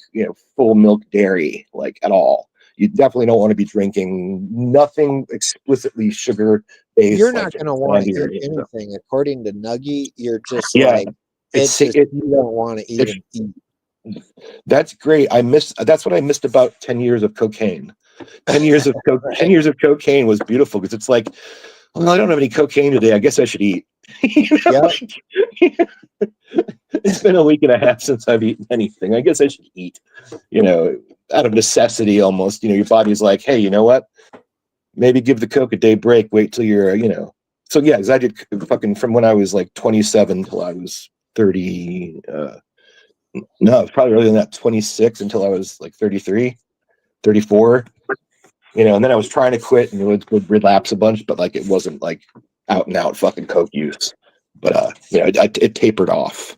full milk dairy like at all, You definitely don't want to be drinking nothing explicitly sugar based. You're not going to want to eat anything. According to Nuggy, you're just like, you don't want to eat and eat. That's great. That's what I missed about 10 years of cocaine. 10 years of 10 years of cocaine was beautiful because it's like, well, I don't have any cocaine today. I guess I should eat. It's been a week and a half since I've eaten anything. I guess I should eat, out of necessity almost. Your body's like, hey, you know what? Maybe give the Coke a day break. Wait till you're, So yeah, because I did fucking from when I was like 27 till I was 30. No, it's probably earlier than that, 26 until I was like 33, 34. And then I was trying to quit and it would relapse a bunch, but like it wasn't like out and out fucking Coke use. But it tapered off.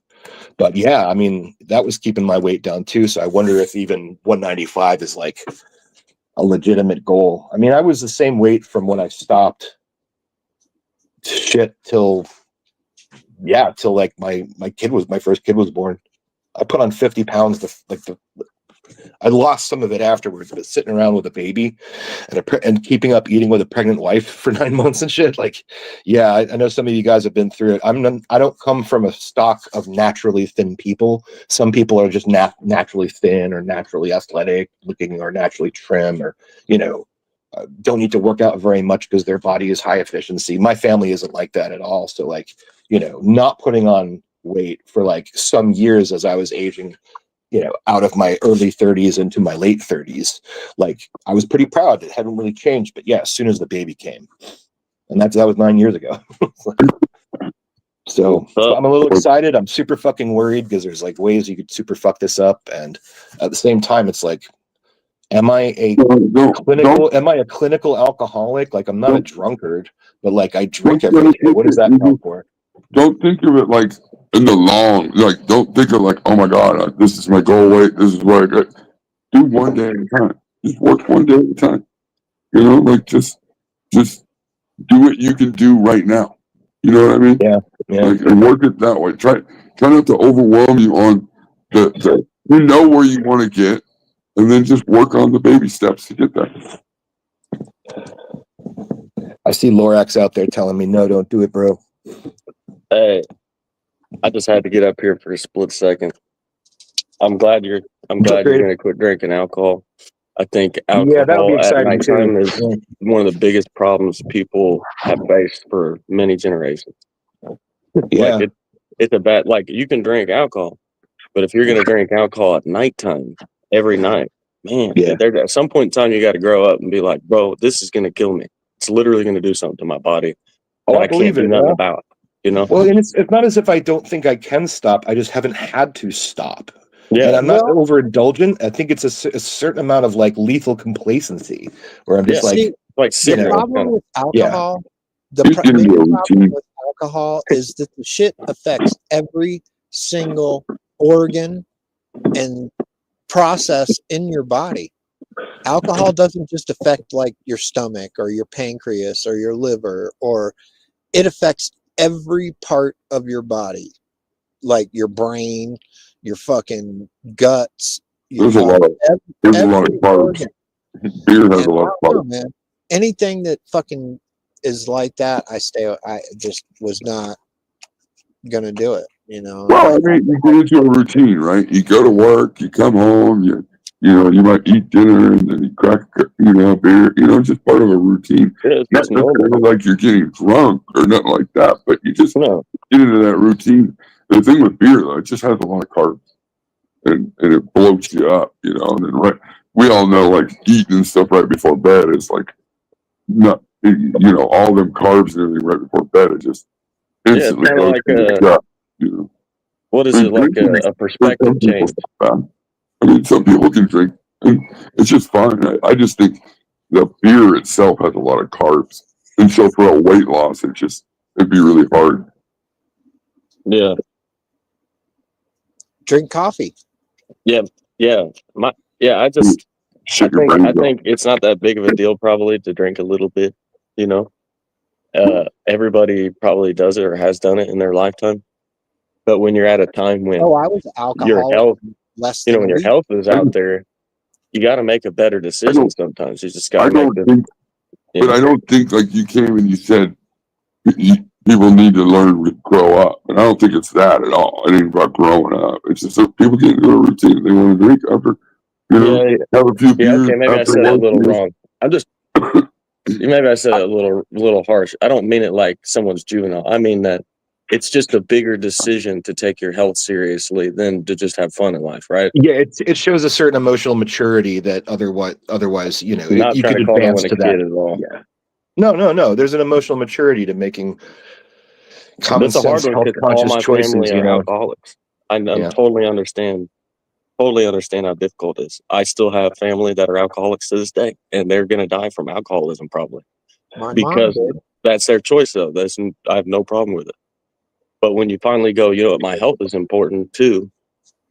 But yeah, I mean, that was keeping my weight down too. So I wonder if even 195 is like a legitimate goal. I mean, I was the same weight from when I stopped till like my first kid was born. I put on 50 pounds. I lost some of it afterwards, but sitting around with a baby and keeping up eating with a pregnant wife for 9 months and shit. Like, yeah, I know some of you guys have been through it. I don't come from a stock of naturally thin people. Some people are just naturally thin or naturally athletic looking or naturally trim or, don't need to work out very much because their body is high efficiency. My family isn't like that at all. So like, not putting on weight for like some years as I was aging, out of my early 30s into my late 30s, like I was pretty proud. It hadn't really changed, but yeah, as soon as the baby came, and that was 9 years ago. So I'm a little excited. I'm super fucking worried because there's like ways you could super fuck this up, and at the same time, it's like, am I a clinical alcoholic? Like I'm not a drunkard, but like I drink every day. What does that count for? Don't think of it like in the long, like don't think of like, oh my God, this is my goal weight. This is what I got. Do one day at a time. Just work one day at a time. Like just do what you can do right now. You know what I mean? Yeah. Like, and work it that way. Try not to overwhelm you on the where you want to get, and then just work on the baby steps to get there. I see Lorax out there telling me, no, don't do it, bro. Hey, I just had to get up here for a split second. I'm glad you're going to quit drinking alcohol. I think alcohol at nighttime is one of the biggest problems people have faced for many generations. Yeah, like it's a bad. Like you can drink alcohol, but if you're going to drink alcohol at nighttime every night, man, at some point in time you got to grow up and be like, bro, this is going to kill me. It's literally going to do something to my body. I can't do nothing about. Well, and it's not as if I don't think I can stop. I just haven't had to stop. Yeah, and I'm not overindulgent. I think it's a certain amount of like lethal complacency where I'm just the problem with alcohol. The problem with alcohol is that the shit affects every single organ and process in your body. Alcohol doesn't just affect like your stomach or your pancreas or your liver, or it affects every part of your body, like your brain, your fucking guts. There's a lot of carbs. Beer has a lot of carbs. Man. Anything that fucking is like that, I just was not gonna do it. Well, I mean, you get into a routine, right? You go to work, you come home, you might eat dinner and then you crack, beer. Just part of a routine. Yeah, it's not necessarily like you're getting drunk or nothing like that, but you just get into that routine. The thing with beer, though, it just has a lot of carbs, and it bloats you up, And then we all know, like eating stuff right before bed is like not, all them carbs and everything right before bed. It just instantly goes into the gut. What is it like a perspective change? I mean, some people can drink, and it's just fine. I just think the beer itself has a lot of carbs, and so for a weight loss, it'd be really hard. Yeah. Drink coffee. Yeah. I think it's not that big of a deal probably to drink a little bit. Everybody probably does it or has done it in their lifetime. But when you're at a time when I was alcoholic your health, less than when your health is out there, you got to make a better decision sometimes. You just got I to make don't think, you but know. I don't think like you came and you said people need to learn to grow up, and I don't think it's that at all. It ain't about growing up. It's just that people get into a routine. They want to drink after, you know, have a few beers. Okay, maybe I after said it a work, little you know. wrong. I'm just maybe I said it a little harsh. I don't mean it like someone's juvenile. I mean that it's just a bigger decision to take your health seriously than to just have fun in life, right? Yeah, it shows a certain emotional maturity that otherwise, you know, Not you trying could to call advance anyone to a that. kid at all. Yeah. No. There's an emotional maturity to making common That's a hard sense, one health because all conscious my choices. family You are know, alcoholics. I Yeah. totally understand how difficult it is. I still have family that are alcoholics to this day, and they're going to die from alcoholism probably My mom because did. that's their choice. Though I have no problem with it. But when you finally go, you know what, my health is important too,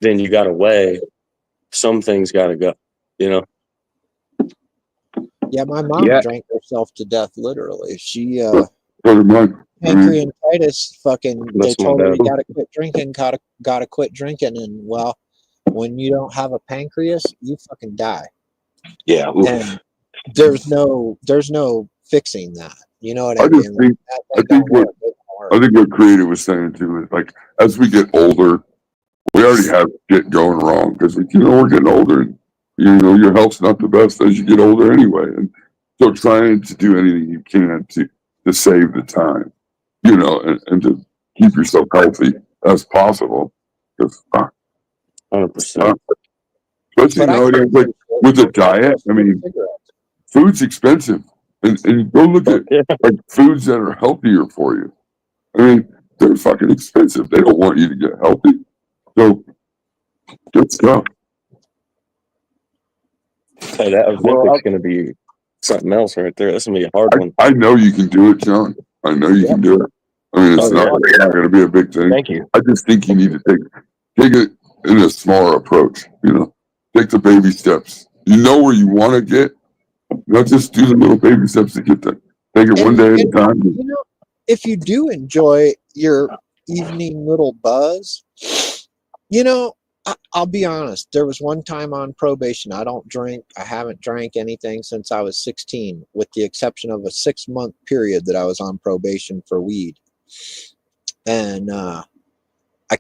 then you got to weigh. Some things got to go. You know. Yeah, my mom Yeah. drank herself to death, literally. She So did mine. pancreatitis fucking they That's my told her dad. you gotta quit drinking, gotta quit drinking, and well, when you don't have a pancreas, you fucking die. Yeah. And there's no fixing that. You know what I I just mean? think, That I thing think don't work. It don't work. I think what Creative was saying too is like as we get older, we already have shit going wrong because you know we're getting older. And, you know your health's not the best as you get older anyway, and so trying to do anything you can to save the time, you know, and to keep yourself healthy as possible. Because 100%. especially But I nowadays, like with the diet, I mean, cigarettes. food's expensive, and go look at Yeah. like foods that are healthier for you. I mean, they're fucking expensive. They don't want you to get healthy. So, good stuff. Hey, that Ozempic's going to be something else right there. That's going to be a hard one. I know you can do it, John. I know you can do it. I mean, it's not going to be a big thing. Thank you. I just think you need to take it in a smaller approach. You know, take the baby steps. You know where you want to get. Not just do the little baby steps to get there. Take it one day at a time. You know, if you do enjoy your evening little buzz, you know, I'll be honest. There was one time on probation. I don't drink. I haven't drank anything since I was 16, with the exception of a 6-month period that I was on probation for weed. And I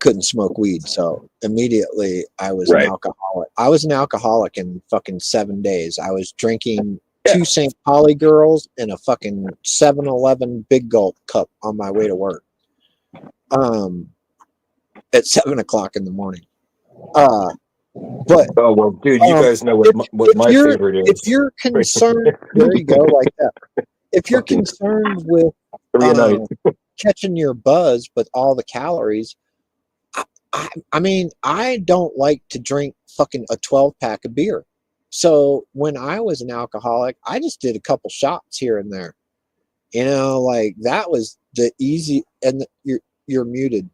couldn't smoke weed. So immediately I was an alcoholic. I was an alcoholic in fucking 7 days. I was drinking 2 St. Pauli girls and a fucking 7-Eleven Big Gulp cup on my way to work. At 7 o'clock in the morning. But oh well, dude, you guys know what my favorite is. If you're concerned, there you go, like that. If you're concerned with catching your buzz with all the calories, I mean, I don't like to drink fucking a 12-pack of beer. So when I was an alcoholic, I just did a couple shots here and there. You know, like that was the easy. And you're muted.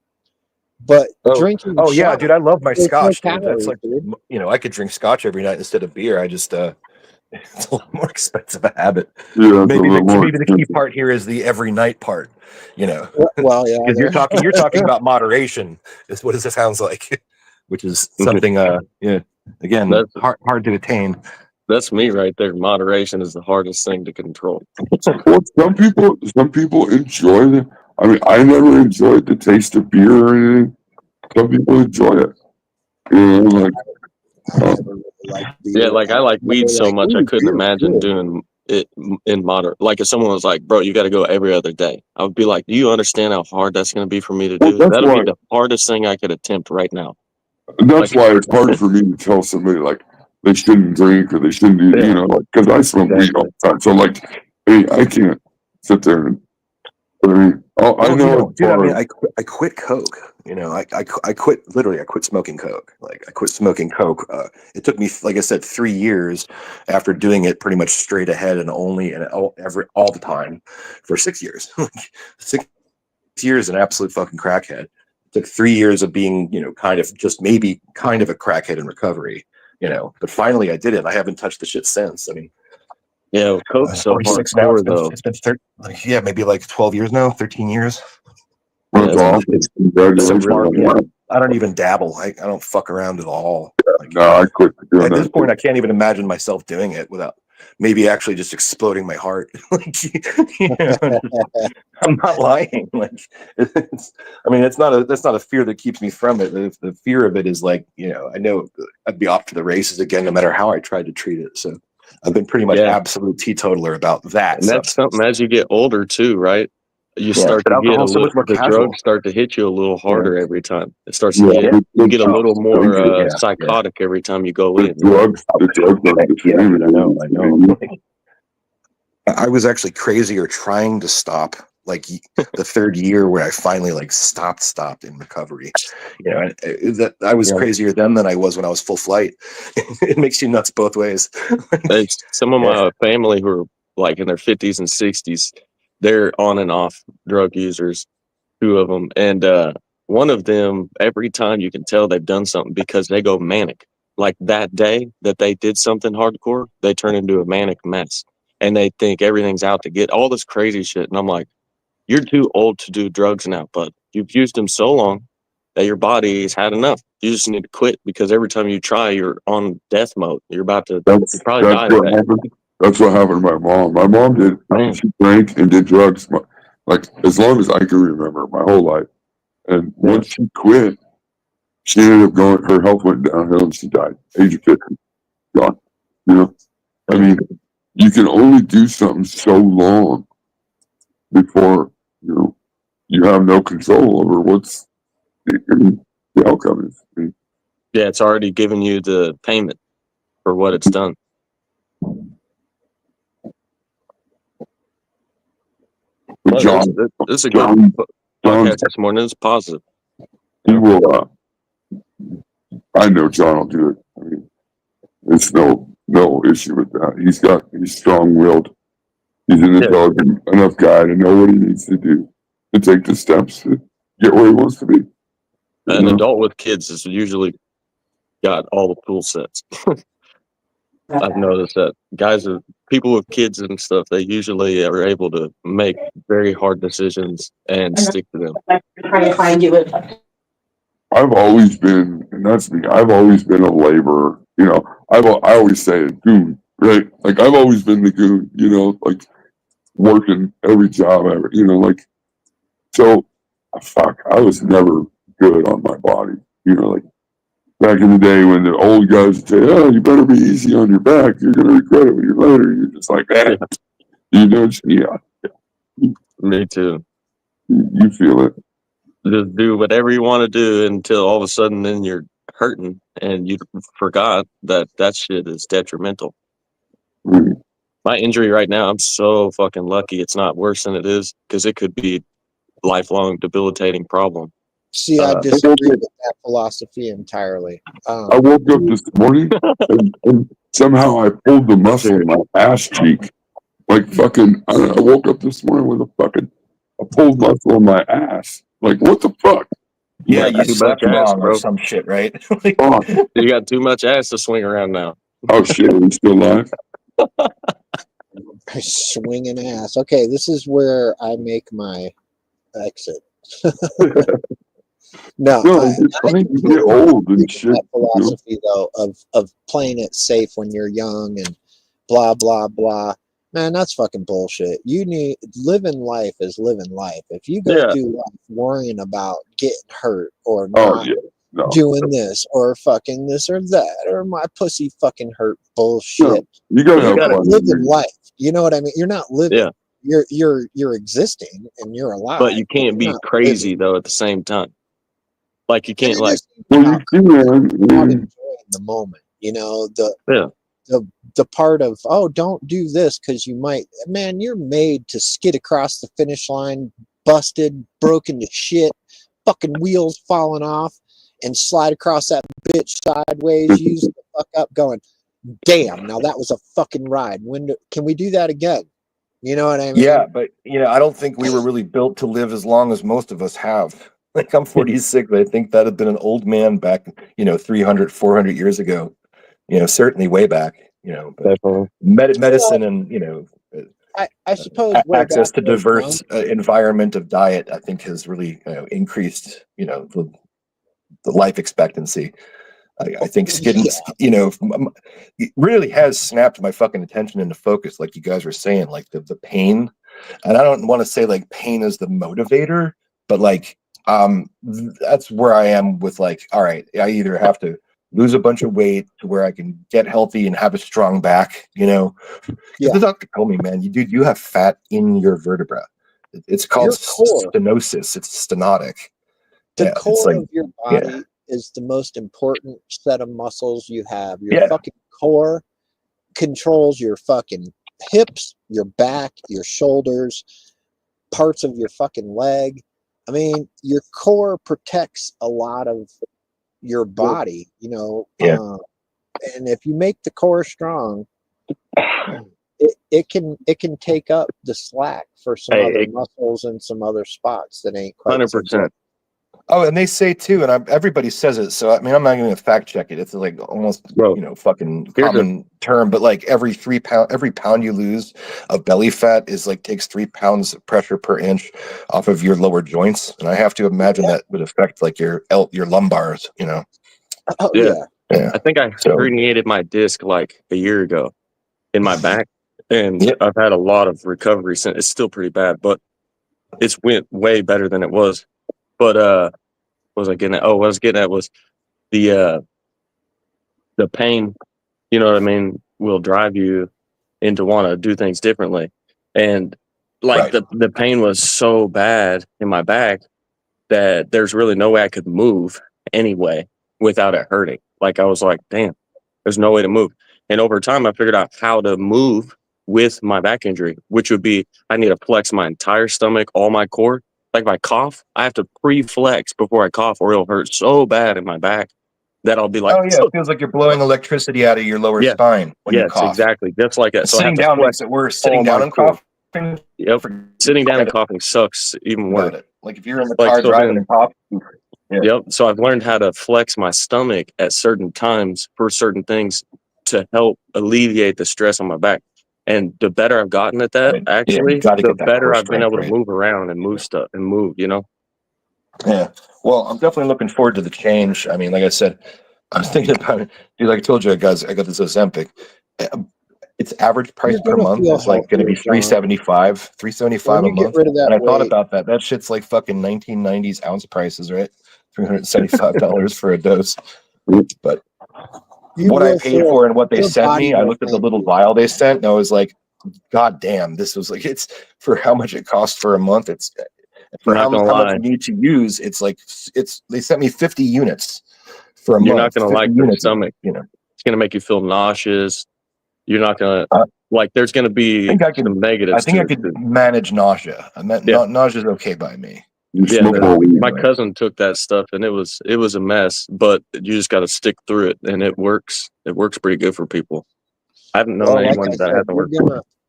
But drinking. Oh yeah, dude, I love my scotch. No Dude. That's like, dude. you know, I could drink scotch every night instead of beer. I just it's a lot more expensive a habit. Yeah, maybe the key part here is the every night part. You know, well, yeah, because you're talking about moderation is what it sounds like, which is something again That's hard to attain. That's me right there. Moderation is the hardest thing to control. Well, some people enjoy the. I mean, I never enjoyed the taste of beer or anything. Some people enjoy it. You know, like I like weed so much I couldn't imagine doing it in moderate. Like if someone was like, "Bro, you got to go every other day," I would be like, "Do you understand how hard that's going to be for me to do? That'll be the hardest thing I could attempt right now." That's why it's hard for me to tell somebody like they shouldn't drink or they shouldn't do, you know, like because I smoke weed all the time. So like, hey, I can't sit there and. I mean, I know, dude. I mean, I quit coke. You know, I quit literally. I quit smoking coke. Like I quit smoking coke. It took me, like I said, 3 years after doing it pretty much straight ahead and only and all the time for 6 years. 6 years, an absolute fucking crackhead. It took 3 years of being, you know, kind of a crackhead in recovery. You know, but finally I did it. I haven't touched the shit since. I mean. Yeah, Coke's so hardcore though. It's been maybe like 12 years now, 13 years. That's awesome. So far, yeah, I don't even dabble. I don't fuck around at all. Like, No, I quit doing at this that. point, I can't even imagine myself doing it without maybe actually just exploding my heart. Like, you know, I'm not lying. Like, that's not a fear that keeps me from it. The fear of it is like, I know I'd be off to the races again, no matter how I tried to treat it. So I've been pretty much absolute teetotaler about that. And that's something as you get older too, right? You start to get so much more the casual. drugs start to hit you a little harder every time. It starts to get you get a little more psychotic every time you go in. The drugs. I know. I was actually crazier trying to stop, like the third year where I finally like stopped in recovery. I was crazier then than I was when I was full flight. It makes you nuts both ways. Some of my family who are like in their 50s and 60s, they're on and off drug users, 2 of them. And one of them, every time you can tell they've done something because they go manic. Like that day that they did something hardcore, they turn into a manic mess. And they think everything's out to get all this crazy shit. And I'm like, you're too old to do drugs now, but you've used them so long that your body has had enough. You just need to quit because every time you try, you're on death mode. You're about to probably die today. That's what happened to my mom. My mom did. She drank and did drugs, like as long as I can remember, my whole life. And once she quit, she ended up going. Her health went downhill, and she died, age of 50. Gone. I mean, you can only do something so long before you have no control over what's the outcome is. Yeah, it's already given you the payment for what it's done. John, this is a good podcast this morning. It's positive. He will. I know John will do it. I mean, there's no issue with that. He's strong-willed. He's an intelligent enough guy to know what he needs to do to take the steps to get where he wants to be. An adult with kids is usually got all the tool sets. I've noticed that people with kids and stuff, they usually are able to make very hard decisions and stick to them. Trying to find you. I've always been, and that's me. I've always been a laborer. I always say goon, right? Like I've always been the goon. Like working every job ever. So fuck. I was never good on my body. Like back in the day when the old guys would say, "Oh, you better be easy on your back. You're gonna regret it when you're later." You're just like that. Me too. You feel it. Just do whatever you want to do until all of a sudden then you're hurting and you forgot that shit is detrimental. My injury right now, I'm so fucking lucky it's not worse than it is because it could be lifelong debilitating problem. See, I disagree with that philosophy entirely. I woke up this morning and somehow I pulled the muscle in my ass cheek. Like fucking, I woke up this morning with a pulled muscle in my ass. Like, what the fuck? Yeah, you slept wrong or some shit, right? You got too much ass to swing around now. Oh shit, are we still live? Swinging ass. Okay, this is where I make my exit. No, I get old and shit. That philosophy though of playing it safe when you're young and blah blah blah. Man, that's fucking bullshit. Living life is living life. If you go through life worrying about getting hurt or not doing this or fucking this or that or my pussy fucking hurt bullshit. You gotta live in life. You know what I mean? You're not living. Yeah. You're existing and you're alive. But you can't be crazy though at the same time. Like you can't not enjoying the moment. The part of don't do this because you might. Man, you're made to skid across the finish line, busted, broken to shit, fucking wheels falling off, and slide across that bitch sideways. Use the fuck up, going, damn. Now that was a fucking ride. Can we do that again? You know what I mean? Yeah, but I don't think we were really built to live as long as most of us have. Like I'm 46. I think that had been an old man back, 300, 400 years ago. Certainly way back. But medicine and I suppose access to diverse environment of diet, I think, has really increased. The life expectancy. I think skidding, it really has snapped my fucking attention into focus, like you guys were saying, like the pain. And I don't want to say like pain is the motivator, but like that's where I am with like, all right, I either have to lose a bunch of weight to where I can get healthy and have a strong back, The doctor told me, man, you have fat in your vertebra. It's called stenosis. It's stenotic. The core of your body is the most important set of muscles you have. Your fucking core controls your fucking hips, your back, your shoulders, parts of your fucking leg. I mean, your core protects a lot of your body, and if you make the core strong, it can take up the slack for some other muscles and some other spots that ain't quite 100%. Oh, and they say too, and everybody says it. So I mean, I'm not going to fact check it. It's like almost fucking common term, but like every pound you lose of belly fat is like takes 3 pounds of pressure per inch off of your lower joints, and I have to imagine that would affect like your lumbars. Oh, yeah. I think I herniated my disc like a year ago in my back, and I've had a lot of recovery since. It's still pretty bad, but it's went way better than it was. But what was I getting at? Oh, what I was getting at was the pain, you know what I mean, will drive you into want to do things differently. And like the pain was so bad in my back that there's really no way I could move anyway without it hurting. Like I was like, damn, there's no way to move. And over time, I figured out how to move with my back injury, which would be I need to flex my entire stomach, all my core. Like if I cough, I have to pre-flex before I cough, or it'll hurt so bad in my back that I'll be like, oh yeah, it feels like you're blowing electricity out of your lower spine when you cough. Exactly. Just like that. So sitting down makes it worse. Sitting down and coughing. Yep. Sitting down and coughing sucks even worse. Like if you're in the car driving and coughing. Yep. So I've learned how to flex my stomach at certain times for certain things to help alleviate the stress on my back. And the better I've gotten at that, actually, the better I've been able to move around and move stuff and move, Yeah. Well, I'm definitely looking forward to the change. I mean, like I said, I was thinking about it. Dude, like I told you guys, I got this Ozempic. Its average price per month is like going to be $375 a month. And I thought about that. That shit's like fucking 1990s ounce prices, right? $375 for a dose. But what I paid for and what they sent me, I looked at the little vial they sent, and I was like, God damn, this was like, it's for how much it costs for a month. It's for how much you need to use. It's like, they sent me 50 units for a month. You're not going to like your stomach. It's going to make you feel nauseous. You're not going to there's going to be some negatives. I think I could manage nausea. Nausea is okay by me. My cousin took that stuff and it was a mess, but you just got to stick through it, and it works. It works pretty good for people. I haven't known anyone that hasn't worked.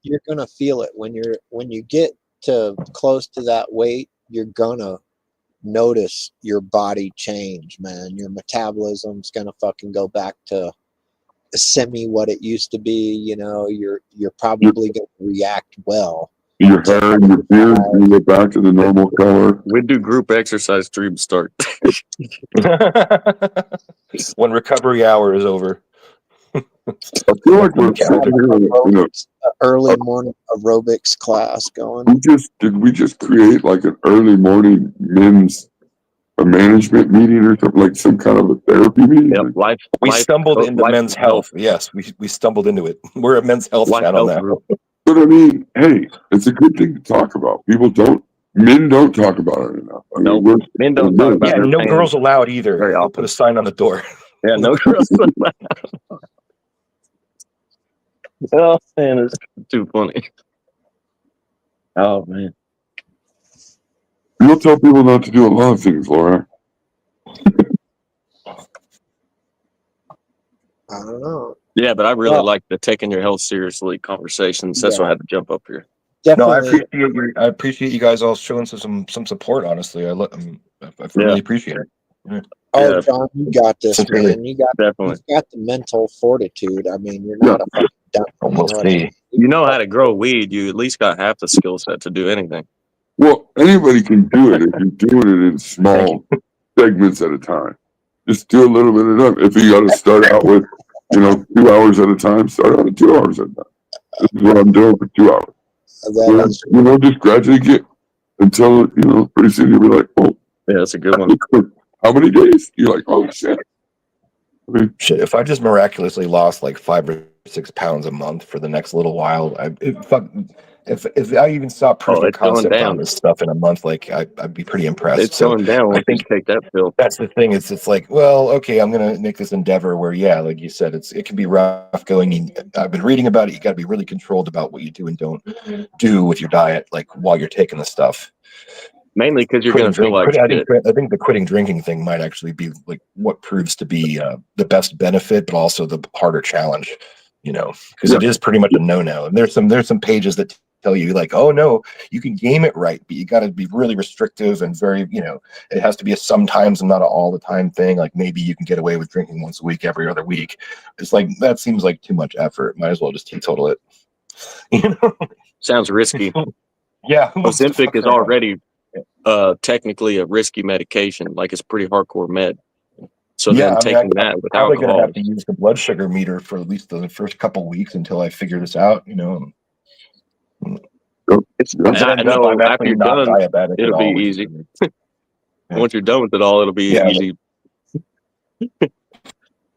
You're gonna feel it when you get to close to that weight. You're gonna notice your body change, man. Your metabolism's gonna fucking go back to semi what it used to be. You're probably gonna react well. Your hair and your beard, you get back to the normal color. We do group exercise dream start. When recovery hour is over. I feel like we're early morning aerobics class going. Did we just create like an early morning men's management meeting or something, like some kind of a therapy meeting? Yep, we stumbled into men's health. Yes, we stumbled into it. We're a men's health channel now. But I mean, hey, it's a good thing to talk about. Men don't talk about it enough. Men don't talk about it. Yeah, no girls allowed either. I'll put a sign on the door. Yeah, no girls allowed. Oh man, it's too funny. Oh man. You'll tell people not to do a lot of things, Laura. I don't know. Yeah, but I really like the taking your health seriously conversations. That's why I had to jump up here. Definitely. No, I appreciate you guys all showing some support. Honestly, I really appreciate it. Yeah. Oh, John, you got this, man. You got the mental fortitude. I mean, you're not a fucking dumb. We'll see. You know how to grow weed. You at least got half the skill set to do anything. Well, anybody can do it if you're doing it in small segments at a time. Just do a little bit of time. If you got to start out with, 2 hours at a time, start out at 2 hours at a time. This is what I'm doing for 2 hours. Just gradually get until, pretty soon you'll be like, oh, Yeah, that's a good one. how many days? You're like, oh, shit. Shit, if I just miraculously lost like 5 or 6 pounds a month for the next little while, if I even saw proof of concept on this stuff in a month, like I'd be pretty impressed. It's going down. I think take that pill. That's the thing. It's like, well, okay, I'm gonna make this endeavor where, yeah, like you said, it can be rough going. I've been reading about it. You got to be really controlled about what you do and don't do with your diet, like while you're taking the stuff. Mainly because you're going to feel like I think the quitting drinking thing might actually be like what proves to be the best benefit, but also the harder challenge. Because it is pretty much a no-no. And there's some pages that tell you like, oh no, you can game it right, but you got to be really restrictive and very, it has to be a sometimes and not an all the time thing. Like maybe you can get away with drinking once a week, every other week. It's like that seems like too much effort. Might as well just teetotal it. Sounds risky. Yeah, Ozempic is already technically a risky medication. Like it's pretty hardcore med. So then taking that with probably alcohol, gonna have to use the blood sugar meter for at least the first couple weeks until I figure this out. It's after you're done, diabetic, it'll be easy. Once you're done with it all, it'll be easy.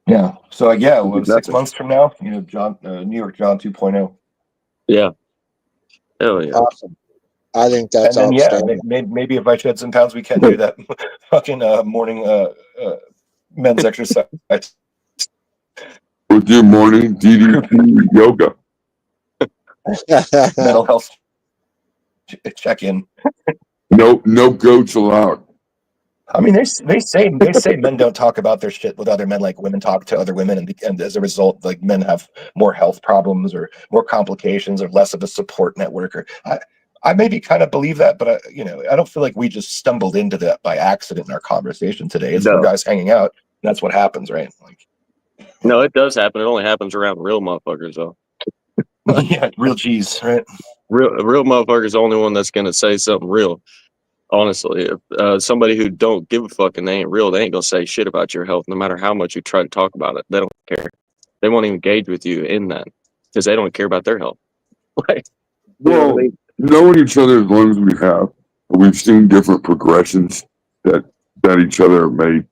Yeah. So 6 months from now, John, New York John 2.0. Yeah. Hell yeah. Awesome. I think that's outstanding. Maybe if I shed some pounds, we can do that fucking morning men's exercise. With your morning DDT yoga. Mental health check-in. No goats allowed. I mean, they say men don't talk about their shit with other men like women talk to other women, and as a result, like men have more health problems or more complications or less of a support network. Or I maybe kind of believe that, but I don't feel like we just stumbled into that by accident in our conversation today. It's four guys hanging out. And that's what happens, right? Like, no, it does happen. It only happens around real motherfuckers, though. Yeah, real G's, right? Real motherfucker is the only one that's gonna say something real. Honestly, if somebody who don't give a fuck and they ain't real, they ain't gonna say shit about your health, no matter how much you try to talk about it. They don't care. They won't even engage with you in that because they don't care about their health. Well, knowing each other as long as we have, we've seen different progressions that each other have made.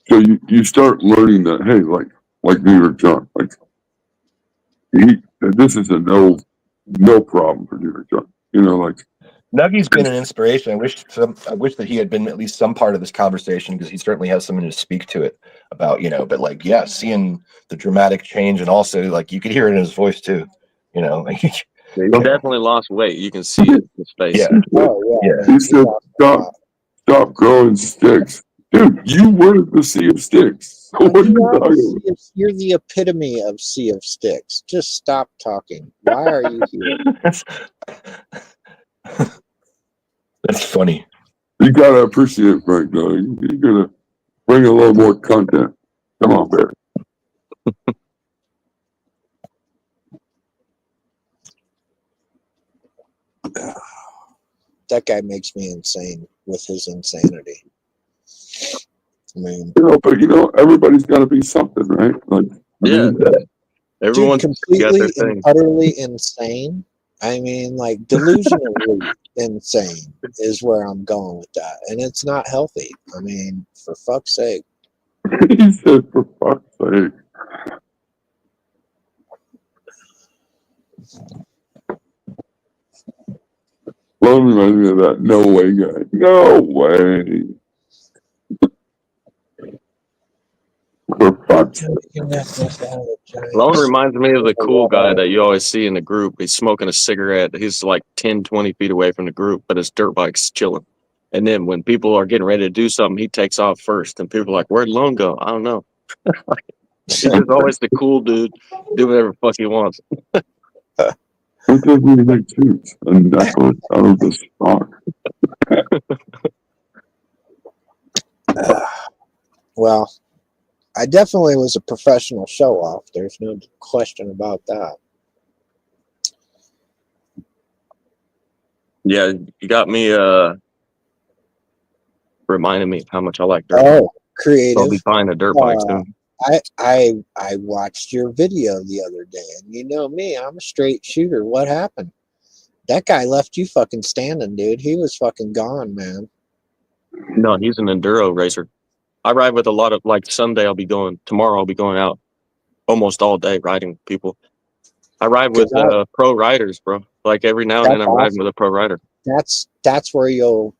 So you start learning that, hey, like New York John, like this is a no problem for New York John. Like Nuggy's been an inspiration. I wish that he had been at least some part of this conversation because he certainly has something to speak to it about, but seeing the dramatic change and also like you could hear it in his voice too, He definitely lost weight. You can see it in his face. Yeah. He said, stop growing sticks. Dude, you were the Sea of Sticks. So what are you talking about? You're the epitome of Sea of Sticks. Just stop talking. Why are you here? That's funny. You gotta appreciate Frank, though. You gotta bring a little more content. Come on, Barry. That guy makes me insane with his insanity. I mean, but everybody's got to be something, right? Like, everyone's completely and utterly insane. I mean, like delusionally insane is where I'm going with that, and it's not healthy. I mean, for fuck's sake. He said, "For fuck's sake." Lone reminds me of that no way guy. No way. Lone reminds me of the cool guy that you always see in the group. He's smoking a cigarette. He's like 10, 20 feet away from the group, but his dirt bike's chilling. And then when people are getting ready to do something, he takes off first. And people are like, where'd Lone go? I don't know. He's just always the cool dude. Do whatever the fuck he wants. What does he make toots? A necklace out of the stock. Well, I definitely was a professional show-off. There's no question about that. Yeah, you got me reminding me of how much I like dirt. Oh, creative. I'll be buying a dirt bike soon. I watched your video the other day, and you know me, I'm a straight shooter. What happened? That guy left you fucking standing, dude. He was fucking gone, man. No, he's an enduro racer. I ride with a lot of, like, tomorrow I'll be going out almost all day riding people. I ride with pro riders, bro. Like every now and then I'm riding with a pro rider. That's where you'll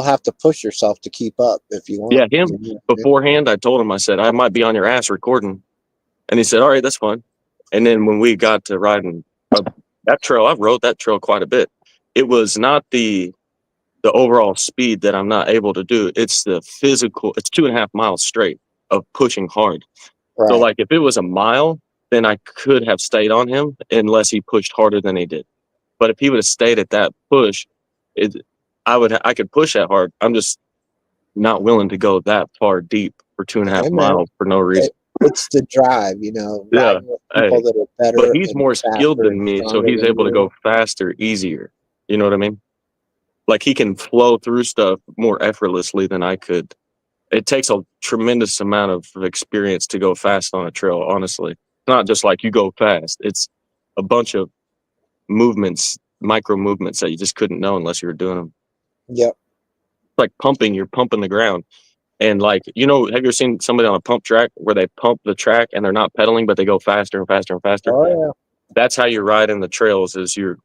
have to push yourself to keep up if you want. Yeah, beforehand, I told him, I said, I might be on your ass recording. And he said, all right, that's fine. And then when we got to riding that trail, I rode that trail quite a bit. It was not the overall speed that I'm not able to do. It's the physical. It's 2.5 miles straight of pushing hard. Right. So like if it was a mile, then I could have stayed on him unless he pushed harder than he did. But if he would have stayed at that push, I could push that hard. I'm just not willing to go that far deep for 2.5 miles for no reason. It's the drive, you know. Yeah. People that are better, but he's more skilled than me, so he's able to go faster, easier. You know what I mean? Like he can flow through stuff more effortlessly than I could. It takes a tremendous amount of experience to go fast on a trail, honestly. It's not just like you go fast. It's a bunch of movements, micro movements that you just couldn't know unless you were doing them. Yep. Like you're pumping the ground. And like, you know, have you ever seen somebody on a pump track where they pump the track and they're not pedaling, but they go faster and faster and faster? Oh, yeah. That's how you ride in the trails, is you're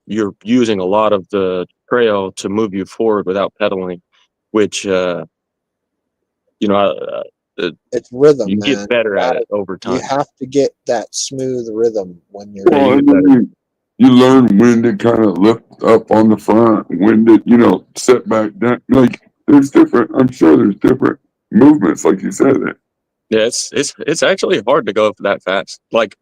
using a lot of the trail to move you forward without pedaling, which, it's rhythm, you man. get better at it over time. You have to get that smooth rhythm when you're you learn when to kind of lift up on the front, when to, set back down. Like I'm sure there's different movements, like you said. Yeah, it's actually hard to go that fast. Like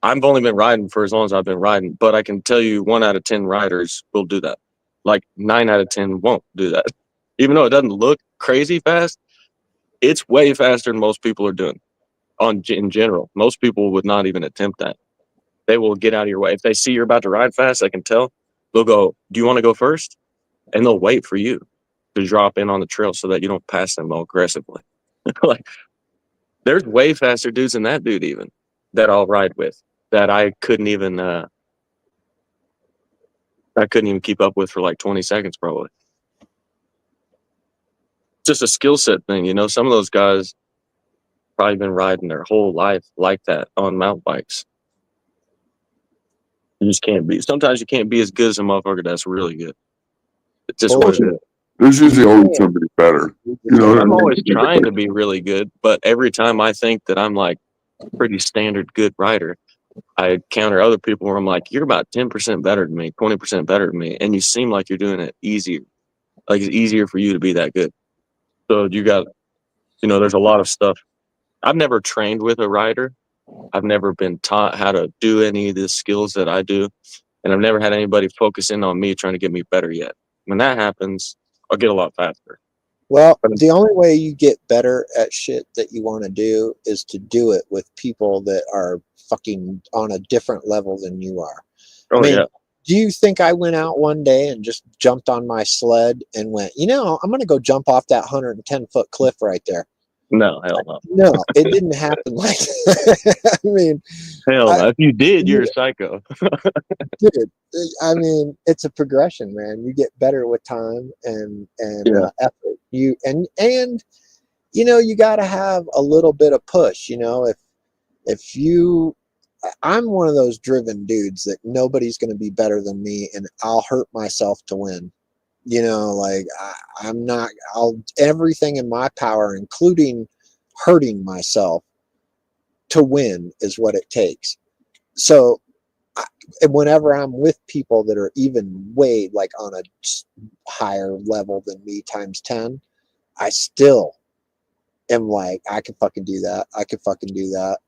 I've only been riding for as long as I've been riding, but I can tell you 1 out of 10 riders will do that. Like 9 out of 10 won't do that. Even though it doesn't look crazy fast, it's way faster than most people are doing in general. Most people would not even attempt that. They will get out of your way. If they see you're about to ride fast, I can tell, they'll go, do you want to go first? And they'll wait for you to drop in on the trail so that you don't pass them aggressively. Like there's way faster dudes than that dude even that I'll ride with that I couldn't even keep up with for like 20 seconds probably. Just a skill set thing, some of those guys probably been riding their whole life like that on mountain bikes. You just can't be. Sometimes you can't be as good as a motherfucker that's really good. It's just what it is. There's usually always somebody better. I'm always trying to be really good, but every time I think that I'm like a pretty standard good rider, I counter other people where I'm like, you're about 10% better than me, 20% better than me, and you seem like you're doing it easier. Like it's easier for you to be that good. So you got, there's a lot of stuff. I've never trained with a rider. I've never been taught how to do any of the skills that I do. And I've never had anybody focus in on me trying to get me better yet. When that happens, I'll get a lot faster. Well, the only way you get better at shit that you want to do is to do it with people that are fucking on a different level than you are. Oh, yeah. Do you think I went out one day and just jumped on my sled and went, I'm going to go jump off that 110-foot cliff right there? No, hell no. No, it didn't happen like that. I mean, hell no. If you did, you're a psycho. Dude, I mean, it's a progression, man. You get better with time and effort. You got to have a little bit of push. I'm one of those driven dudes that nobody's going to be better than me, and I'll hurt myself to win. I'll everything in my power, including hurting myself, to win is what it takes. So whenever I'm with people that are even way like on a higher level than me times 10, I still am like, I can fucking do that. I can fucking do that.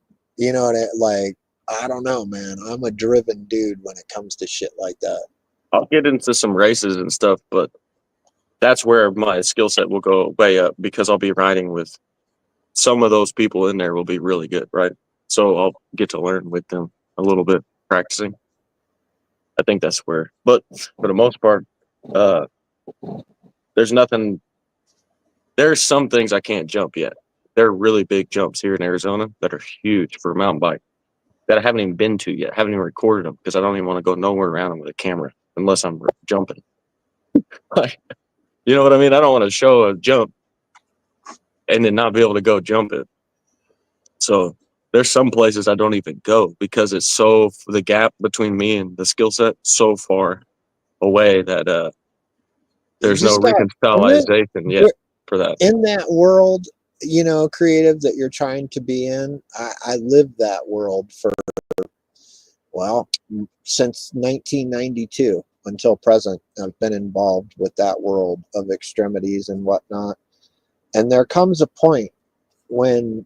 I don't know, man. I'm a driven dude when it comes to shit like that. I'll get into some races and stuff, but that's where my skill set will go way up because I'll be riding with some of those people in there will be really good, right? So I'll get to learn with them a little bit, practicing. I think that's where, but for the most part, there's some things I can't jump yet. there are really big jumps here in Arizona that are huge for a mountain bike that I haven't even been to yet. I haven't even recorded them because I don't even want to go nowhere around them with a camera unless I'm jumping. Like, you know what I mean? I don't want to show a jump and then not be able to go jump it. So there's some places I don't even go because it's so, the gap between me and the skill set so far away that there's no reconciliation yet for that. In that world, you know, creative that you're trying to be in, I lived that world for, well, since 1992 until present. I've been involved with that world of extremities and whatnot. And there comes a point when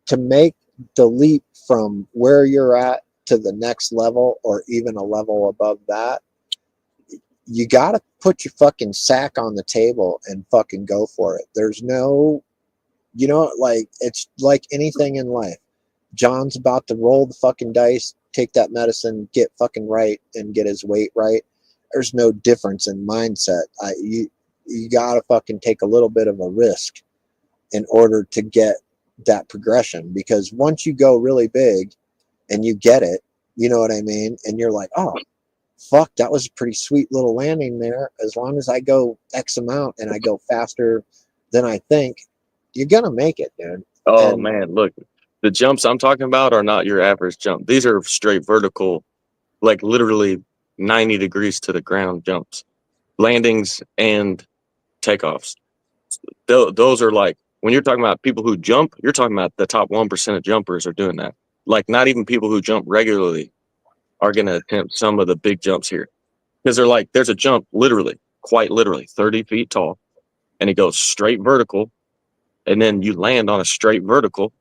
to make the leap from where you're at to the next level or even a level above that, you got to put your fucking sack on the table and fucking go for it. There's no, you know, like, it's like anything in life. John's about to roll the fucking dice, take that medicine, get fucking right, and get his weight right. There's no difference in mindset. You gotta fucking take a little bit of a risk in order to get that progression, because once you go really big and you get it, you know what I mean, and you're like, oh fuck, that was a pretty sweet little landing there. As long as I go X amount and I go faster than I think, you're gonna make it, dude. Oh And man, look, the jumps I'm talking about are not your average jump. These are straight vertical, like literally 90 degrees to the ground jumps, landings and takeoffs. Those are like, when you're talking about people who jump, you're talking about the top 1% of jumpers are doing that. Like, not even people who jump regularly are going to attempt some of the big jumps here, because they're like, there's a jump literally, quite literally 30 feet tall, and it goes straight vertical, and then you land on a straight vertical,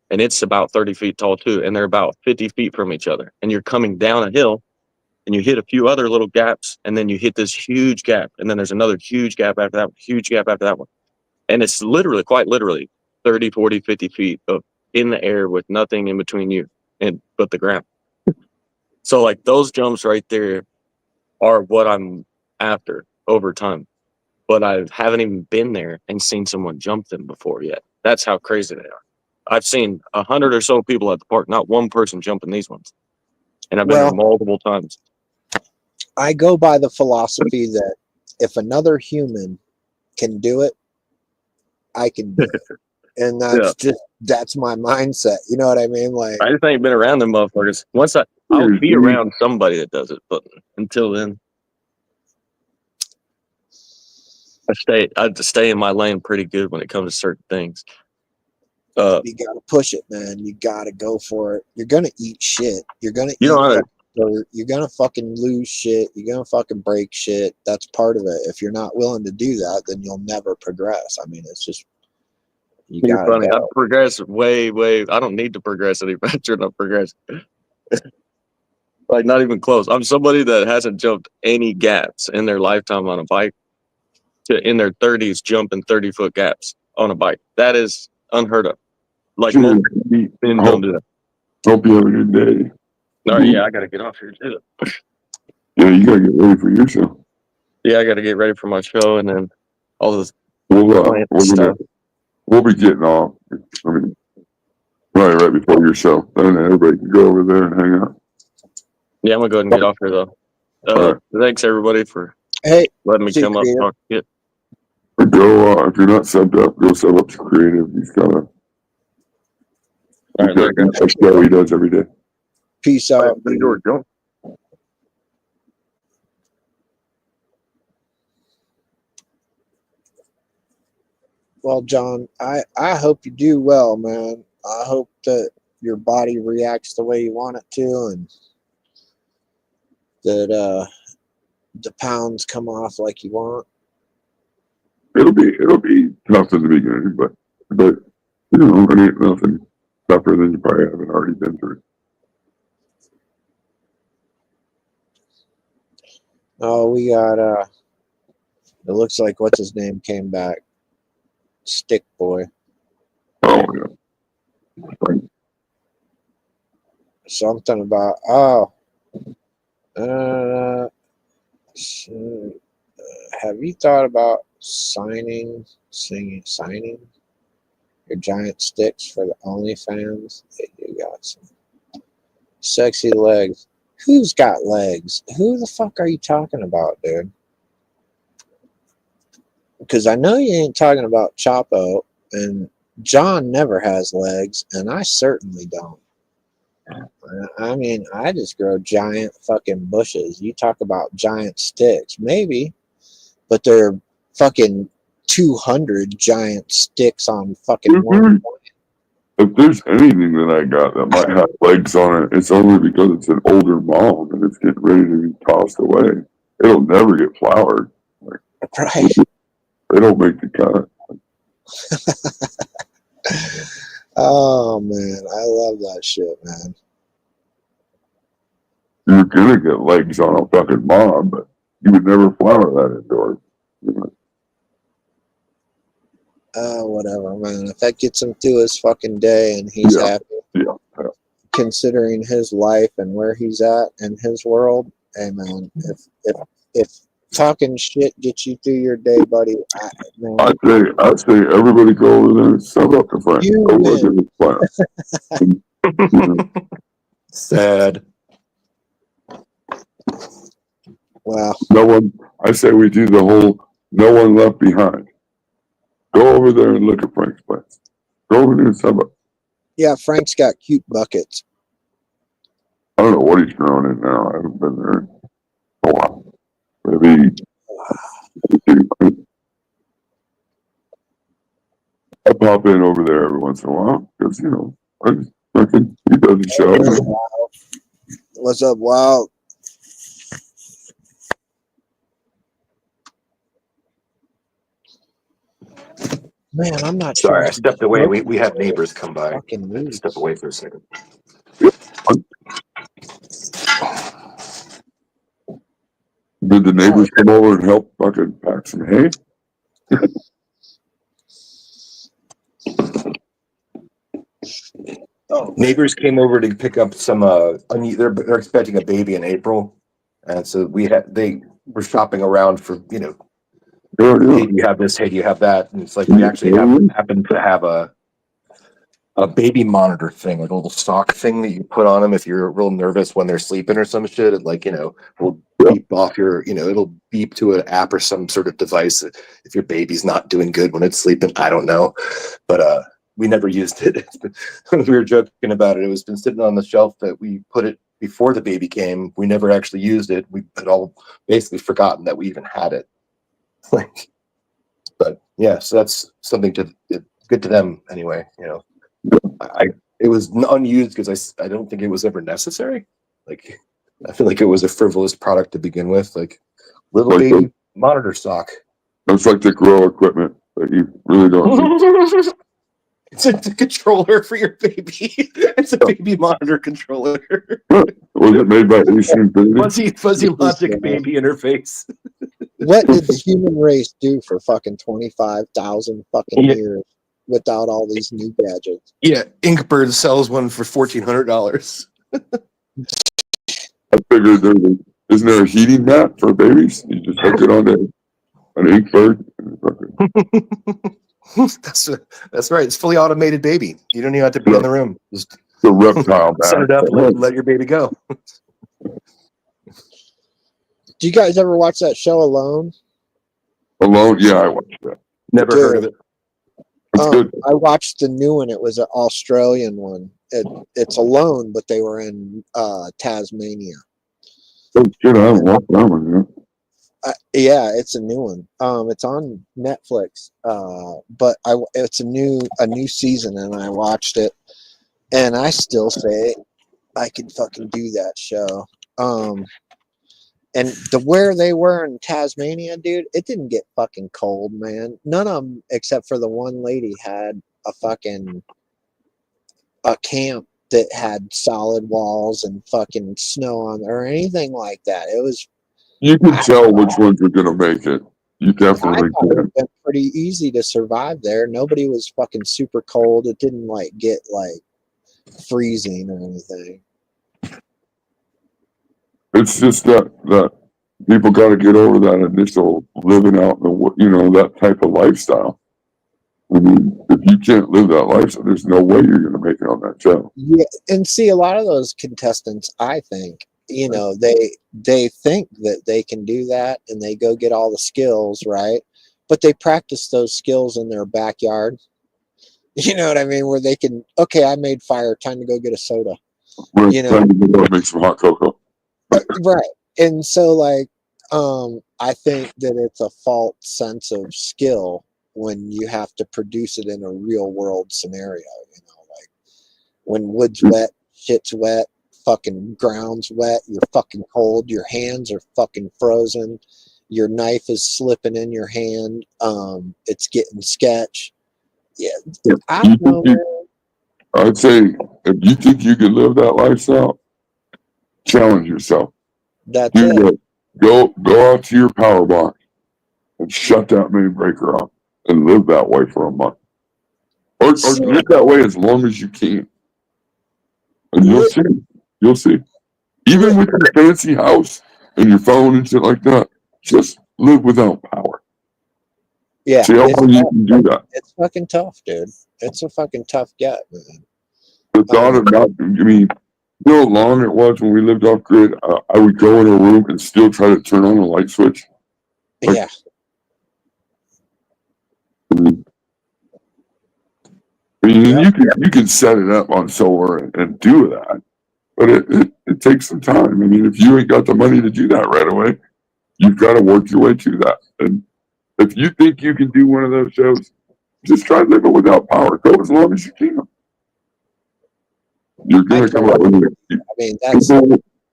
and it's about 30 feet tall too, and they're about 50 feet from each other, and you're coming down a hill, and you hit a few other little gaps, and then you hit this huge gap, and then there's another huge gap after that one, huge gap after that one. And it's literally, quite literally, 30, 40, 50 feet of in the air with nothing in between you and but the ground. So like, those jumps right there are what I'm after over time. But I haven't even been there and seen someone jump them before yet. That's how crazy they are. I've seen 100 or so people at the park, not one person jumping these ones. And I've been there multiple times. I go by the philosophy that if another human can do it, I can do it. And that's that's my mindset. You know what I mean? Like, I just ain't been around them motherfuckers. Once I'll be around somebody that does it, but until then, I have to stay in my lane pretty good when it comes to certain things. you gotta push it, man. You gotta go for it. You're gonna eat shit. You're gonna you're gonna fucking lose shit. You're gonna fucking break shit. That's part of it. If you're not willing to do that, then you'll never progress. I mean, it's just, You're funny. I progress way. I don't need to progress any faster than I progress. Like, not even close. I'm somebody that hasn't jumped any gaps in their lifetime on a bike to in their 30s jumping 30-foot gaps on a bike. That is unheard of. Like, most men don't do that. Hope you have a good day. All right, yeah, I gotta get off here too. Yeah, you gotta get ready for your show. Yeah, I gotta get ready for my show, and then all this we'll be getting off. I mean, right before your show. Then everybody can go over there and hang out. Yeah, I'm gonna go ahead and get off here though. Thanks everybody for letting me come up and talk shit. Go if you're not subbed up, go sub up to Creative. He's got a show he does every day. Peace out. Well, John, I hope you do well, man. I hope that your body reacts the way you want it to, and that the pounds come off like you want. It'll be tough in the beginning, but you know, it ain't nothing tougher than you probably haven't already been through. Oh, we got it looks like what's his name came back. Stick Boy. Oh yeah. Something about have you thought about signing? Your giant sticks for the OnlyFans. They do got some sexy legs. Who's got legs? Who the fuck are you talking about, dude? Because I know you ain't talking about Chapo, and John never has legs, and I certainly don't. I mean, I just grow giant fucking bushes. You talk about giant sticks, maybe, but they're fucking 200 giant sticks on fucking one point. If there's anything that I got that might have legs on it, it's only because it's an older mom and it's getting ready to be tossed away. It'll never get flowered. Right. They don't make the cut. Oh, man. I love that shit, man. You're gonna get legs on a fucking mom, but you would never flower that indoors. Whatever, man. If that gets him through his fucking day and he's happy, considering his life and where he's at in his world, hey, man, if talking shit gets you through your day, buddy, I'd say everybody go over there and sub up to Frank. Sad. Wow. I say we do the whole no one left behind. Go over there and look at Frank's plants. Go over there and sub up. Yeah, Frank's got cute buckets. I don't know what he's growing in now. I haven't been there in a while. Maybe I pop in over there every once in a while because, you know, he does his show. What's up, Wow? Man, I'm not Sorry, sure. I stepped away. We have neighbors come by. Step away for a second. Did the neighbors come over and help fucking pack some hay? Neighbors came over to pick up some. They're expecting a baby in April, and so they were shopping around for, you know. Hey, do you have this? Hey, do you have that? And it's like we actually happen to have a baby monitor thing, like a little sock thing that you put on them if you're real nervous when they're sleeping or some shit. It, like, you know, will beep off your, you know, it'll beep to an app or some sort of device if your baby's not doing good when it's sleeping. I don't know, but we never used it. We were joking about it. It was been sitting on the shelf that we put it before the baby came. We never actually used it. We had all basically forgotten that we even had it. Like, but yeah, so that's something good to them anyway. You know, it was unused because I don't think it was ever necessary. Like, I feel like it was a frivolous product to begin with, like little baby monitor sock. It's like the grow equipment that you really don't need. It's a controller for your baby. It's a baby monitor controller. Was it made by Asian Baby? Fuzzy Logic baby interface. What did the human race do for fucking 25,000 fucking years without all these new gadgets? Yeah, Inkbird sells one for $1,400. I figured isn't there a heating mat for babies? You just hook it on an Inkbird. That's right. It's fully automated baby. You don't even have to be in the room. Just the reptile set it up and let your baby go. Do you guys ever watch that show Alone? Alone? Yeah, I watched that. Never heard of it. I watched the new one. It was an Australian one. It's Alone, but they were in Tasmania. Oh shit! I haven't watched that one yet. Yeah, it's a new one. It's on Netflix. But it's a new season, and I watched it, and I still say I could fucking do that show. And where they were in Tasmania, dude, it didn't get fucking cold, man. None of them, except for the one lady, had a camp that had solid walls and fucking snow on or anything like that. It was. You can tell which ones are gonna make it. You definitely can. It would have been pretty easy to survive there. Nobody was fucking super cold. It didn't get freezing or anything. It's just that people got to get over that initial living out in that type of lifestyle. I mean, if you can't live that lifestyle, there's no way you're going to make it on that show. Yeah, and see, a lot of those contestants, I think, you know, they think that they can do that, and they go get all the skills, right? But they practice those skills in their backyard. You know what I mean? Where they can, okay, I made fire, time to go get a soda. We're You know, trying to go make some hot cocoa. right? And so, like, I think that it's a false sense of skill when you have to produce it in a real world scenario. You know, like when wood's wet, shit's wet, fucking ground's wet, you're fucking cold, your hands are fucking frozen, your knife is slipping in your hand, it's getting sketch. Yeah, I don't know, man. I'd say if you think you can live that lifestyle, challenge yourself. That's Do it. that. Go out to your power box and shut that main breaker off and live that way for a month. Or live that way as long as you can. And you'll see. You'll see. Even with your fancy house and your phone and shit like that, just live without power. Yeah, see how long you can do that. It's fucking tough, dude. It's a fucking tough get, man. The thought of not, I mean, you know how long it was when we lived off grid? I would go in a room and still try to turn on a light switch. Like, yeah. I mean, you can set it up on solar and do that, but it takes some time. I mean, if you ain't got the money to do that right away, you've got to work your way to that. And if you think you can do one of those shows, just try living without power. Go as long as you can. You're gonna come up with it. I mean, that's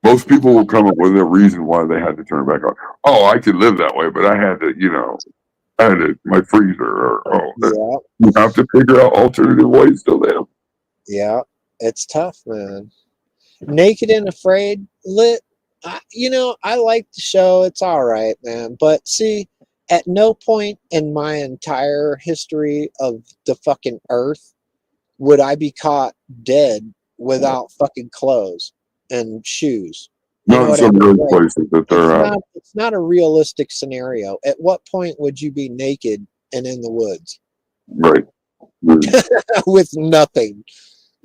Most people will come up with a reason why they had to turn it back on. Oh, I could live that way, but I had to, my freezer, or you have to figure out alternative ways to live. Yeah, it's tough, man. Naked and Afraid, lit. I like the show. It's all right, man. But see, at no point in my entire history of the fucking earth would I be caught dead without fucking clothes and shoes. Not in some of those places that they're at. It's not a realistic scenario. At what point would you be naked and in the woods? Right. With nothing.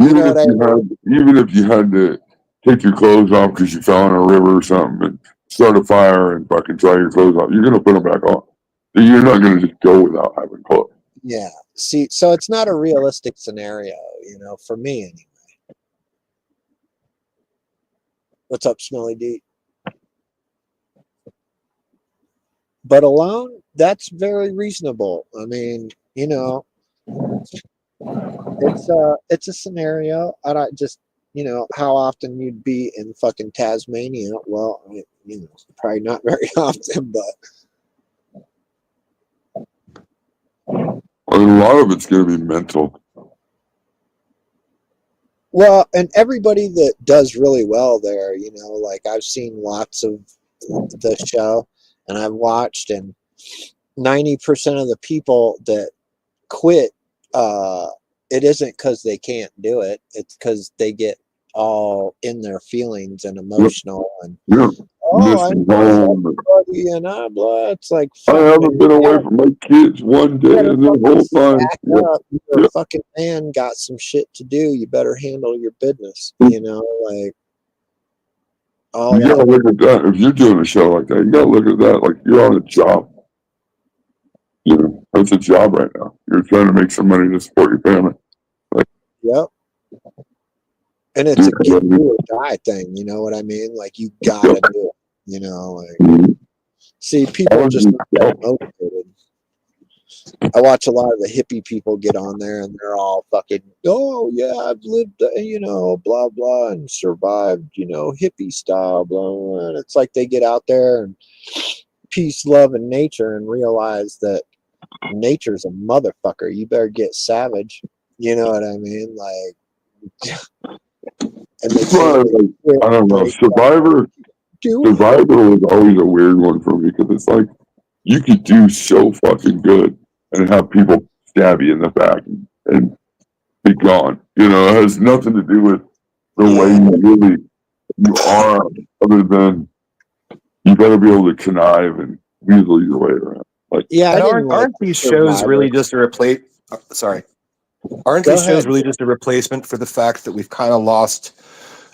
Even if you had to take your clothes off because you fell in a river or something and start a fire and fucking dry your clothes off, you're going to put them back on. You're not going to just go without having clothes. Yeah. See, so it's not a realistic scenario, for me anyway. What's up, Smelly D? But alone, that's very reasonable. I mean, it's a scenario. I don't just, how often you'd be in fucking Tasmania. Well, probably not very often, but. A lot of it's going to be mental. Well, and everybody that does really well there, like I've seen lots of the show and I've watched, and 90% of the people that quit, it isn't because they can't do it. It's because they get all in their feelings and emotional and I'm buddy and blah. It's like I haven't been away from my kids one day in the whole time. You're a fucking man, got some shit to do. You better handle your business. Like you gotta look at that. If you're doing a show like that, you gotta look at that like you're on a job. That's a job right now. You're trying to make some money to support your family. Yep. And it's a get do or die thing, you know what I mean? Like you gotta do it, See, people just not that motivated. I watch a lot of the hippie people get on there and they're all fucking, oh yeah, I've lived, blah blah, and survived, hippie style, blah blah. And it's like they get out there and peace, love, and nature and realize that nature's a motherfucker. You better get savage. You know what I mean? Like. I don't know. Survivor was always a weird one for me because it's like you could do so fucking good and have people stab you in the back and be gone. It has nothing to do with the way you are, other than you better be able to connive and weasel your way around. Aren't these shows really just a sorry. Aren't Go these shows ahead. really just a replacement for the fact that we've kind of lost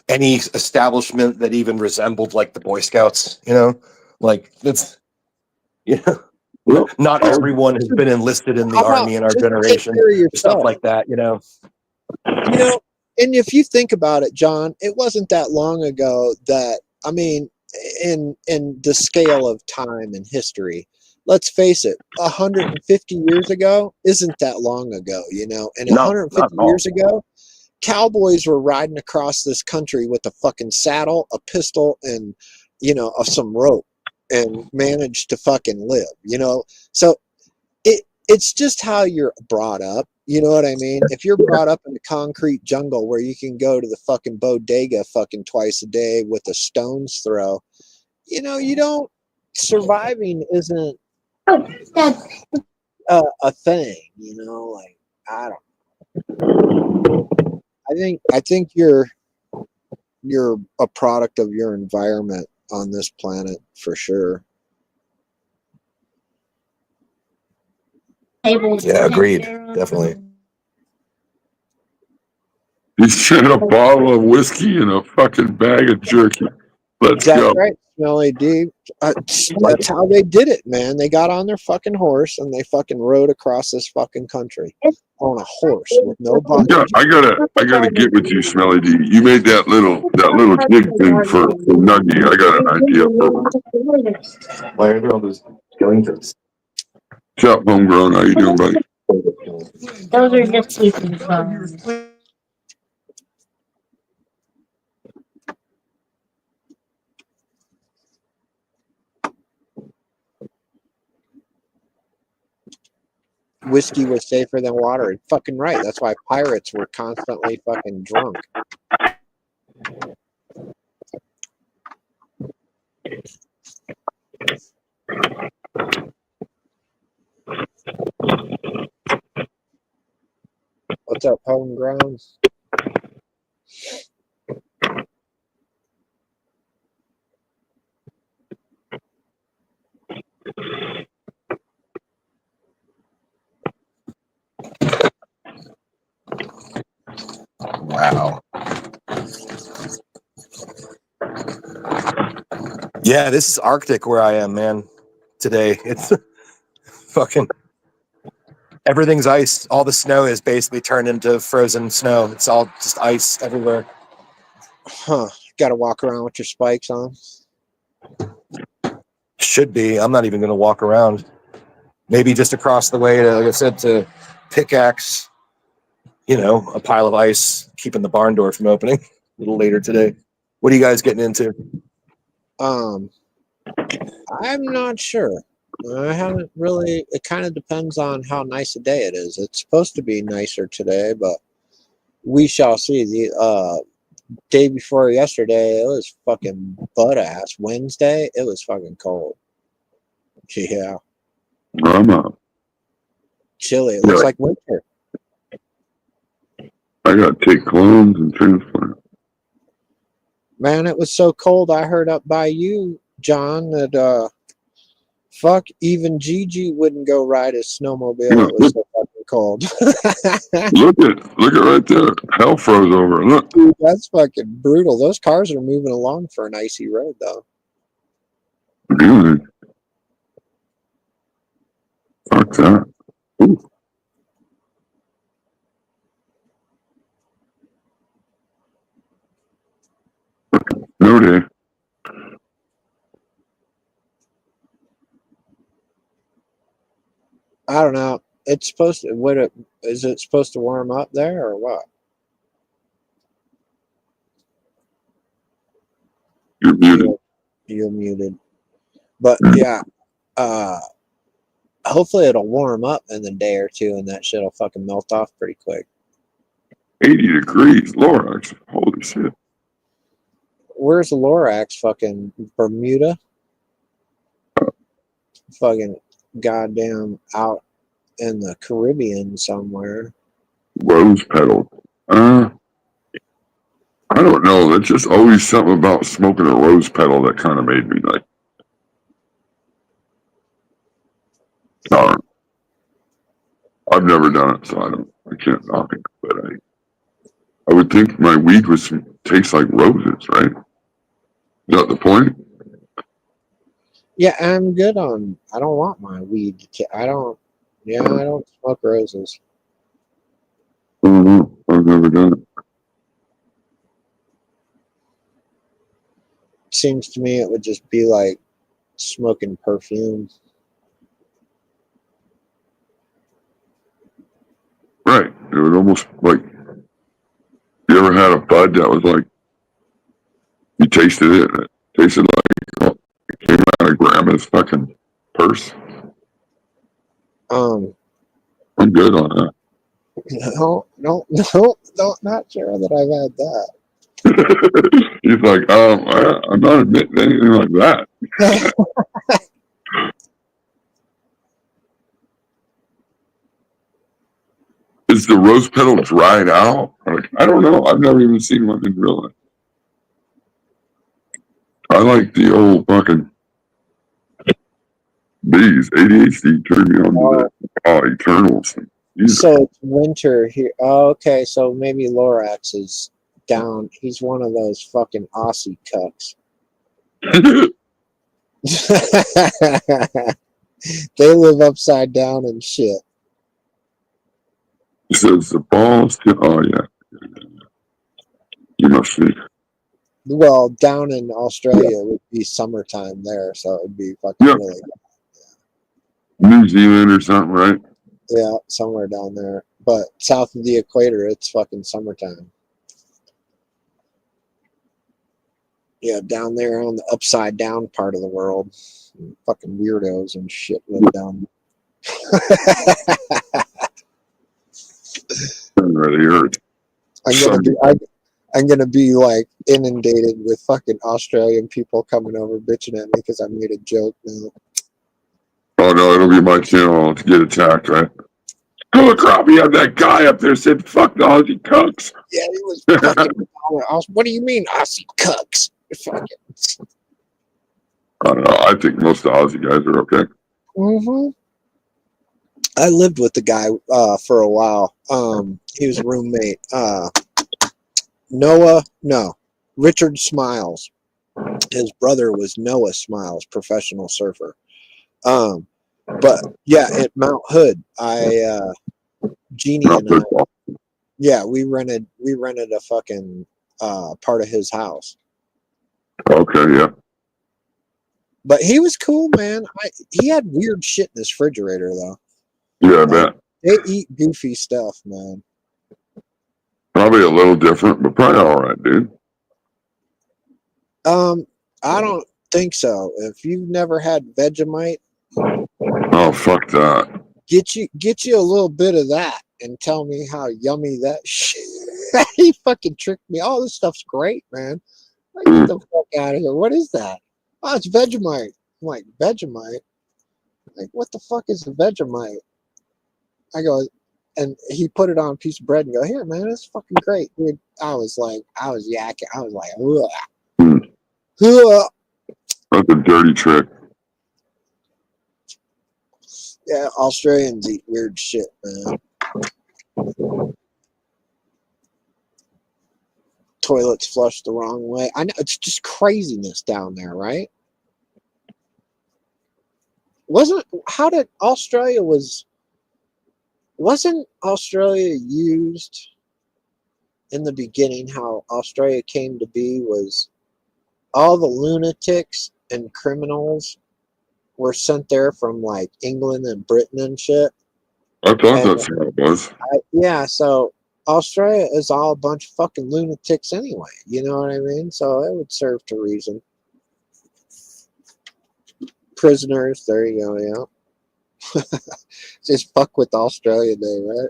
any establishment that even resembled like the Boy Scouts? You know, like that's, Well, not everyone has been enlisted in the How about army in our just take generation. care of Stuff yourself? like that, You know, and if you think about it, John, it wasn't that long ago that, I mean, in the scale of time and history, let's face it, 150 years ago isn't that long ago, you know, and No, 150 not at all. years ago, cowboys were riding across this country with a fucking saddle, a pistol, and, you know, some rope, and managed to fucking live, you know. So it's just how you're brought up. You know what I mean? If you're brought up in a concrete jungle where you can go to the fucking bodega fucking twice a day with a stone's throw, you know, you don't, surviving isn't a thing, you know, like, I don't, I think you're a product of your environment on this planet for sure. Yeah, agreed. Definitely. he sent a bottle of whiskey and a fucking bag of jerky. Let's That's go. right, Smelly D. That's how they did it, man. They got on their fucking horse and they fucking rode across this fucking country on a horse with no bucket. I gotta get with you, Smelly D. You made that little jig thing for Nuggy. I got an idea for. Why are there all those skeletons? What's up, homegrown? How you doing, buddy? Those are just sleeping phones. Whiskey was safer than water. Fucking right. That's why pirates were constantly fucking drunk. What's up, homegrown? Wow. Yeah, this is Arctic where I am, man. Today, it's fucking everything's ice. All the snow is basically turned into frozen snow. It's all just ice everywhere. Huh. Got to walk around with your spikes on. Should be. I'm not even going to walk around. Maybe just across the way to, like I said, to pickaxe, you know, a pile of ice, keeping the barn door from opening a little later today. What are you guys getting into? I'm not sure. I haven't really. It kind of depends on how nice a day it is. It's supposed to be nicer today, but we shall see. The day before yesterday, it was fucking butt ass. Wednesday, it was fucking cold. Yeah, I'm up. chilly. It looks like winter. I gotta take clones and transplant. Man, it was so cold. I heard up by you, John, that fuck, even Gigi wouldn't go ride his snowmobile. It was so fucking cold. Look at right there. Hell froze over. Look. Dude, that's fucking brutal. Those cars are moving along for an icy road, though. Really? Fuck that. Ooh. No day. I don't know. It's supposed to. Is it supposed to warm up there or what? You're muted. You're muted. But yeah, hopefully it'll warm up in a day or two, and that shit'll fucking melt off pretty quick. 80 degrees, Lorax. Holy shit. Where's Lorax? Fucking Bermuda? Fucking goddamn out in the Caribbean somewhere. Rose petal. I don't know. That's just always something about smoking a rose petal that kind of made me like. Darn. I've never done it, so I can't knock it. But I would think my weed would taste like roses, right? Is that the point? Yeah, I'm good on. I don't want my weed. I don't smoke roses. I don't know. I've never done it. Seems to me it would just be like smoking perfume. Right. It would almost like, you ever had a bud that was like, you tasted it, and it tasted like it came out of grandma's fucking purse? I'm good on that. No, not sure that I've had that. He's like, I'm not admitting anything like that. Is the rose petal dried out? Like, I don't know. I've never even seen one in real life. I like the old fucking these ADHD turned me on to the Eternals. So it's winter here. Oh, okay, so maybe Lorax is down. He's one of those fucking Aussie cucks. They live upside down and shit. He says the balls. Oh yeah, you must see. Well, down in Australia it would be summertime there, so it would be fucking really. New Zealand or something, right? Yeah, somewhere down there. But south of the equator, it's fucking summertime. Yeah, down there on the upside down part of the world. Fucking weirdos and shit live down I'm gonna be like inundated with fucking Australian people coming over bitching at me because I made a joke now. Oh no, it'll be my channel to get attacked, right? School of Crappie had that guy up there said, fuck the Aussie cucks. Yeah, he was fucking. What do you mean, Aussie cucks? Fucking. I don't know. I think most of the Aussie guys are okay. Mm-hmm. I lived with the guy for a while. He was a roommate. Richard Smiles. His brother was Noah Smiles, professional surfer. But yeah, at Mount Hood, Jeannie and I, yeah, we rented a fucking part of his house. Okay, yeah. But he was cool, man. He had weird shit in his refrigerator though. Yeah, I bet. They eat goofy stuff, man. Probably a little different, but probably all right, dude. I don't think so. If you've never had Vegemite, oh fuck that. Get you a little bit of that and tell me how yummy that shit. He fucking tricked me. Oh, this stuff's great, man. Like, get the fuck out of here. What is that? Oh, it's Vegemite. I'm like, Vegemite? Like, what the fuck is a Vegemite? I go, and he put it on a piece of bread and go, here, man, it's fucking great, dude. I was yakking. I was like, ugh. Ugh. That's a dirty trick. Yeah, Australians eat weird shit, man. Toilets flush the wrong way. I know, it's just craziness down there, right? Wasn't Australia used in the beginning? How Australia came to be was all the lunatics and criminals were sent there from like England and Britain and shit. I thought that's how it was. Yeah, so Australia is all a bunch of fucking lunatics anyway. You know what I mean? So it would serve to reason. Prisoners, there you go, yeah. Just fuck with Australia Day, right?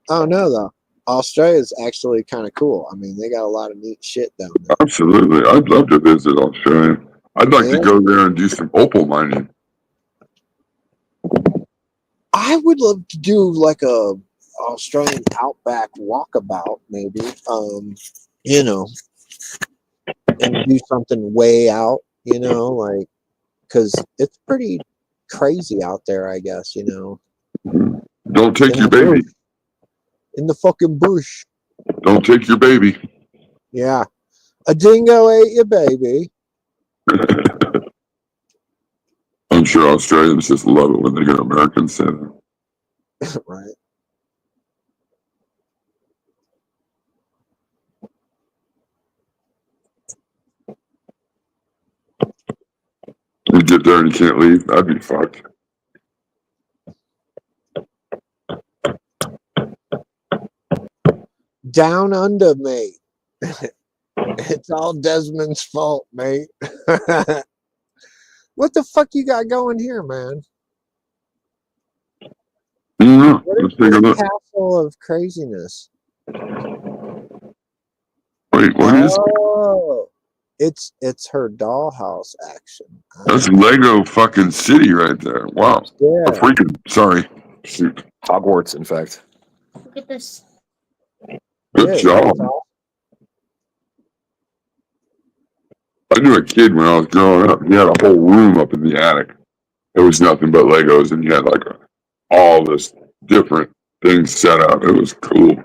Oh no, though. Australia's actually kind of cool. I mean, they got a lot of neat shit down there. Absolutely. I'd love to visit Australia. I'd like to go there and do some opal mining. I would love to do like a Australian outback walkabout, maybe. You know, and do something way out, you know, like, because it's pretty crazy out there, I guess, you know. Don't take In your the baby. bush. In the fucking bush. Don't take your baby. Yeah. A dingo ate your baby. I'm sure Australians just love it when they get Americans say that. Right. You get there and you can't leave. That'd be fucked. Down under, mate. It's all Desmond's fault, mate. What the fuck you got going here, man? Yeah, What let's is take a this look. castle of craziness? Wait, what is? Oh, it's her dollhouse action. That's Lego fucking city right there. Wow. Yeah. A freaking sorry. Shoot. Hogwarts, in fact. Look at this. Good Yeah, job. that's awesome. I knew a kid when I was growing up. He had a whole room up in the attic. It was nothing but Legos, and he had like all this different things set up. It was cool.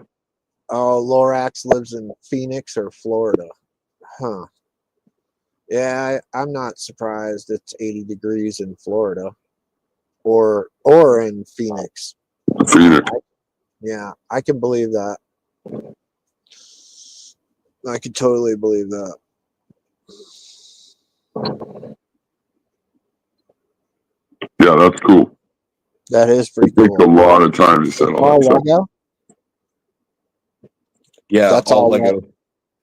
Oh, Lorax lives in Phoenix or Florida. Huh. Yeah, I'm not surprised it's 80 degrees in Florida or in Phoenix. Phoenix. Yeah, I can believe that. I can totally believe that. Yeah, that's cool. That is pretty It takes a cool. lot of time to set all All that stuff. Lego? Yeah, That's all all Lego.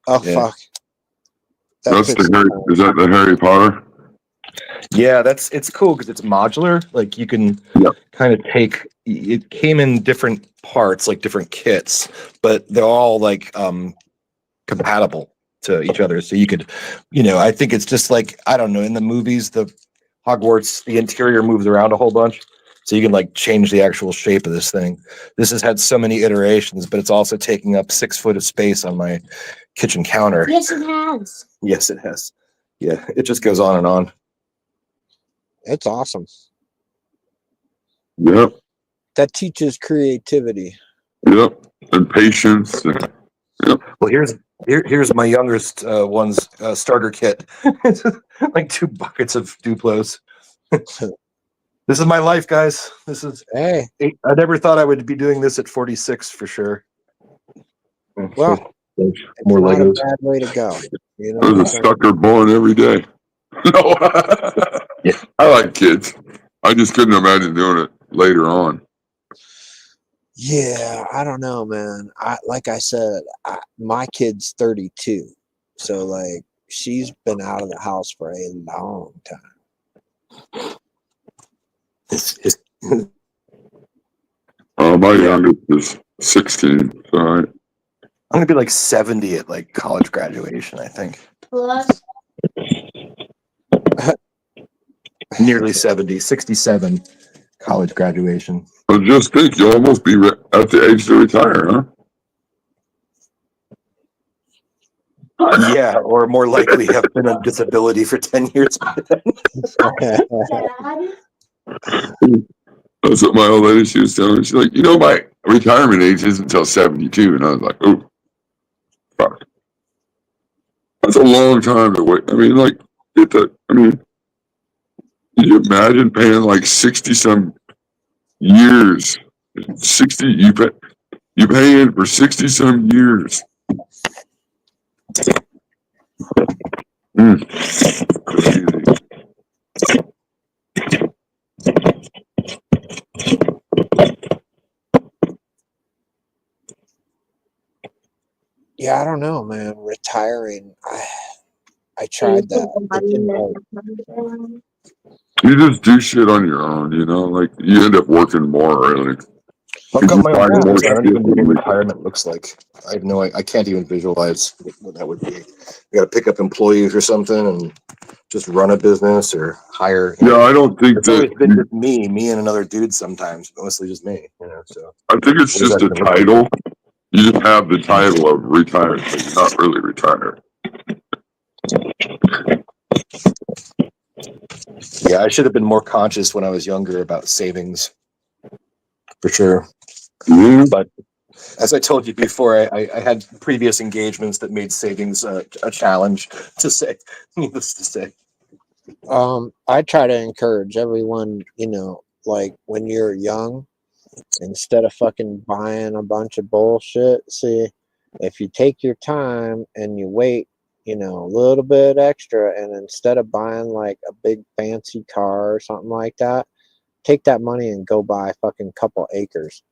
Oh, Yeah. fuck. That That's fits the Harry. Is that the Harry Potter? Yeah, it's cool because it's modular. Like you can Yep. kind of take. It came in different parts, like different kits, but they're all like compatible to each other. So you could, I think it's just like I don't know. In the movies, the Hogwarts, the interior moves around a whole bunch, so you can like change the actual shape of this thing. This has had so many iterations, but it's also taking up 6 foot of space on my kitchen counter. Yes, it has. Yes, it has. Yeah, it just goes on and on. It's awesome. Yep. That teaches creativity. Yep. And patience. And, Well, here's my youngest one's starter kit. It's like 2 buckets of Duplos. This is my life, guys. This is. Hey, I never thought I would be doing this at 46 for sure. well, it's more not Legos. a bad way to go. You know, there's what a I'm saying? sucker born every day. No. Yeah. I like kids. I just couldn't imagine doing it later on. Yeah, I don't know, man. Like I said, my kid's 32, so like she's been out of the house for a long time. My youngest is 16. So I'm gonna be like 70 at like college graduation, I think. Plus, Nearly 70, 67 college graduation. I just think you'll almost be at the age to retire, huh? Yeah, or more likely have been on disability for 10 years. Dad. That's what my old lady, she was telling me. She's like, my retirement age isn't until 72. And I was like, oh, fuck. That's a long time to wait. I mean, like, can you imagine paying like 60 some years? 60, you pay in for 60 some years. Crazy. Yeah, I don't know, man. Retiring, I tried that. It didn't work. You just do shit on your own, like you end up working more, really. I've got my own Find more business. I don't even know shit. what retirement looks like. I can't even visualize what that would be. You got to pick up employees or something and just run a business or hire. Yeah, I don't think It's always been that. just me and another dude sometimes, but mostly just me, so. I think it's What does just that a even look like? title. You just have the title of retired, but you're not really retired. Yeah, I should have been more conscious when I was younger about savings. for sure. Yeah. But as I told you before, I had previous engagements that made savings a challenge, to say, needless to say. I try to encourage everyone, like when you're young, instead of fucking buying a bunch of bullshit, see, if you take your time and you wait, a little bit extra, and instead of buying like a big fancy car or something like that, take that money and go buy a fucking couple acres.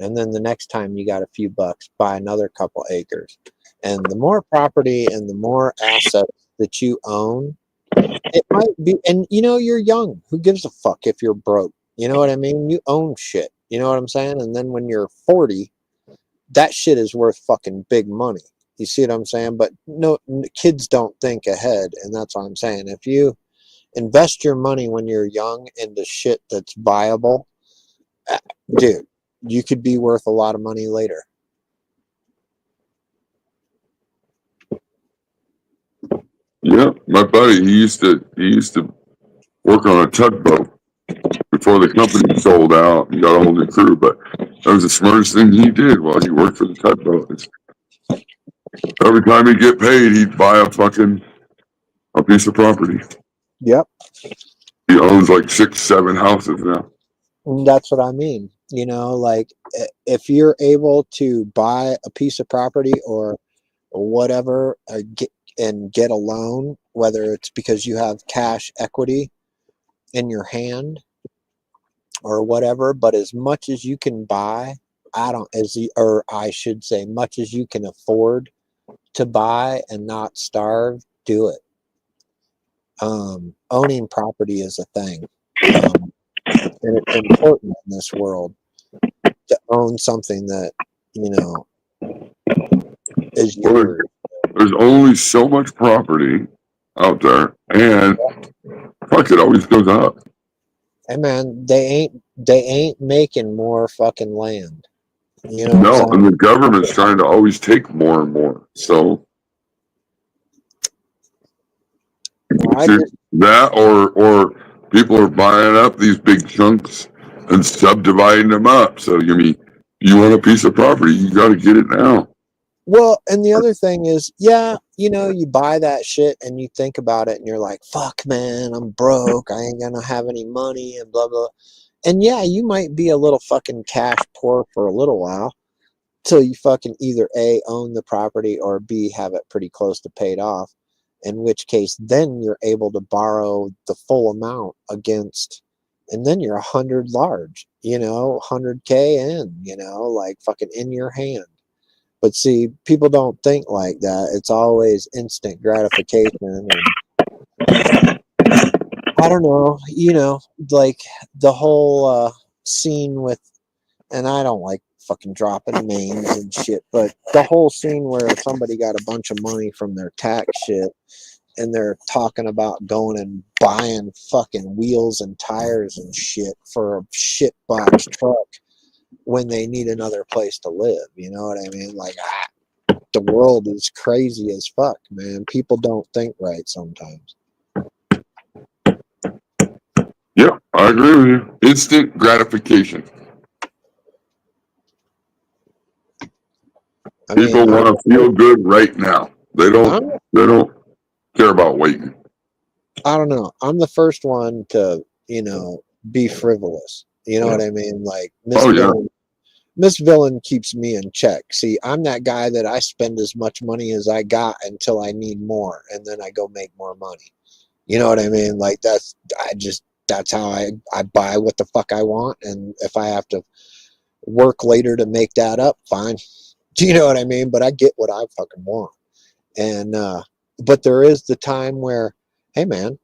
And then the next time you got a few bucks, buy another couple acres. And the more property and the more assets that you own, it might be, and you're young. Who gives a fuck if you're broke? You know what I mean? You own shit. You know what I'm saying? And then when you're 40, that shit is worth fucking big money. You see what I'm saying? But no, kids don't think ahead. And that's what I'm saying. If you invest your money when you're young into shit that's viable, dude, you could be worth a lot of money later. Yeah, my buddy, he used to work on a tugboat before the company sold out and got a whole new crew. But that was the smartest thing he did while he worked for the tugboat. Every time he'd get paid, he'd buy a piece of property. Yep. He owns like 6, 7 houses now. That's what I mean. Like if you're able to buy a piece of property or whatever, get a loan, whether it's because you have cash equity in your hand or whatever, but as much as you can buy, I should say, much as you can afford to buy and not starve, do it. Owning property is a thing. And it's important in this world to own something that, is yours. There's only so much property out there, and fuck, it always goes up. Hey man, they ain't making more fucking land. No, and the government's trying to always take more and more. So that or people are buying up these big chunks and subdividing them up. So you want a piece of property, you got to get it now. Well, and the other thing is, you buy that shit and you think about it and you're like, fuck, man, I'm broke. I ain't gonna have any money and blah, blah. And yeah, you might be a little fucking cash poor for a little while till you fucking either A, own the property, or B, have it pretty close to paid off. In which case, then you're able to borrow the full amount against, and then you're 100 large, 100K in, like fucking in your hand. But see, people don't think like that. It's always instant gratification. And I don't know, like the whole scene with, and I don't like fucking dropping names and shit, but the whole scene where somebody got a bunch of money from their tax shit and they're talking about going and buying fucking wheels and tires and shit for a shit box truck when they need another place to live. You know what I mean? Like, the world is crazy as fuck, man. People don't think right sometimes. Yeah, I agree with you. Instant gratification. People want to feel good right now. They don't care about waiting. I don't know. I'm the first one to, be frivolous. You know what I mean? Like Miss Villain keeps me in check. See, I'm that guy that I spend as much money as I got until I need more, and then I go make more money. You know what I mean? Like that's how I buy what the fuck I want, and if I have to work later to make that up, fine. Do you know what I mean? But I get what I fucking want. And but there is the time where, hey man,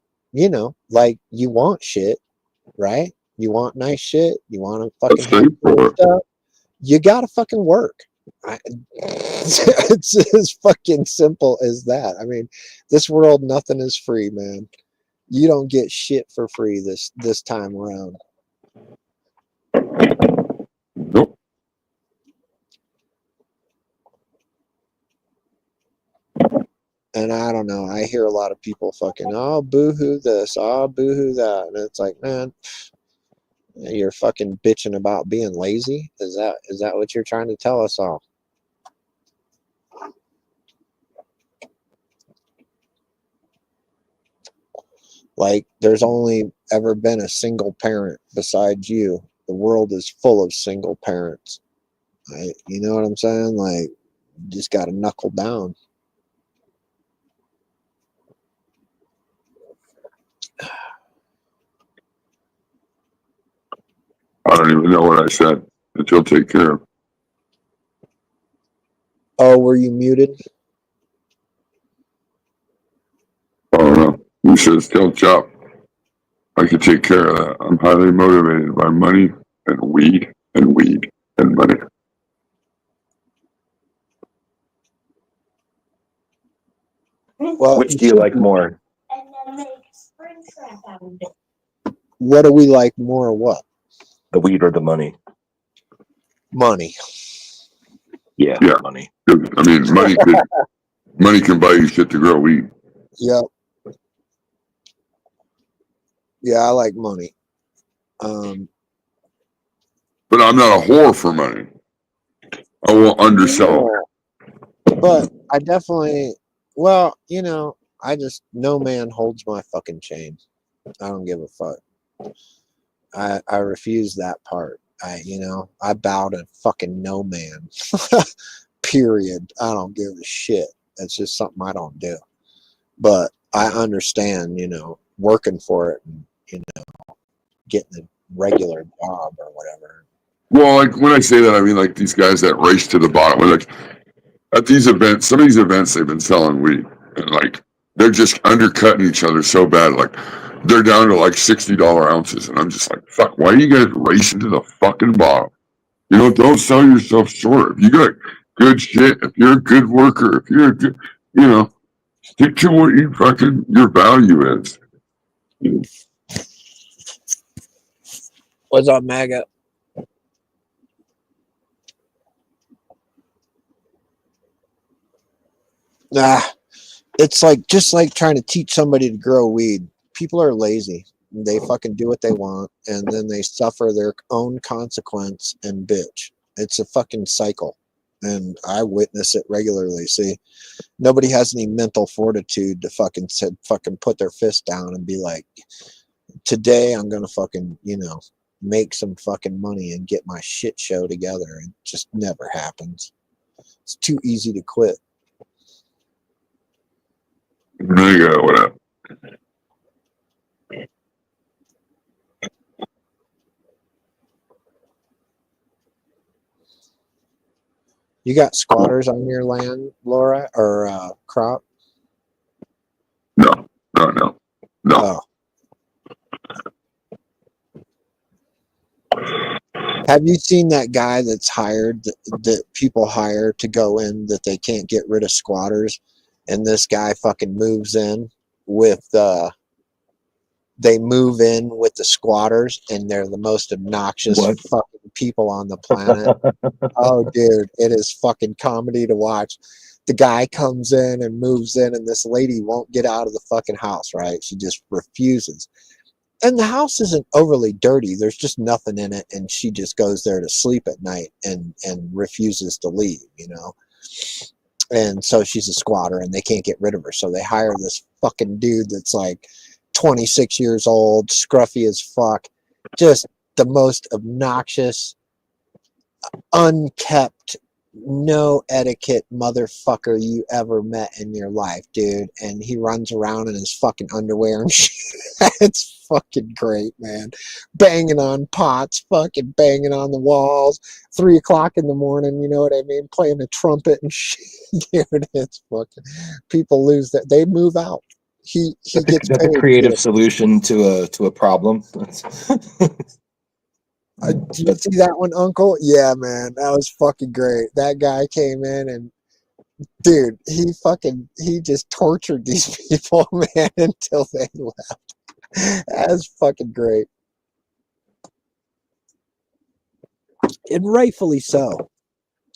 like you want shit, right? You want nice shit. You want to fucking have cool stuff. You gotta fucking work. It's as fucking simple as that. I mean, this world, nothing is free, man. You don't get shit for free this time around. Nope. And I don't know. I hear a lot of people fucking, oh, boo-hoo this, oh, boo-hoo that. And it's like, man, You're fucking bitching about being lazy? Is that what you're trying to tell us all? Like, there's only ever been a single parent besides you. The world is full of single parents. You know what I'm saying? Like, you just got to knuckle down. I don't even know what I said that you'll take care of. Oh, were you muted? I don't know. You said tell Chop I could take care of that. I'm highly motivated by money and weed and money. Well, Which do you like more? What do we like more or what? The weed or the money? Money. Yeah. Money. I mean, money can buy you shit to grow weed. Yep. Yeah, I like money. But I'm not a whore for money. I won't undersell. But I definitely, well, you know, no man holds my fucking chain. I don't give a fuck. I refuse that part. I bow to fucking no man. Period. I don't give a shit. That's just something I don't do. But I understand, working for it and, getting a regular job or whatever. Well, like when I say that, I mean like these guys that race to the bottom. Like at these events, some of these events, they've been selling weed, and like they're just undercutting each other so bad. Like they're down to like $60 ounces, and I'm just like, fuck. Why are you guys racing to the fucking bottom? Don't sell yourself short. If you got good shit, if you're a good worker, if you're a good, stick to what your value is. What's up, MAGA? It's like just like trying to teach somebody to grow weed. People are lazy. They fucking do what they want, and then they suffer their own consequence and bitch. It's a fucking cycle, and I witness it regularly. See, nobody has any mental fortitude to fucking put their fist down and be like, today I'm gonna fucking make some fucking money and get my shit show together. It just never happens. It's too easy to quit. Nigga, what up? You got squatters on your land, Laura, or Crop? No. Oh. Have you seen that guy that's hired, that people hire to go in that they can't get rid of squatters? And this guy fucking moves in with they move in with the squatters, and they're the most obnoxious fucking people on the planet. Oh, dude, it is fucking comedy to watch. The guy comes in and moves in, and this lady won't get out of the fucking house, right? She just refuses. And the house isn't overly dirty. There's just nothing in it, and she just goes there to sleep at night and refuses to leave, And so she's a squatter, and they can't get rid of her. So they hire this fucking dude that's like 26 years old, scruffy as fuck, just the most obnoxious, unkept, no etiquette motherfucker you ever met in your life, dude. And he runs around in his fucking underwear and shit. It's fucking great, man. Banging on pots, fucking banging on the walls, 3 o'clock in the morning, you know what I mean? Playing a trumpet and shit. Dude, it's fucking, people lose that. They move out. He gets That's a creative solution to a problem. Do you see that one, Uncle? Yeah, man, that was fucking great. That guy came in and, dude, he just tortured these people, man, until they left. That was fucking great. And rightfully so.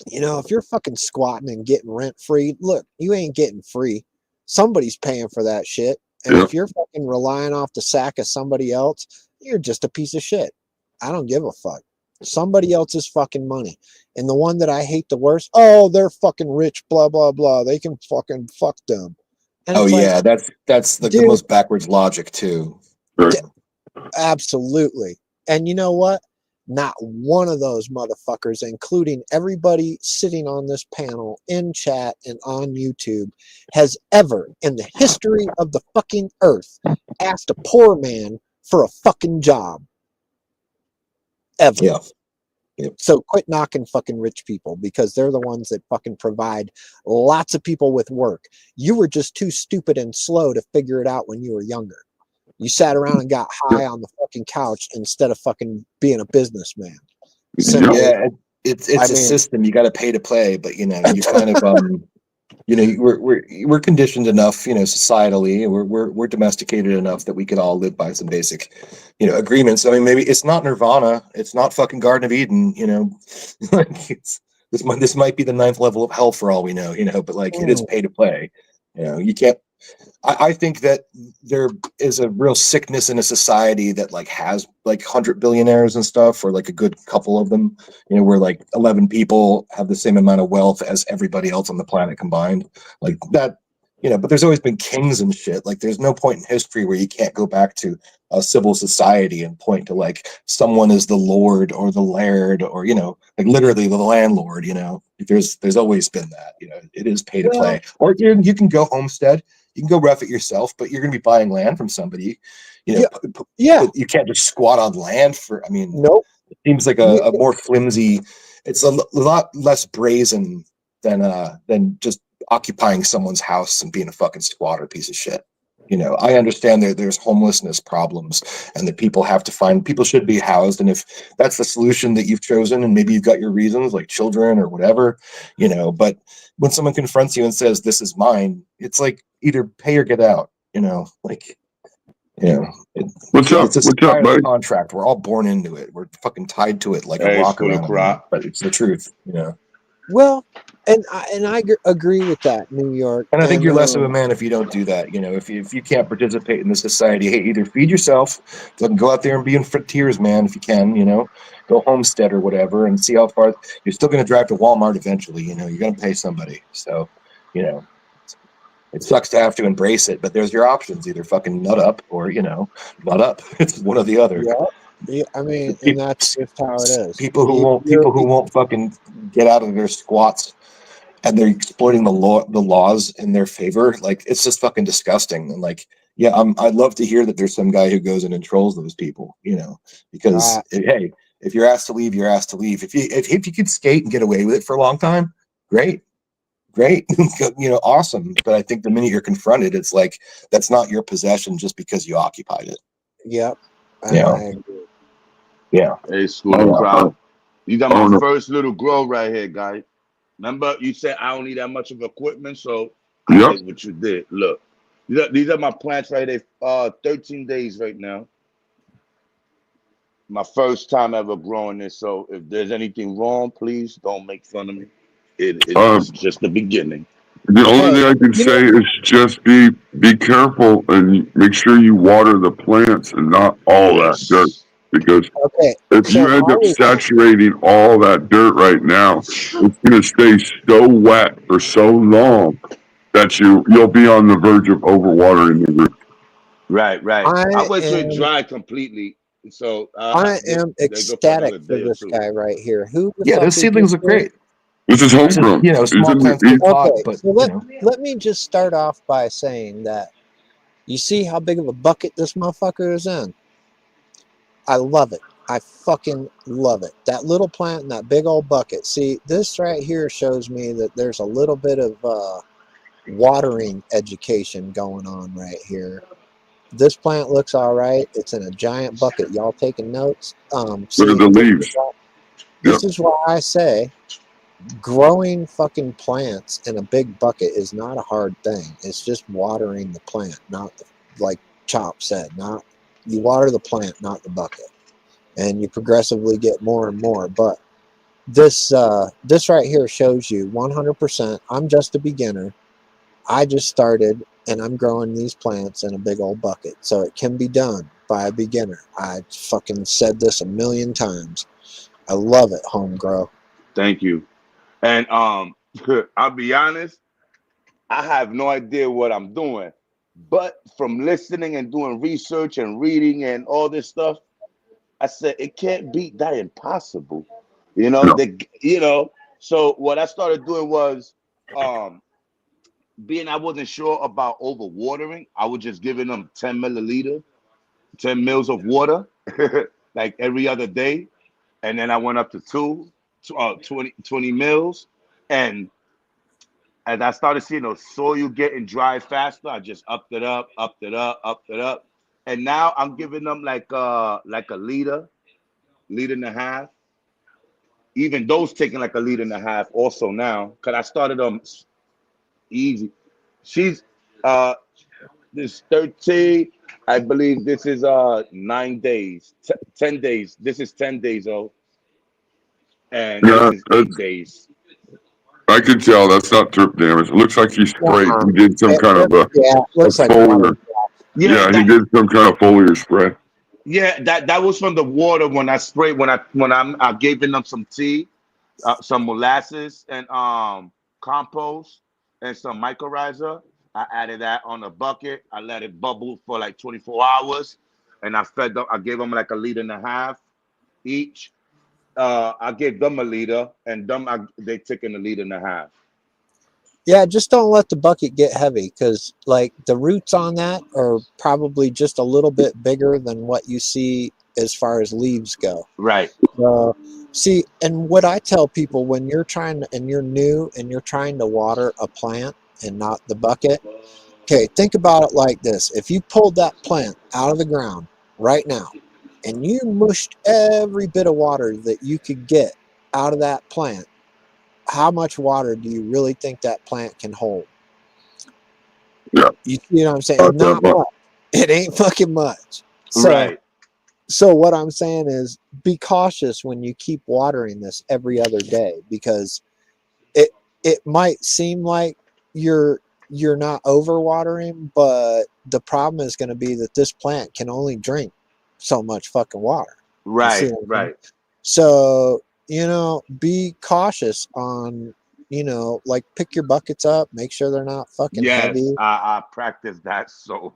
If you're fucking squatting and getting rent free, look, you ain't getting free. Somebody's paying for that shit. And if you're fucking relying off the sack of somebody else, you're just a piece of shit. I don't give a fuck. Somebody else's fucking money. And the one that I hate the worst, oh, they're fucking rich, blah, blah, blah. They can fucking fuck them. And Oh it's yeah, like, that's the dude, most backwards logic too. Right. absolutely. And you know what? Not one of those motherfuckers, including everybody sitting on this panel in chat and on YouTube, has ever in the history of the fucking earth asked a poor man for a fucking job. Ever. Yeah. Yep. So quit knocking fucking rich people, because they're the ones that fucking provide lots of people with work. You were just too stupid and slow to figure it out when you were younger. You sat around and got high on the fucking couch instead of fucking being a businessman. Simply, Yeah, it's a system. You got to pay to play, but you know, you kind of you know, we're conditioned enough, you know, societally, we're domesticated enough that we could all live by some basic, you know, agreements. I mean, maybe it's not Nirvana, it's not fucking Garden of Eden, you know, like this might be the 9th level of hell for all we know, you know, but like it is pay to play. You know, you can't. I think that there is a real sickness in a society that like has like 100 billionaires and stuff, or like a good couple of them, you know, where like 11 people have the same amount of wealth as everybody else on the planet combined, like that, you know. But there's always been kings and shit. Like there's no point in history where you can't go back to a civil society and point to like someone is the lord or the laird, or, you know, like literally the landlord, you know. There's always been that, you know, it is pay to play. Or you can go homestead. You can go rough it yourself, but you're going to be buying land from somebody. You know, you can't just squat on land for. I mean, nope. It seems like a more flimsy. It's a lot less brazen than just occupying someone's house and being a fucking squatter piece of shit. You know, I understand there's homelessness problems and that people should be housed. And if that's the solution that you've chosen, and maybe you've got your reasons like children or whatever, you know, but when someone confronts you and says, this is mine, it's like either pay or get out, you know, like, you know, What's up? it's a societal contract. We're all born into it. We're fucking tied to it like a rock around it, but it's the truth, you know. Well, and I agree with that, New York. And I think you're less of a man if you don't do that. You know, if you can't participate in this society, hey, either feed yourself, go out there and be in tears, man, if you can, you know, go homestead or whatever and see how far. You're still going to drive to Walmart eventually, you know, you're going to pay somebody. So, you know, it sucks to have to embrace it, but there's your options, either fucking nut up or, you know, nut up. It's one or the other. Yeah, I mean, and that's just how it is. People who won't fucking get out of their squats, and they're exploiting the laws in their favor. Like, it's just fucking disgusting. And like, yeah, I'd love to hear that there's some guy who goes in and trolls those people, you know, because hey, if you're asked to leave, you're asked to leave. If you could skate and get away with it for a long time, great, you know, awesome. But I think the minute you're confronted, it's like that's not your possession just because you occupied it. Yep. Yeah. Yeah. Hey, school crowd. You got my first little grow right here, guys. Remember, you said I don't need that much of equipment, so I did what you did. Look, these are my plants right here. 13 days right now. My first time ever growing this, so if there's anything wrong, please don't make fun of me. It's just the beginning. The only thing I can say is just be careful and make sure you water the plants and not all that dirt. Because if you end up saturating all that dirt right now, it's going to stay so wet for so long that you'll be on the verge of overwatering the root. Right. I went to dry completely. So I am ecstatic for this guy right here. Those seedlings look great. This is homegrown. You know, small plants get hot, but so let me just start off by saying that you see how big of a bucket this motherfucker is in. I love it. I fucking love it. That little plant in that big old bucket. See, this right here shows me that there's a little bit of watering education going on right here. This plant looks all right. It's in a giant bucket. Y'all taking notes? Look at the leaves. This is why I say growing fucking plants in a big bucket is not a hard thing. It's just watering the plant, not like Chop said, not you water the plant, not the bucket, and you progressively get more and more. But this right here shows you 100%. I'm just a beginner. I just started, and I'm growing these plants in a big old bucket, so it can be done. by a beginner. I fucking said this a million times. I love it, home grow. Thank you. And I'll be honest, I have no idea what I'm doing. But from listening and doing research and reading and all this stuff, I said it can't be that impossible. You know, so what I started doing was being I wasn't sure about overwatering, I was just giving them 10 mils of water like every other day. And then I went up to 20 mils. And as I started seeing the soil getting dry faster, I just upped it up. And now I'm giving them like a liter and a half. Even those taking like a liter and a half also now, because I started them easy. She's this 13, I believe this is 9 days, 10 days. This is 10 days old. And this is 8 days. I can tell that's not drip damage. It looks like he sprayed. He did some kind of a foliar. Yeah, he did some kind of foliar spray. Yeah, that was from the water when I sprayed when I gave them some tea, some molasses and compost and some mycorrhiza. I added that on a bucket. I let it bubble for like 24 hours, and I fed them. I gave them like a liter and a half each. I gave them a liter, and they taking a liter and a half. Yeah, just don't let the bucket get heavy, because like the roots on that are probably just a little bit bigger than what you see as far as leaves go. Right. See, and what I tell people when you're you're new and you're trying to water a plant and not the bucket, okay, think about it like this. If you pulled that plant out of the ground right now and you mushed every bit of water that you could get out of that plant, how much water do you really think that plant can hold? Yeah. You know what I'm saying? Not much. It ain't fucking much. So, right. So what I'm saying is be cautious when you keep watering this every other day, because it might seem like you're not overwatering, but the problem is going to be that this plant can only drink so much fucking water. Right, right. So, be cautious on, like pick your buckets up, make sure they're not fucking heavy. I practice that. So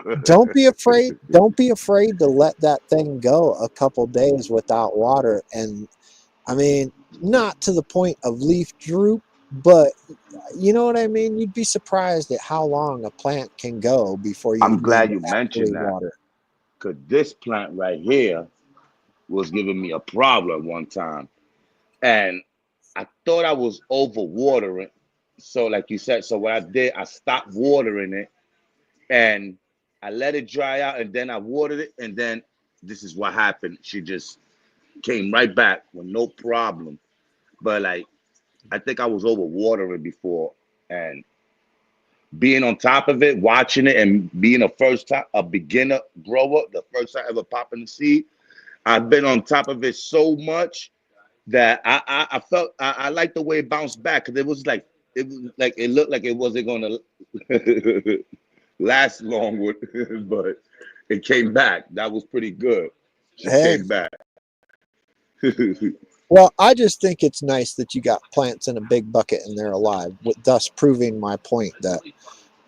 and don't be afraid to let that thing go a couple days without water. And I mean, not to the point of leaf droop, but you know what I mean? You'd be surprised at how long a plant can go before you. I'm glad you mentioned that. Water. Because this plant right here was giving me a problem one time. And I thought I was overwatering. So like you said, so what I did, I stopped watering it and I let it dry out, and then I watered it, and then this is what happened. She just came right back with no problem. But like, I think I was overwatering before, and being on top of it, watching it, and being a beginner grower, the first time ever popping the seed, I've been on top of it so much that I felt I liked the way it bounced back, because it looked like it wasn't gonna last long but it came back. That was pretty good. She came back. Well, I just think it's nice that you got plants in a big bucket and they're alive, thus proving my point that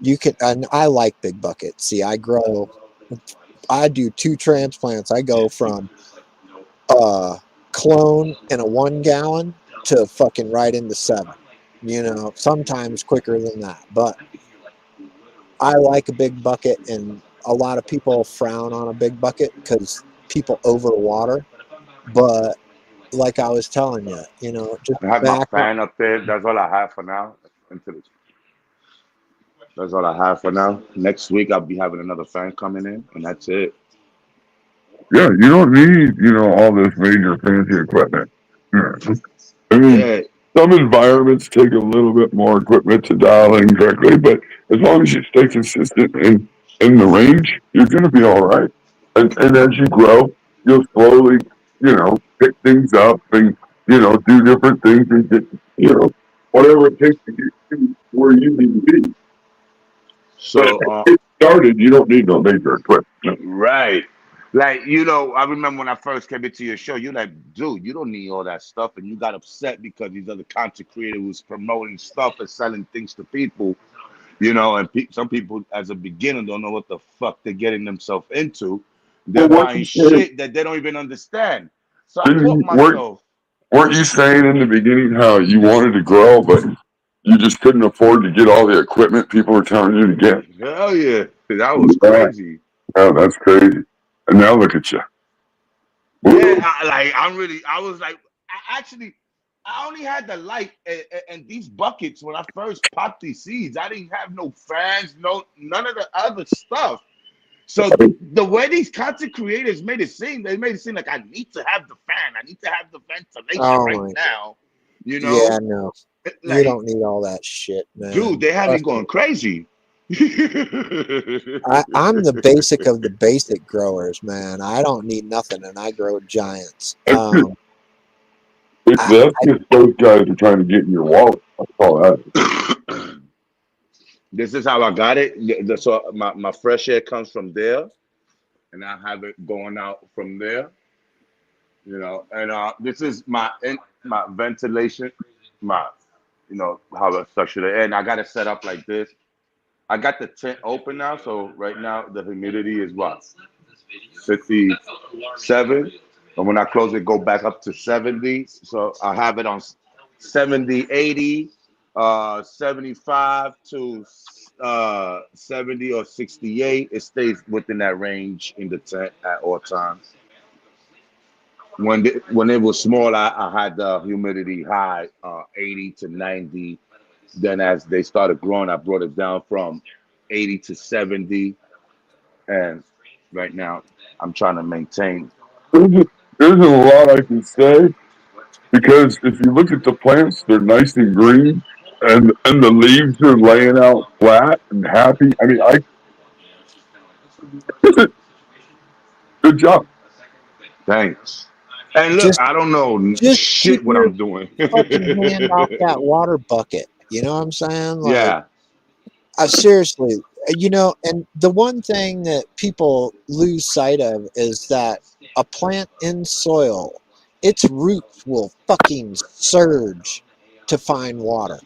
you can. And I like big buckets. See, I do 2 transplants. I go from clone in a 1 gallon to fucking right into 7. Sometimes quicker than that, but I like a big bucket, and a lot of people frown on a big bucket because people overwater. But like I was telling you, just I have my fan up there. That's all I have for now. That's all I have for now. Next week I'll be having another fan coming in, and that's it. Yeah, you don't need, all this major fancy equipment. I mean, some environments take a little bit more equipment to dial in correctly, but as long as you stay consistent in the range, you're going to be all right. And as you grow, you'll slowly, pick things up and, do different things and get, whatever it takes to get to where you need to be. So but if it started, you don't need no major equipment. Right. Like, you know, I remember when I first came into your show, you're like, dude, you don't need all that stuff. And you got upset because these other content creators was promoting stuff and selling things to people, you know, and some people as a beginner don't know what the fuck they're getting themselves into. They're buying shit that they don't even understand. So I caught myself. Weren't you saying in the beginning how you wanted to grow, but you just couldn't afford to get all the equipment people were telling you to get? Hell yeah. That was crazy. Oh, that's crazy. And now look at you. Yeah, I was like, I only had the light and these buckets when I first popped these seeds. I didn't have no fans, none of the other stuff. So the way these content creators made it seem like I need to have the fan, I need to have the ventilation now. You know? Yeah, no. Like, you don't need all that shit, man. Dude, they have me going crazy. I'm the basic of the basic growers, man. I don't need nothing, and I grow giants. That's just those guys are trying to get in your wallet. That's all that. This is how I got it. So my fresh air comes from there, and I have it going out from there. You know, and this is my ventilation, you know, how I structured it. And I got it set up like this. I got the tent open now, so right now the humidity is what? 57. And when I close it, go back up to 70. So I have it on 70, 80, 75 to 70 or 68. It stays within that range in the tent at all times. When it was small, I had the humidity high, 80 to 90. Then as they started growing, I brought it down from 80 to 70. And right now, I'm trying to maintain. There's a lot I can say, because if you look at the plants, they're nice and green, and the leaves are laying out flat and happy. I mean, good job. Thanks. And look, I don't know shit what I'm doing. Fucking hand off that water bucket. You know what I'm saying? Like, yeah. Seriously, you know, and the one thing that people lose sight of is that a plant in soil, its roots will fucking surge to find water.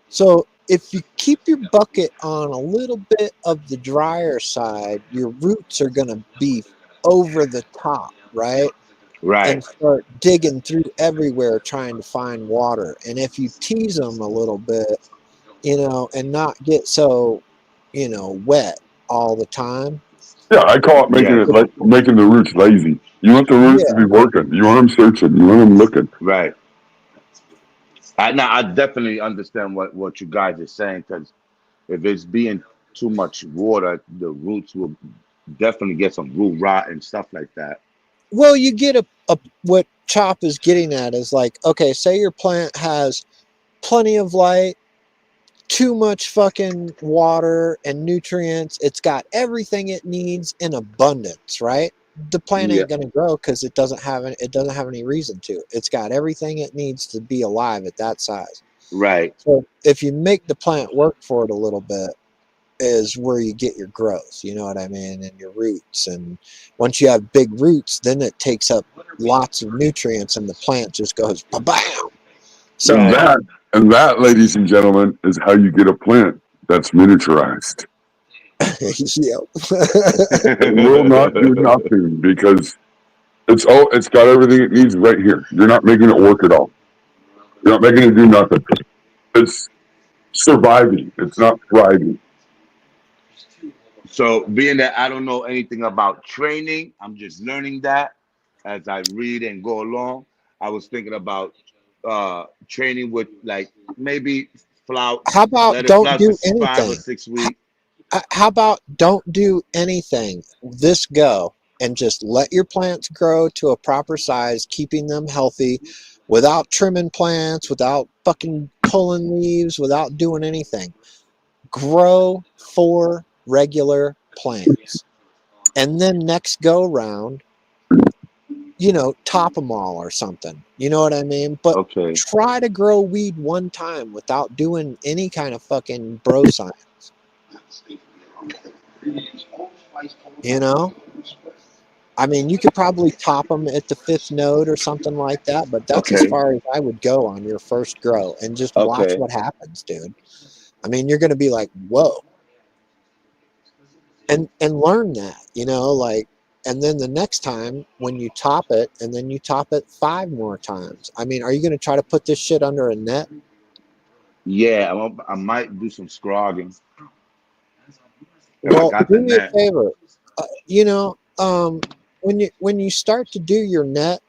So if you keep your bucket on a little bit of the drier side, your roots are going to be over the top, right? Right. And start digging through everywhere trying to find water. And if you tease them a little bit, you know, and not get so, you know, wet all the time. Yeah, I call it making the roots lazy. You want the roots to be working. You want them searching. You want them looking. Right. I definitely understand what you guys are saying, because if it's being too much water, the roots will definitely get some root rot and stuff like that. Well, you get a what Chop is getting at is like, okay, say your plant has plenty of light, too much fucking water and nutrients. It's got everything it needs in abundance, right? The plant ain't gonna grow because it doesn't have any reason to. It's got everything it needs to be alive at that size. Right. So if you make the plant work for it a little bit, is where you get your growth, you know what I mean, and your roots. And once you have big roots, then it takes up lots of nutrients and the plant just goes ba-bam. So and that, ladies and gentlemen, is how you get a plant that's miniaturized. It will not do nothing because it's got everything it needs right here. You're not making it work at all. You're not making it do nothing. It's surviving. It's not thriving. So being that I don't know anything about training, I'm just learning that as I read and go along. I was thinking about training with like maybe flower. How about don't do anything? 5 or 6 weeks. How about don't do anything this go and just let your plants grow to a proper size, keeping them healthy without trimming plants, without fucking pulling leaves, without doing anything. Grow 4 regular plants. And then next go round, you know, top them all or something. You know what I mean? But try to grow weed one time without doing any kind of fucking bro science. You know? I mean, you could probably top them at the 5th node or something like that, but that's as Okay. far as I would go on your first grow, and just watch Okay. what happens, dude. I mean, you're going to be like, whoa. And learn that, you know, like, and then the next time when you top it, and then you top it 5 more times. I mean, are you going to try to put this shit under a net? Yeah, I might do some scrogging. Well, got do the me a net. favor. You know, when you start to do your net,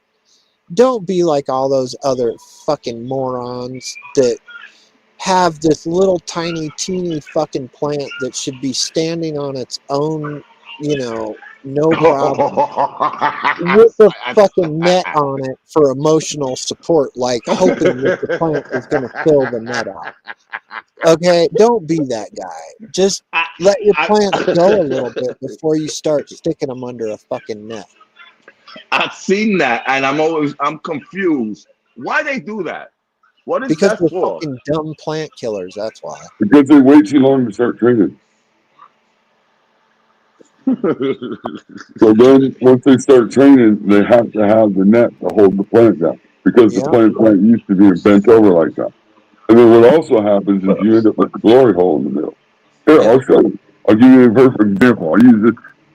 don't be like all those other fucking morons that have this little tiny teeny fucking plant that should be standing on its own, you know, no problem, with a fucking net on it for emotional support, like hoping that the plant is going to fill the net out. Okay, don't be that guy. Just let your plants go a little bit before you start sticking them under a fucking net. I've seen that, and I'm confused. Why they do that? What is Because that they're for? fucking dumb plant killers, that's why. Because they wait too long to start training. So then, once they start training, they have to have the net to hold the plant down, because the plant used to be bent over like that. And then what also happens is you end up with a glory hole in the middle. Here, I'll show you. I'll give you a perfect example. I'll use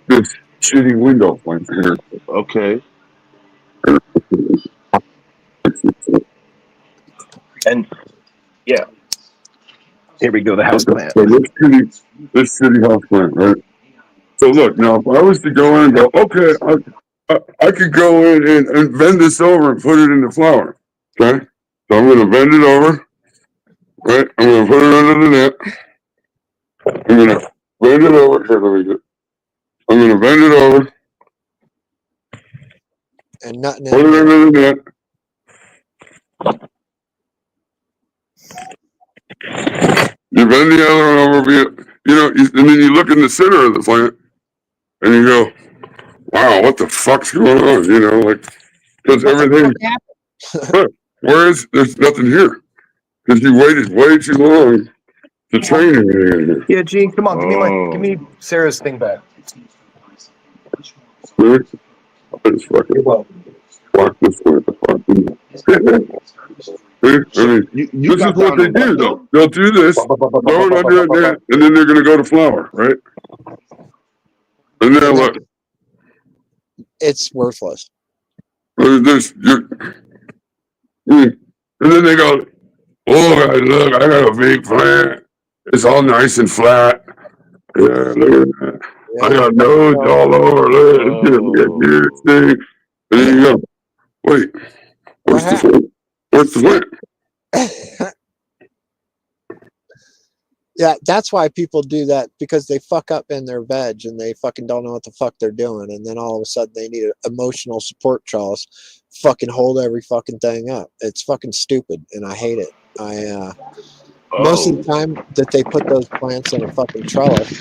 this shitty window plant here. Okay. And yeah, here we go. The house plant. So this shitty house plant, right? So look, now if I was to go in and go, okay, I could go in and bend this over and put it in the flower. Okay? So I'm going to bend it over, right? I'm going to put it under the net. I'm going to bend it over. Here, let me get. I'm going to bend it over. And nothing Put it under the net. You bend the other one over, you know, and then you look in the center of the plant, and you go, wow, what the fuck's going on? You know, like, because everything, whereas there's nothing here, because you waited way too long to train anything in here. Yeah, Gene, come on, give me Sarah's thing back. Really? I just fucking walk this way. I mean, You this is what they do, though. They'll do this, throw it under a net, and then they're going to go to flower, right? And then look. It's worthless. And then they go, oh, look, I got a big plant. It's all nice and flat. Yeah, look at that. Yeah. I got nodes all over. Look, this thing. And then you go, wait, where's the plant? Where's the plant? Yeah, that's why people do that, because they fuck up in their veg and they fucking don't know what the fuck they're doing, and then all of a sudden they need an emotional support trellis fucking hold every fucking thing up. It's fucking stupid, and I hate it. Most of the time that they put those plants in a fucking trellis,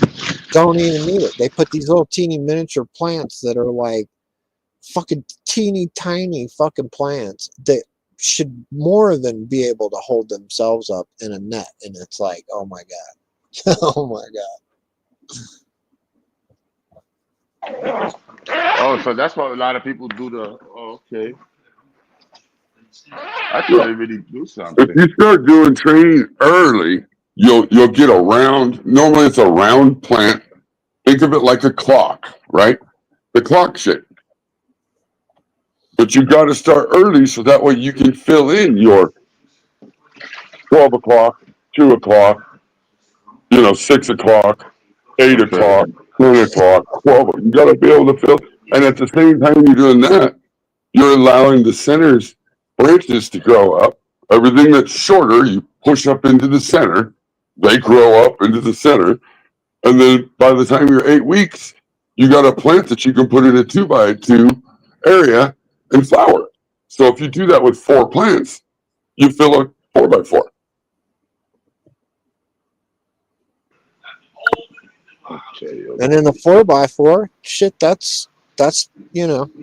don't even need it. They put these little teeny miniature plants that are like fucking teeny tiny fucking plants that should more than be able to hold themselves up in a net, and it's like, oh my god. Oh my god. Oh, so that's what a lot of people do. Okay. I thought they really do something. If you start doing training early, you'll get a round. Normally, it's a round plant. Think of it like a clock, right? The clock shape. But you got to start early so that way you can fill in your 12 o'clock, 2 o'clock, 6 o'clock, 8 o'clock, 10 o'clock, 12. You got to be able to fill. And at the same time you're doing that, you're allowing the center's branches to grow up. Everything that's shorter, you push up into the center. They grow up into the center. And then by the time you're 8 weeks, you got a plant that you can put in a 2x2 area and flower. So if you do that with 4 plants, you fill a 4x4. Okay. And in the 4x4, shit, that's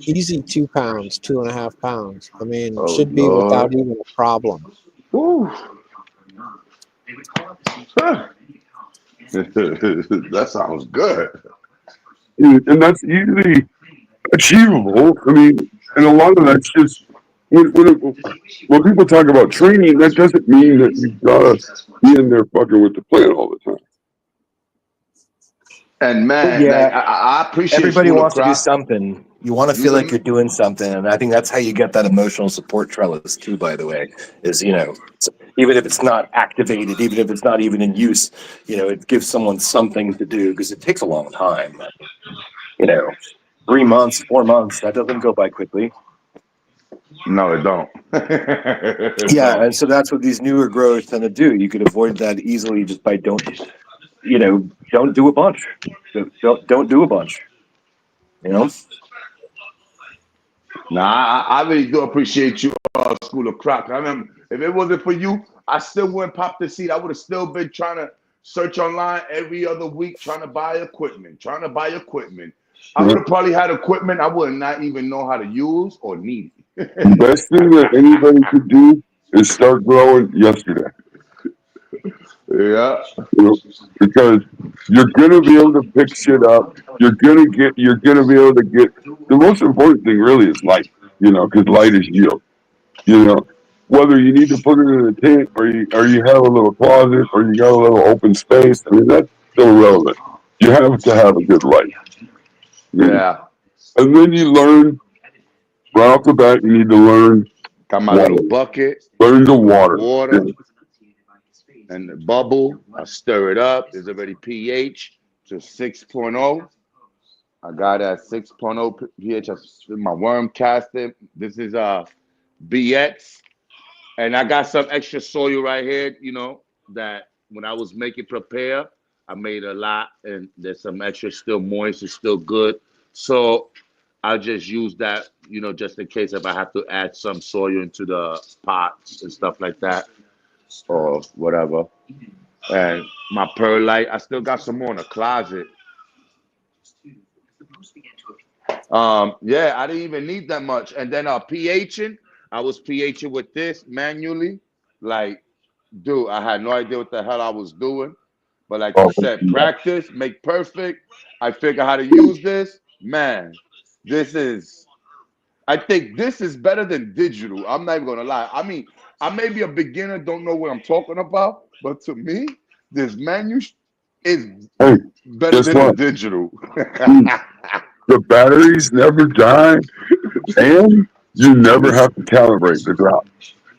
easy 2 pounds, 2.5 pounds. I mean, should be without even a problem. Woo. That sounds good. And that's usually achievable. I mean, and a lot of that's just when people talk about training, that doesn't mean that you gotta be in there fucking with the plant all the time. And man, like, I appreciate everybody School of wants to do Croc. something. You want to feel like you're doing something, and I think that's how you get that emotional support trellis too. By the way, is even if it's not activated, even if it's not even in use, it gives someone something to do because it takes a long time. 3 months, 4 months, that doesn't go by quickly. No, it don't. Yeah, and so that's what these newer growers tend to do. You could avoid that easily just by don't do a bunch. Don't do a bunch. Nah, I really do appreciate you, School of Croc. I remember if it wasn't for you, I still wouldn't pop the seed. I would have still been trying to search online every other week, trying to buy equipment. I would have probably had equipment I would not even know how to use or need. The best thing that anybody could do is start growing yesterday. Yeah. Because you're gonna be able to pick shit up. You're gonna be able to get. The most important thing really is light. Because light is yield. Whether you need to put it in a tent or you have a little closet or you got a little open space. I mean, that's still relevant. You have to have a good light. Yeah. And then you learn right off the bat. You need to learn. Got my little bucket. Learn to water. And the bubble, I stir it up. There's already pH to 6.0. I got at 6.0 pH. My worm casting. This is BX. And I got some extra soil right here, that when I was making prepare, I made a lot. And there's some extra still moist. It's still good. So I'll just use that, just in case if I have to add some soil into the pots and stuff like that. Or whatever. And my perlite, I still got some more in the closet. Yeah, I didn't even need that much. And then pHing, I was pHing with this manually. Like, dude, I had no idea what the hell I was doing. But like you said, practice, make perfect. I figure how to use this. Man, I think this is better than digital. I'm not even gonna lie. I mean, I may be a beginner, don't know what I'm talking about, but to me, this menu is better than the digital. The batteries never die, and you never have to calibrate the drop.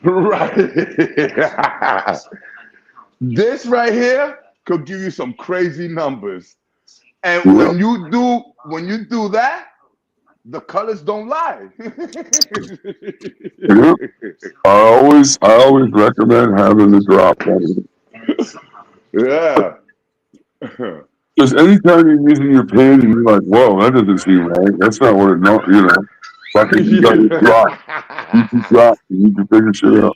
Right. This right here could give you some crazy numbers, and when you do that, the colors don't lie. I always recommend having the drop. Yeah. Because anytime you're using your pen and you're like, whoa, that doesn't seem right. That's not what it Fucking you got to drop. You can drop. You need to figure shit out.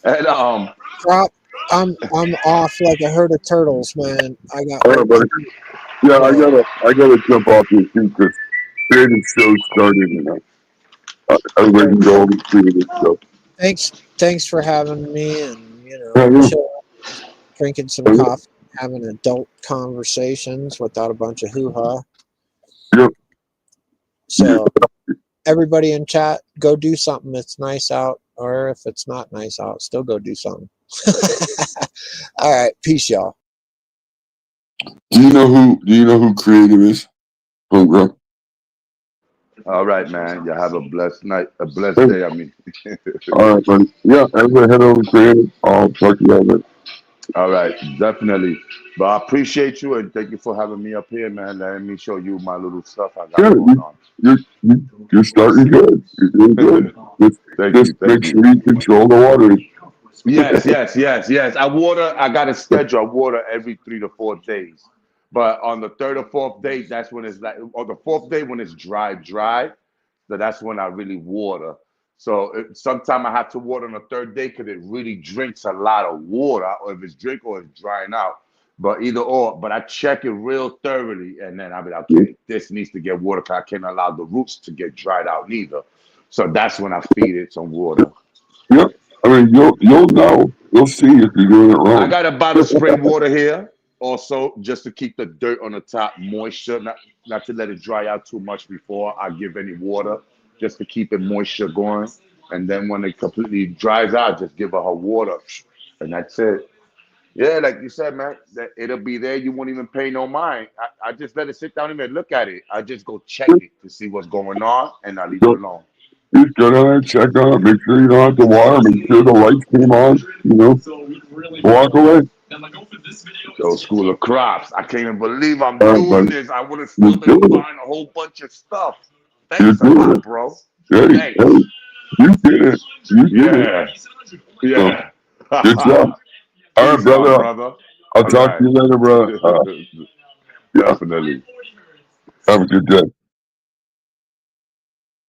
And Drop. I'm off like a herd of turtles, man. I got. All right, buddy. Yeah, I gotta jump off here too because creative show started and everybody can go over to creative show. Thanks for having me and drinking some coffee, having adult conversations without a bunch of hoo-ha. Yep. So everybody in chat, go do something that's nice out, or if it's not nice out, still go do something. All right, peace, y'all. Do you know who creative is? Homegrown. All right, man. You have a blessed night, a blessed day. I mean. All right, buddy. Yeah, everybody head over to creative. I'll talk to you all later. All right, definitely. But I appreciate you and thank you for having me up here, man. Letting me show you my little stuff I got going on. You're starting good. You're doing good. Just make sure you control the watering. Yes. I got a schedule. I water every 3 to 4 days. But on the 3rd or 4th day, that's when it's like, or the 4th day when it's dry. So that's when I really water. So sometimes I have to water on the 3rd day because it really drinks a lot of water, or if it's drink or it's drying out. But either or, but I check it real thoroughly, and then I'll be like, okay, this needs to get water because I can't allow the roots to get dried out neither. So that's when I feed it some water. Yep. I mean, you'll know. You'll see if you're doing it wrong. I got a bottle of spring water here. also just to keep the dirt on the top moisture, not to let it dry out too much before I give any water, just to keep it moisture going. And then when it completely dries out, just give her water, and that's it. Yeah, like you said, man, that it'll be there. You won't even pay no mind. I just let it sit down and look at it. I just go check it to see what's going on, and I leave it alone. Just get on it, check on it, make sure you don't have to water, make sure the lights came on, walk away. Those school of crops. I can't even believe I'm doing this. I would have still been buying a whole bunch of stuff. Thanks a lot, bro. Hey, you did it. You did it. Yeah. Good job. All right, brother. I'll talk to you later, bro. Definitely. Have a good day.